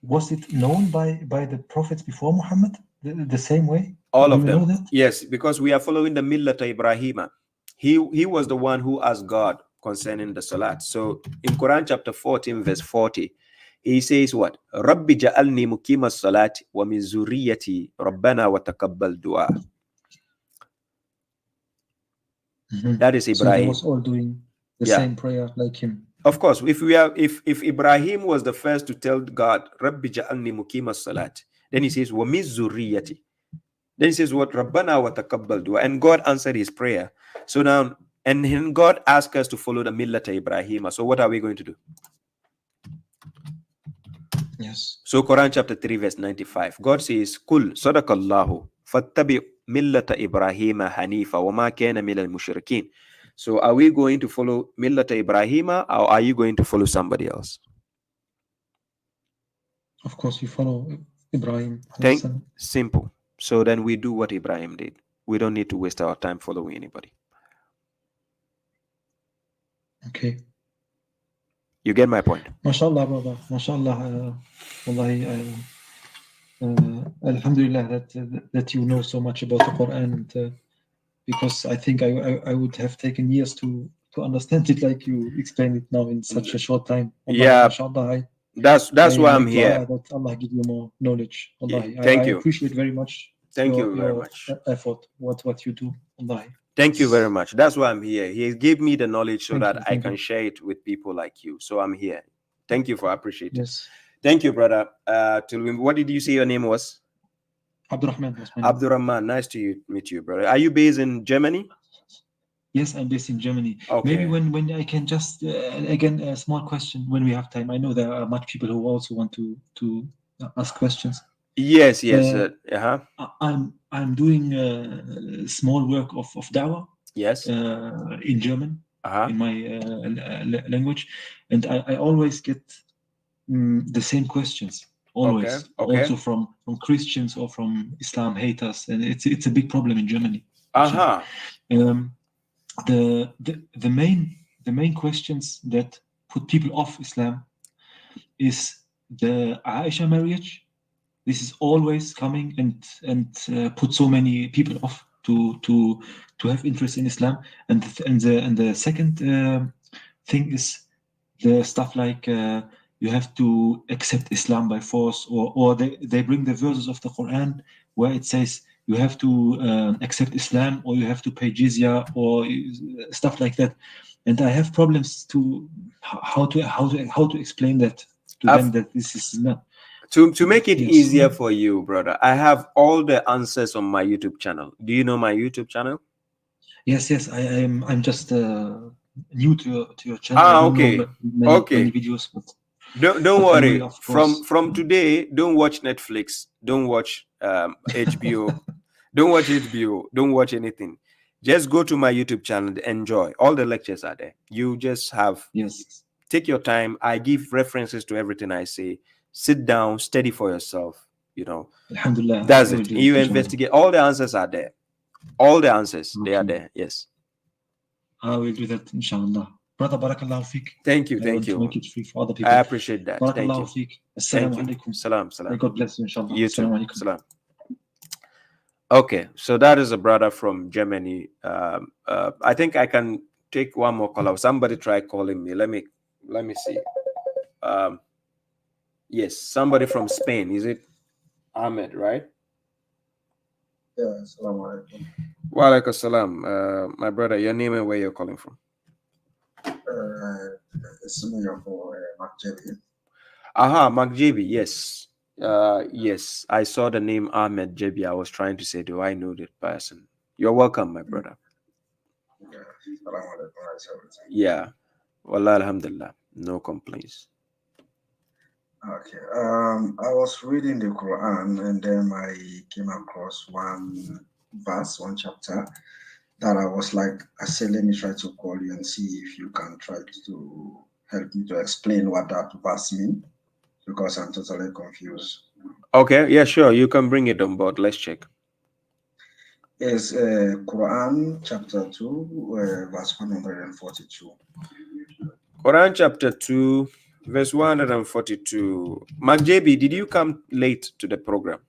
Was it known by the prophets before Muhammad? The same way? All of them. Yes, because we are following the Millata Ibrahima. He was the one who asked God concerning the Salat. So in Quran chapter 14, verse 40, he says what? Rabbi ja'alni mukima salat wa min zuriyati rabbana wa taqabbal dua. That is Ibrahim. So they was all doing the same prayer like him. Of course, if Ibrahim was the first to tell God, Rabbi ja'alni mukima salat, then he says, wa min zuriyati. Then he says, what? Rabbana wa taqabbal dua. And God answered his prayer. So now, and then God asked us to follow the Millata Ibrahima. So what are we going to do? Yes. So Quran chapter 3, verse 95. God says, Kul sadaqallahu fattabi millata Ibrahima hanifa wa ma kana minal mushrikeen. So are we going to follow Millata Ibrahima or are you going to follow somebody else? Of course, we follow Ibrahim. Simple. So then we do what Ibrahim did. We don't need to waste our time following anybody. Okay. You get my point? MashaAllah, brother. MashaAllah. Wallahi, Alhamdulillah that you know so much about the Quran, and because I think I would have taken years to understand it like you explained it now in such a short time. Wallahi, Yeah, mashallah, that's I why I'm make here. dua that Allah give you more knowledge. Wallahi, Thank I you. appreciate very much Thank you very your much. effort, what you do. Wallahi. Thank you very much. That's why I'm here. He gave me the knowledge so Thank that you, I thank can you. share it with people like you. So I'm here. Thank you for appreciating. Yes. Thank you, brother. What did you say your name was? Abdurrahman was my name. Abdurrahman. Nice to meet you, brother. Are you based in Germany? Yes, I'm based in Germany. Okay. Maybe when I can just again a small question when we have time. I know there are much people who also want to ask questions. Yes, yes. I'm doing small work of dawah. Yes. In German, in my language, and I always get the same questions. Always, Okay. also from Christians or from Islam haters, and it's a big problem in Germany. The main questions that put people off Islam is the Aisha marriage. This is always coming and put so many people off to have interest in Islam. And the second thing is the stuff like you have to accept Islam by force, or they bring the verses of the Quran where it says you have to accept Islam or you have to pay jizya or stuff like that. And I have problems to how to explain that to them that this is not. To make it easier for you, brother, I have all the answers on my YouTube channel. Do you know my YouTube channel? Yes, I'm just new to your channel. I don't know many videos, but don't worry. From today, don't watch Netflix. Don't watch HBO. Don't watch HBO. Don't watch anything. Just go to my YouTube channel and enjoy. All the lectures are there. You just have take your time. I give references to everything I say. Sit down, study for yourself. You know, Alhamdulillah, that's it. You investigate. All the answers are there. All the answers, they are there. Yes. I will do that, inshallah. Brother, barakallahu feek. Thank you. Thank you. To make it free for other people. I appreciate that. Barakallahu feek. Assalamu alaikum. Salam. May God bless you, inshallah. You too. Salam. Okay, so that is a brother from Germany. I think I can take one more call. Somebody try calling me. Let me see. Yes, somebody from Spain. Is it Ahmed, right? Yeah, assalamu alaikum. Wa alaikum salam. My brother, your name and where you're calling from? It's me for Makjebi. Makjebi, yes. Yes, I saw the name Ahmed Jebi. I was trying to say, do I know that person? You're welcome, my brother. Yeah. Wallah, alhamdulillah. No complaints. Okay. I was reading the Quran and then I came across one verse, one chapter that I was like, I said, let me try to call you and see if you can try to help me to explain what that verse means, because I'm totally confused. Okay, yeah, sure. You can bring it on board. Let's check. It's Quran chapter 2, verse 142. Quran chapter 2, verse 142. Makjebi, did you come late to the program?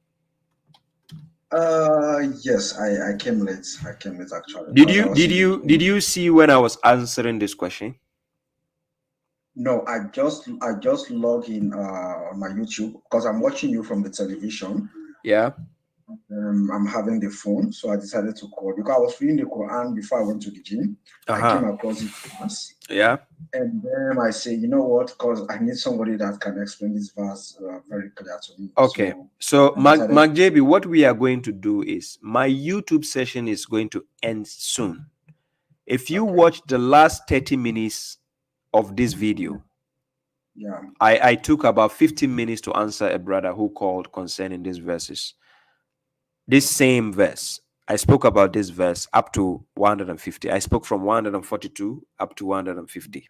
Yes, I came late. I came late actually. Did you see when I was answering this question? No, I just log in on my YouTube because I'm watching you from the television. Yeah. I'm having the phone, so I decided to call because I was reading the Quran before I went to the gym. I came across it once. Yeah. And then I say, you know what? Because I need somebody that can explain this verse very clear to me. Okay. So Makjebi, what we are going to do is my YouTube session is going to end soon. If you watch the last 30 minutes of this video, yeah, I took about 15 minutes to answer a brother who called concerning these verses. This same verse, I spoke about this verse up to 150. I spoke from 142 up to 150.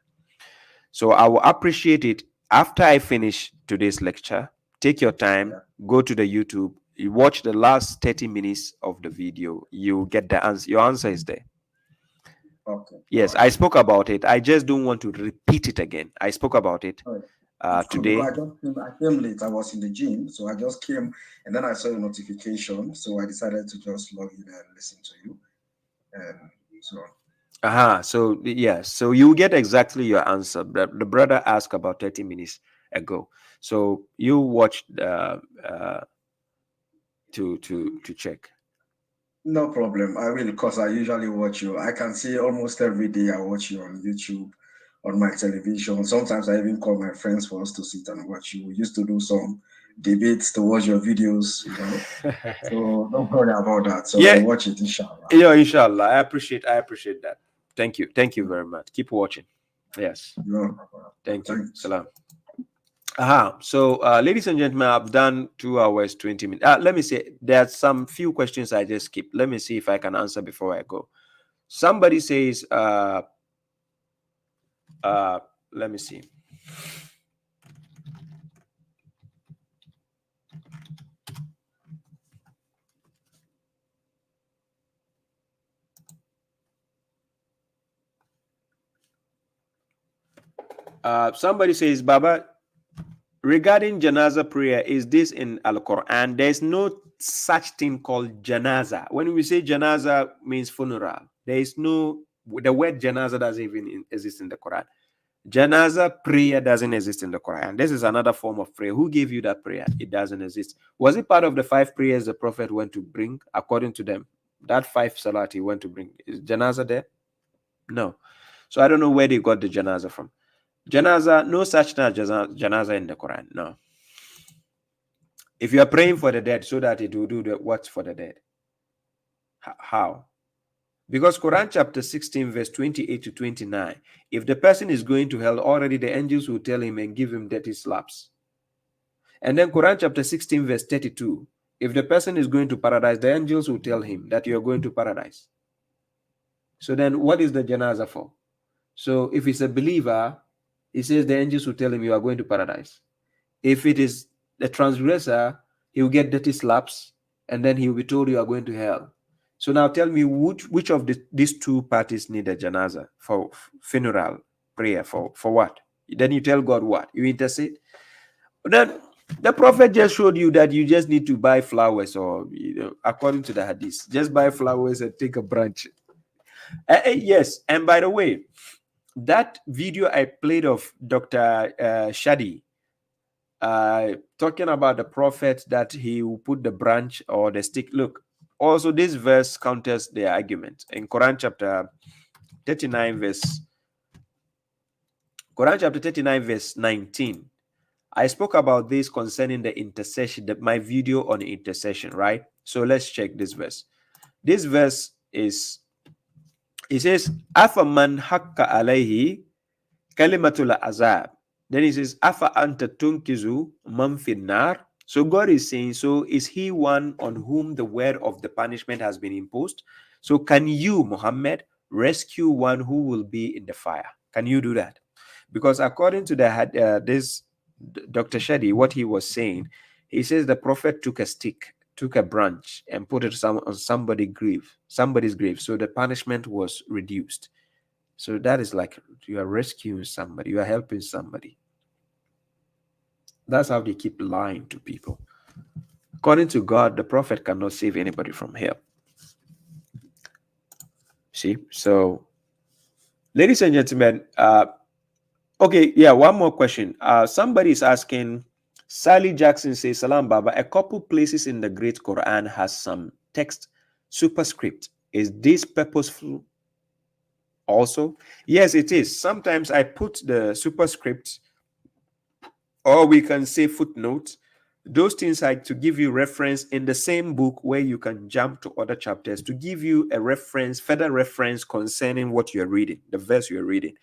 So I will appreciate it after I finish today's lecture. Take your time, go to the YouTube, you watch the last 30 minutes of the video, you get the answer. Your answer is there. Okay. Yes, I spoke about it. I just don't want to repeat it again. I spoke about it. today? I came late. I was in the gym, so I just came, and then I saw a notification, so I decided to just log in and listen to you, and so. So yes, so you get exactly your answer. The brother asked about 30 minutes ago, so you watched to check. No problem. I will, because I usually watch you. I can see almost every day I watch you on YouTube, on my television. Sometimes I even call my friends for us to sit and watch you. We used to do some debates to watch your videos, you know. So don't worry about that. So Yeah, I'll watch it, inshallah. Yeah, inshallah. I appreciate that. Thank you very much. Keep watching. Yes. Thank you. Salam. So ladies and gentlemen, I've done 2 hours 20 minutes. Let me say, there's some few questions I just skipped. Let me see if I can answer before I go. Somebody says let me see. Somebody says, Baba, regarding janaza prayer, is this in Al-Quran? There's no such thing called janaza. When we say janaza, means funeral. There is no, the word janaza doesn't even exist in the Quran. Janaza prayer doesn't exist in the Quran. This is another form of prayer. Who gave you that prayer? It doesn't exist. Was it part of the 5 prayers the Prophet went to bring, according to them? That 5 salat he went to bring. Is janaza there? No. So I don't know where they got the janaza from. Janaza, no such thing as janaza in the Quran. No. If you are praying for the dead so that it will do the what's for the dead. How? Because Quran chapter 16 verse 28 to 29, if the person is going to hell, already the angels will tell him and give him dirty slaps. And then Quran chapter 16 verse 32, if the person is going to paradise, the angels will tell him that you are going to paradise. So then what is the janaza for? So if it's a believer, it says the angels will tell him you are going to paradise. If it is the transgressor, he will get dirty slaps, and then he will be told you are going to hell. So now tell me, which of these 2 parties need a janaza for funeral prayer? For what? Then you tell God what? You intercede? Then the Prophet just showed you that you just need to buy flowers, or according to the hadith, just buy flowers and take a branch. Yes, and by the way, that video I played of Dr. Shadi, talking about the Prophet, that he will put the branch or the stick. Look, also this verse counters the argument in Quran chapter 39 verse 19. I spoke about this concerning the intercession, my video on intercession, right? So let's check this verse. This verse is, it says, Afaman hakka alayhi kalimatul azab. Then it says, Afa anta tunkizu man finnar. So God is saying, so is he one on whom the word of the punishment has been imposed? So can you, Muhammad, rescue one who will be in the fire? Can you do that? Because according to this Dr. Shadi, what he was saying, he says the Prophet took a stick, took a branch, and put it on somebody's grave. So the punishment was reduced. So that is like you are rescuing somebody, you are helping somebody. That's how they keep lying to people. According to God, the Prophet cannot save anybody from hell. See? So, ladies and gentlemen, okay, yeah, one more question. Somebody is asking, Sally Jackson says, Salam Baba, a couple places in the Great Quran has some text superscript. Is this purposeful also? Yes, it is. Sometimes I put the superscript, or we can say footnote. Those things are to give you reference in the same book where you can jump to other chapters to give you a reference, further reference concerning what you're reading, the verse you're reading.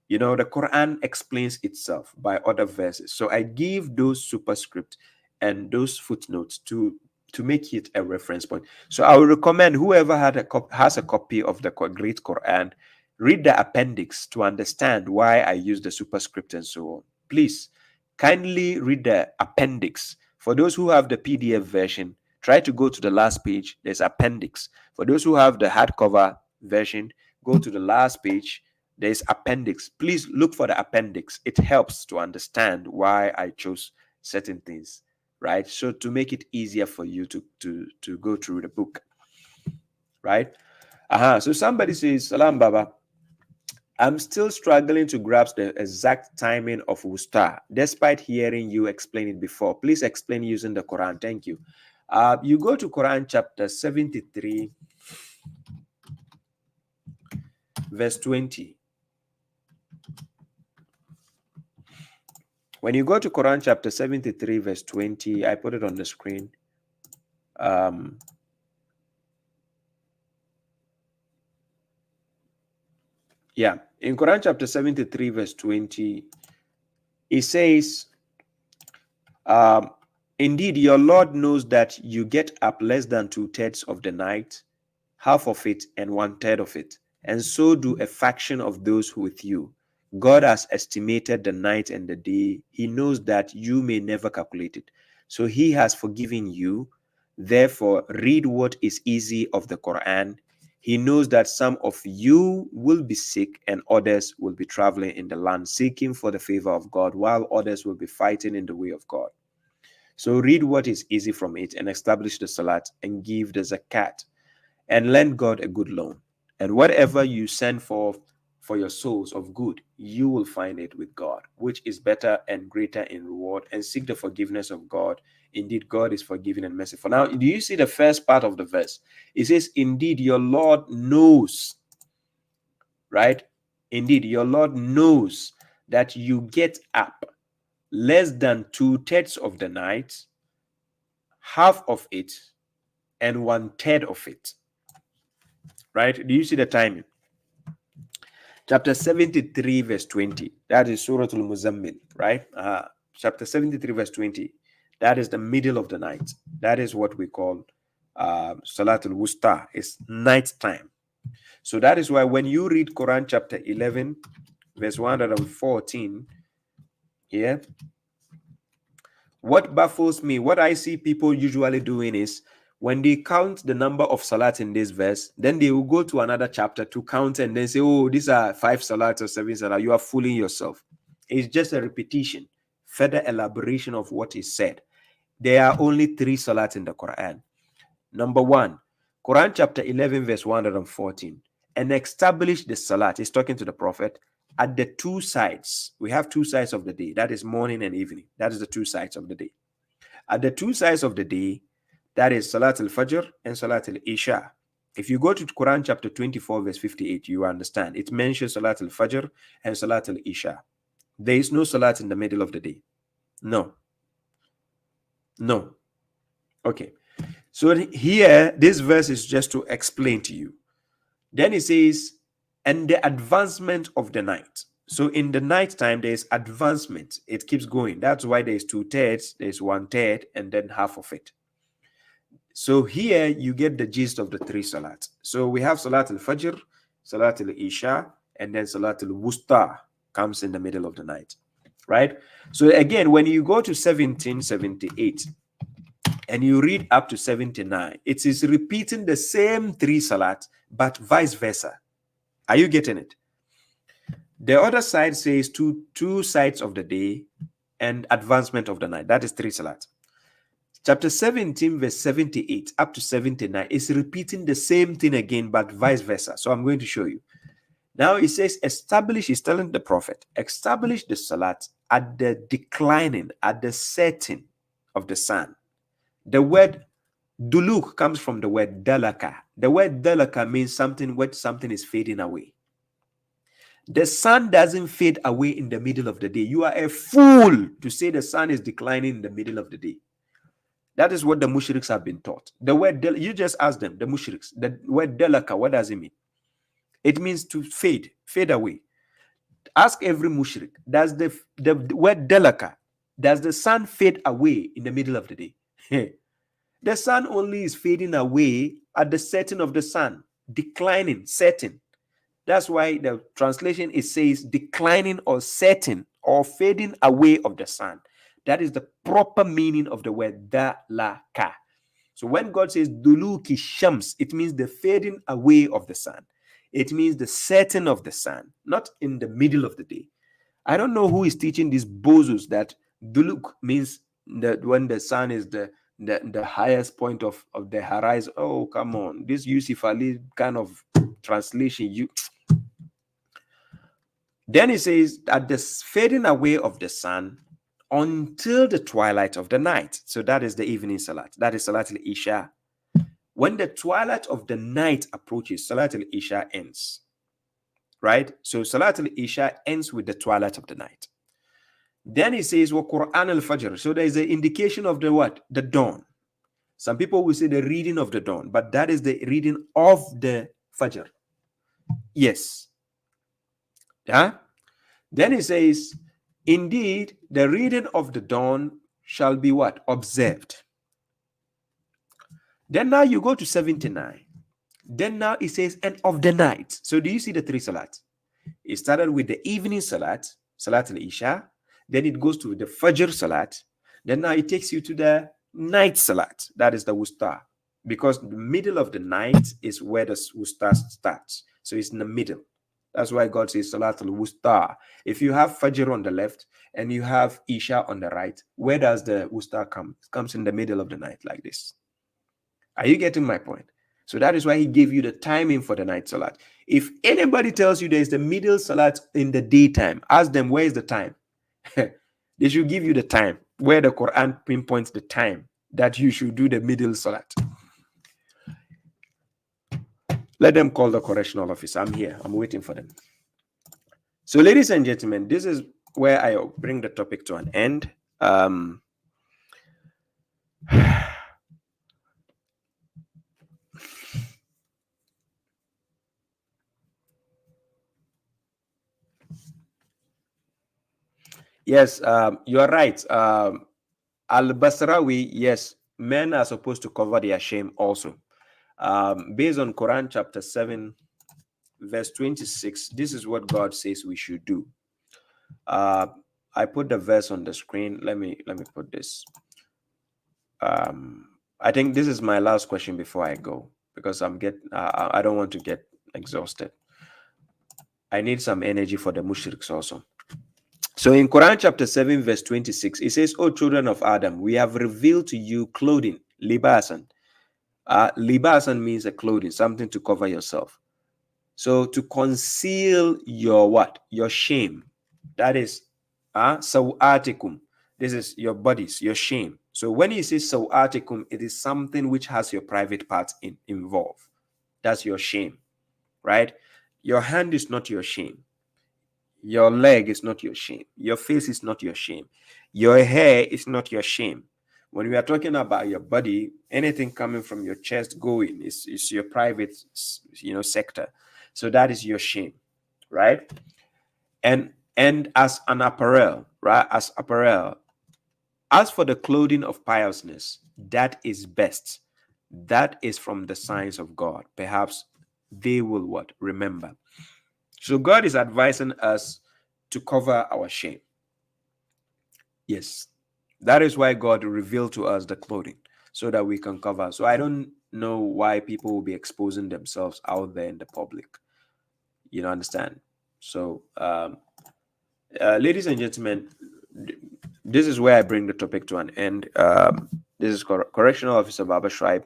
You know, the Quran explains itself by other verses. So I give those superscript and those footnotes to make it a reference point. So I would recommend whoever has a copy of the Great Quran, read the appendix to understand why I use the superscript and so on. Please, kindly read the appendix. For those who have the PDF version, try to go to the last page. There's appendix. For those who have the hardcover version, go to the last page. There's appendix. Please look for the appendix. It helps to understand why I chose certain things, right? So to make it easier for you to go through the book, right? So somebody says, Salam Baba, I'm still struggling to grasp the exact timing of Wusta, despite hearing you explain it before. Please explain using the Quran. Thank you. You go to Quran chapter 73, verse 20. When you go to Quran chapter 73, verse 20, I put it on the screen. Yeah, in Quran chapter 73, verse 20, it says, indeed, your Lord knows that you get up less than 2/3 of the night, half of it, and 1/3 of it, and so do a faction of those with you. God has estimated the night and the day. He knows that you may never calculate it. So he has forgiven you. Therefore, read what is easy of the Quran. He knows that some of you will be sick and others will be traveling in the land seeking for the favor of God, while others will be fighting in the way of God. So read what is easy from it and establish the Salat and give the Zakat and lend God a good loan. And whatever you send for your souls of good, you will find it with God, which is better and greater in reward, and seek the forgiveness of God. Indeed, God is forgiving and merciful. Now, do you see the first part of the verse? It says, indeed, your Lord knows, right? Indeed, your Lord knows that you get up less than 2/3 of the night, half of it, and 1/3 of it. Right? Do you see the timing? Chapter 73, verse 20. That is Surah Al-Muzammil, right? Chapter 73, verse 20. That is the middle of the night. That is what we call Salat al-Wusta. It's night time. So that is why when you read Quran chapter 11, verse 114, yeah, what baffles me, what I see people usually doing is, when they count the number of salat in this verse, then they will go to another chapter to count and then say, oh, these are 5 salat or 7 salat. You are fooling yourself. It's just a repetition, further elaboration of what is said. There are only 3 salat in the Quran. Number 1, Quran chapter 11, verse 114. And establish the salat. It's talking to the Prophet at the 2 sides. We have 2 sides of the day. That is morning and evening. That is the 2 sides of the day. At the 2 sides of the day, that is Salat al-Fajr and Salat al-Isha. If you go to Quran chapter 24, verse 58, you understand. It mentions Salat al-Fajr and Salat al-Isha. There is no Salat in the middle of the day. No. No. Okay. So here, this verse is just to explain to you. Then it says, and the advancement of the night. So in the night time, there is advancement. It keeps going. That's why there is 2/3, there is 1/3, and then half of it. So here you get the gist of the 3 salat. So we have Salat al-Fajr, Salat al-Isha, and then Salat al-Wusta comes in the middle of the night, right? So again, when you go to 1778 and you read up to 79, it is repeating the same 3 salat, but vice versa. Are you getting it? The other side says two sides of the day and advancement of the night. That is 3 salat. Chapter 17, verse 78 up to 79 is repeating the same thing again, but vice versa. So I'm going to show you. Now it says, establish, he's telling the Prophet, establish the salat at the declining, at the setting of the sun. The word duluk comes from the word dalaka. The word dalaka means something when something is fading away. The sun doesn't fade away in the middle of the day. You are a fool to say the sun is declining in the middle of the day. That is what the mushriks have been taught. The word, you just ask them, the mushriks, the word dalaka, what does it mean? It means to fade away. Ask every mushrik, does the word dalaka, does the sun fade away in the middle of the day? The sun only is fading away at the setting of the sun, declining, setting. That's why the translation, it says declining or setting or fading away of the sun. That is the proper meaning of the word dalaka. So when God says duluki shams, it means the fading away of the sun. It means the setting of the sun, not in the middle of the day. I don't know who is teaching these bozos that duluk means that when the sun is the highest point of the horizon. Oh, come on. This Yusuf Ali kind of translation. Then it says that the fading away of the sun until the twilight of the night. So that is the evening salat. That is Salat al-Isha. When the twilight of the night approaches, Salat al-Isha ends. Right? So Salat al-Isha ends with the twilight of the night. Then he says, well, Quran al-Fajr. So there is an indication of the what? The dawn. Some people will say the reading of the dawn, but that is the reading of the Fajr. Yes. Yeah. Then he says, indeed, the reading of the dawn shall be what? Observed. Then now you go to 79. Then now it says, and of the night. So do you see the three salats? It started with the evening salat, Salat al-Isha. Then it goes to the Fajr salat. Then now it takes you to the night salat. That is the wusta. Because the middle of the night is where the wusta starts. So it's in the middle. That's why God says Salat al-Wusta. If you have Fajr on the left and you have Isha on the right, where does the Wusta come? It comes in the middle of the night like this. Are you getting my point? So that is why he gave you the timing for the night salat. If anybody tells you there is the middle salat in the daytime, ask them where is the time. They should give you the time where the Quran pinpoints the time that you should do the middle salat. Let them call the correctional officer. I'm here. I'm waiting for them. So, ladies and gentlemen, this is where I bring the topic to an end. Yes, you are right. Al-Basrawi, yes, men are supposed to cover their shame also. Based on Quran chapter 7, verse 26, this is what God says we should do. I put the verse on the screen. Let me put this. I think this is my last question before I go, because I don't want to get exhausted. I need some energy for the mushriks also. So in Quran chapter 7, verse 26, it says, O children of Adam, we have revealed to you clothing, libasan. Libasan means a clothing, something to cover yourself. So to conceal your what? Your shame. That is sawatikum. This is your bodies, your shame. So when he says sawatikum, it is something which has your private parts involved. That's your shame, right? Your hand is not your shame. Your leg is not your shame. Your face is not your shame. Your hair is not your shame. When we are talking about your body, anything coming from your chest going is your private, sector. So that is your shame, right? And as an apparel, right? As apparel, as for the clothing of piousness, that is best. That is from the signs of God. Perhaps they will what? Remember. So God is advising us to cover our shame. Yes. That is why God revealed to us the clothing, so that we can cover. So I don't know why people will be exposing themselves out there in the public. You know, understand? So, ladies and gentlemen, this is where I bring the topic to an end. This is Correctional Officer Baba Shuaib.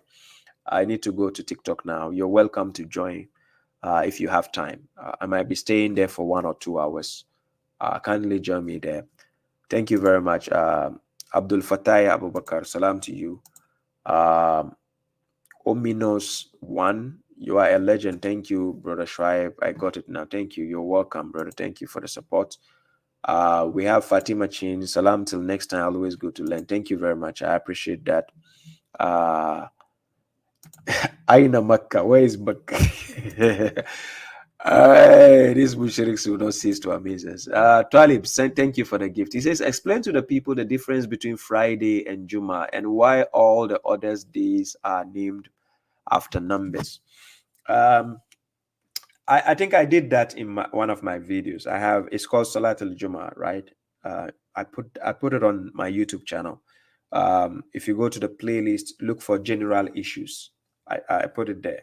I need to go to TikTok now. You're welcome to join if you have time. I might be staying there for 1 or 2 hours. Kindly join me there. Thank you very much. Abdul Fattah Abubakar, salam to you. Ominos1, you are a legend. Thank you, Brother Shuaib. I got it now. Thank you. You're welcome, brother. Thank you for the support. We have Fatima Chin. Salam till next time. Always good to learn. Thank you very much. I appreciate that. Aina Makkah. Where is Makkah? These mushriks will not cease to amaze us. Talib, thank you for the gift. He says, explain to the people the difference between Friday and Juma and why all the other days are named after numbers. I think I did that in one of my videos. It's called Salat al-Juma, right? I put it on my YouTube channel. If you go to the playlist, look for general issues. I put it there,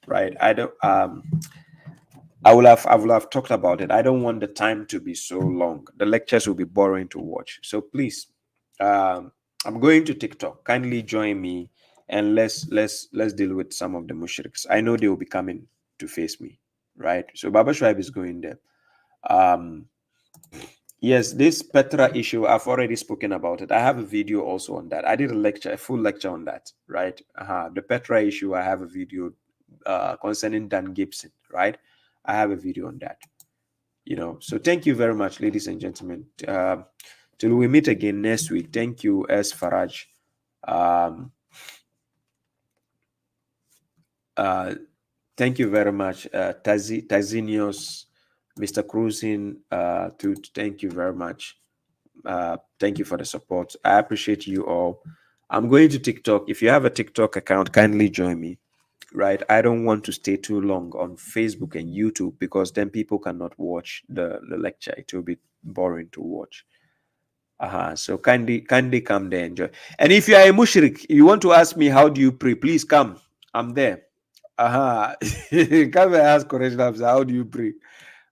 right? I will have talked about it. I don't want the time to be so long. The lectures will be boring to watch. So please, I'm going to TikTok. Kindly join me and let's deal with some of the mushriks. I know they will be coming to face me, right? So Baba Shuaib is going there. Yes, this Petra issue, I've already spoken about it. I have a video also on that. I did a full lecture on that, right? The Petra issue, I have a video concerning Dan Gibson, right? I have a video on that, So thank you very much, ladies and gentlemen. Till we meet again next week. Thank you, S. Faraj. Thank you very much, Tazinios, Mr. Cruising. Thank you very much. Thank you for the support. I appreciate you all. I'm going to TikTok. If you have a TikTok account, kindly join me. Right, I don't want to stay too long on Facebook and YouTube because then people cannot watch the lecture. It will be boring to watch. So kindly come there, enjoy. And if you are a mushrik, you want to ask me how do you pray, please come. I'm there. Come and ask Quranic, how do you pray?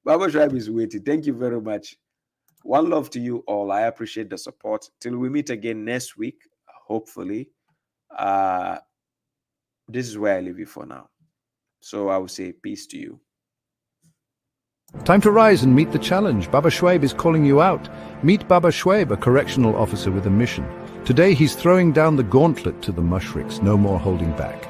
Baba Shuaib is waiting. Thank you very much. One love to you all. I appreciate the support. Till we meet again next week, hopefully. This is where I leave you for now. So I will say peace to you. Time to rise and meet the challenge. Baba Shuaib is calling you out. Meet Baba Shuaib, a correctional officer with a mission. Today he's throwing down the gauntlet to the mushriks, no more holding back.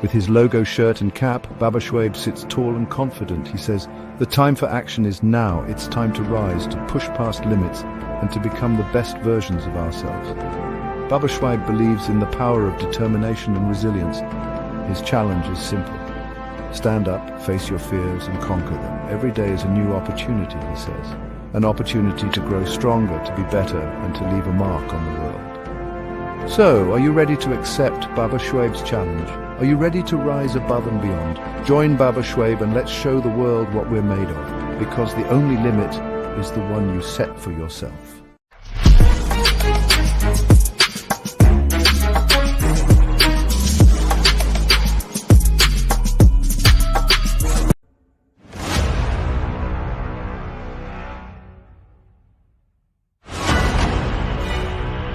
With his logo shirt and cap, Baba Shuaib sits tall and confident. He says, the time for action is now. It's time to rise, to push past limits, and to become the best versions of ourselves. Baba Shuaib believes in the power of determination and resilience. His challenge is simple. Stand up, face your fears, and conquer them. Every day is a new opportunity, he says. An opportunity to grow stronger, to be better, and to leave a mark on the world. So, are you ready to accept Baba Shuaib's challenge? Are you ready to rise above and beyond? Join Baba Shuaib and let's show the world what we're made of, because the only limit is the one you set for yourself.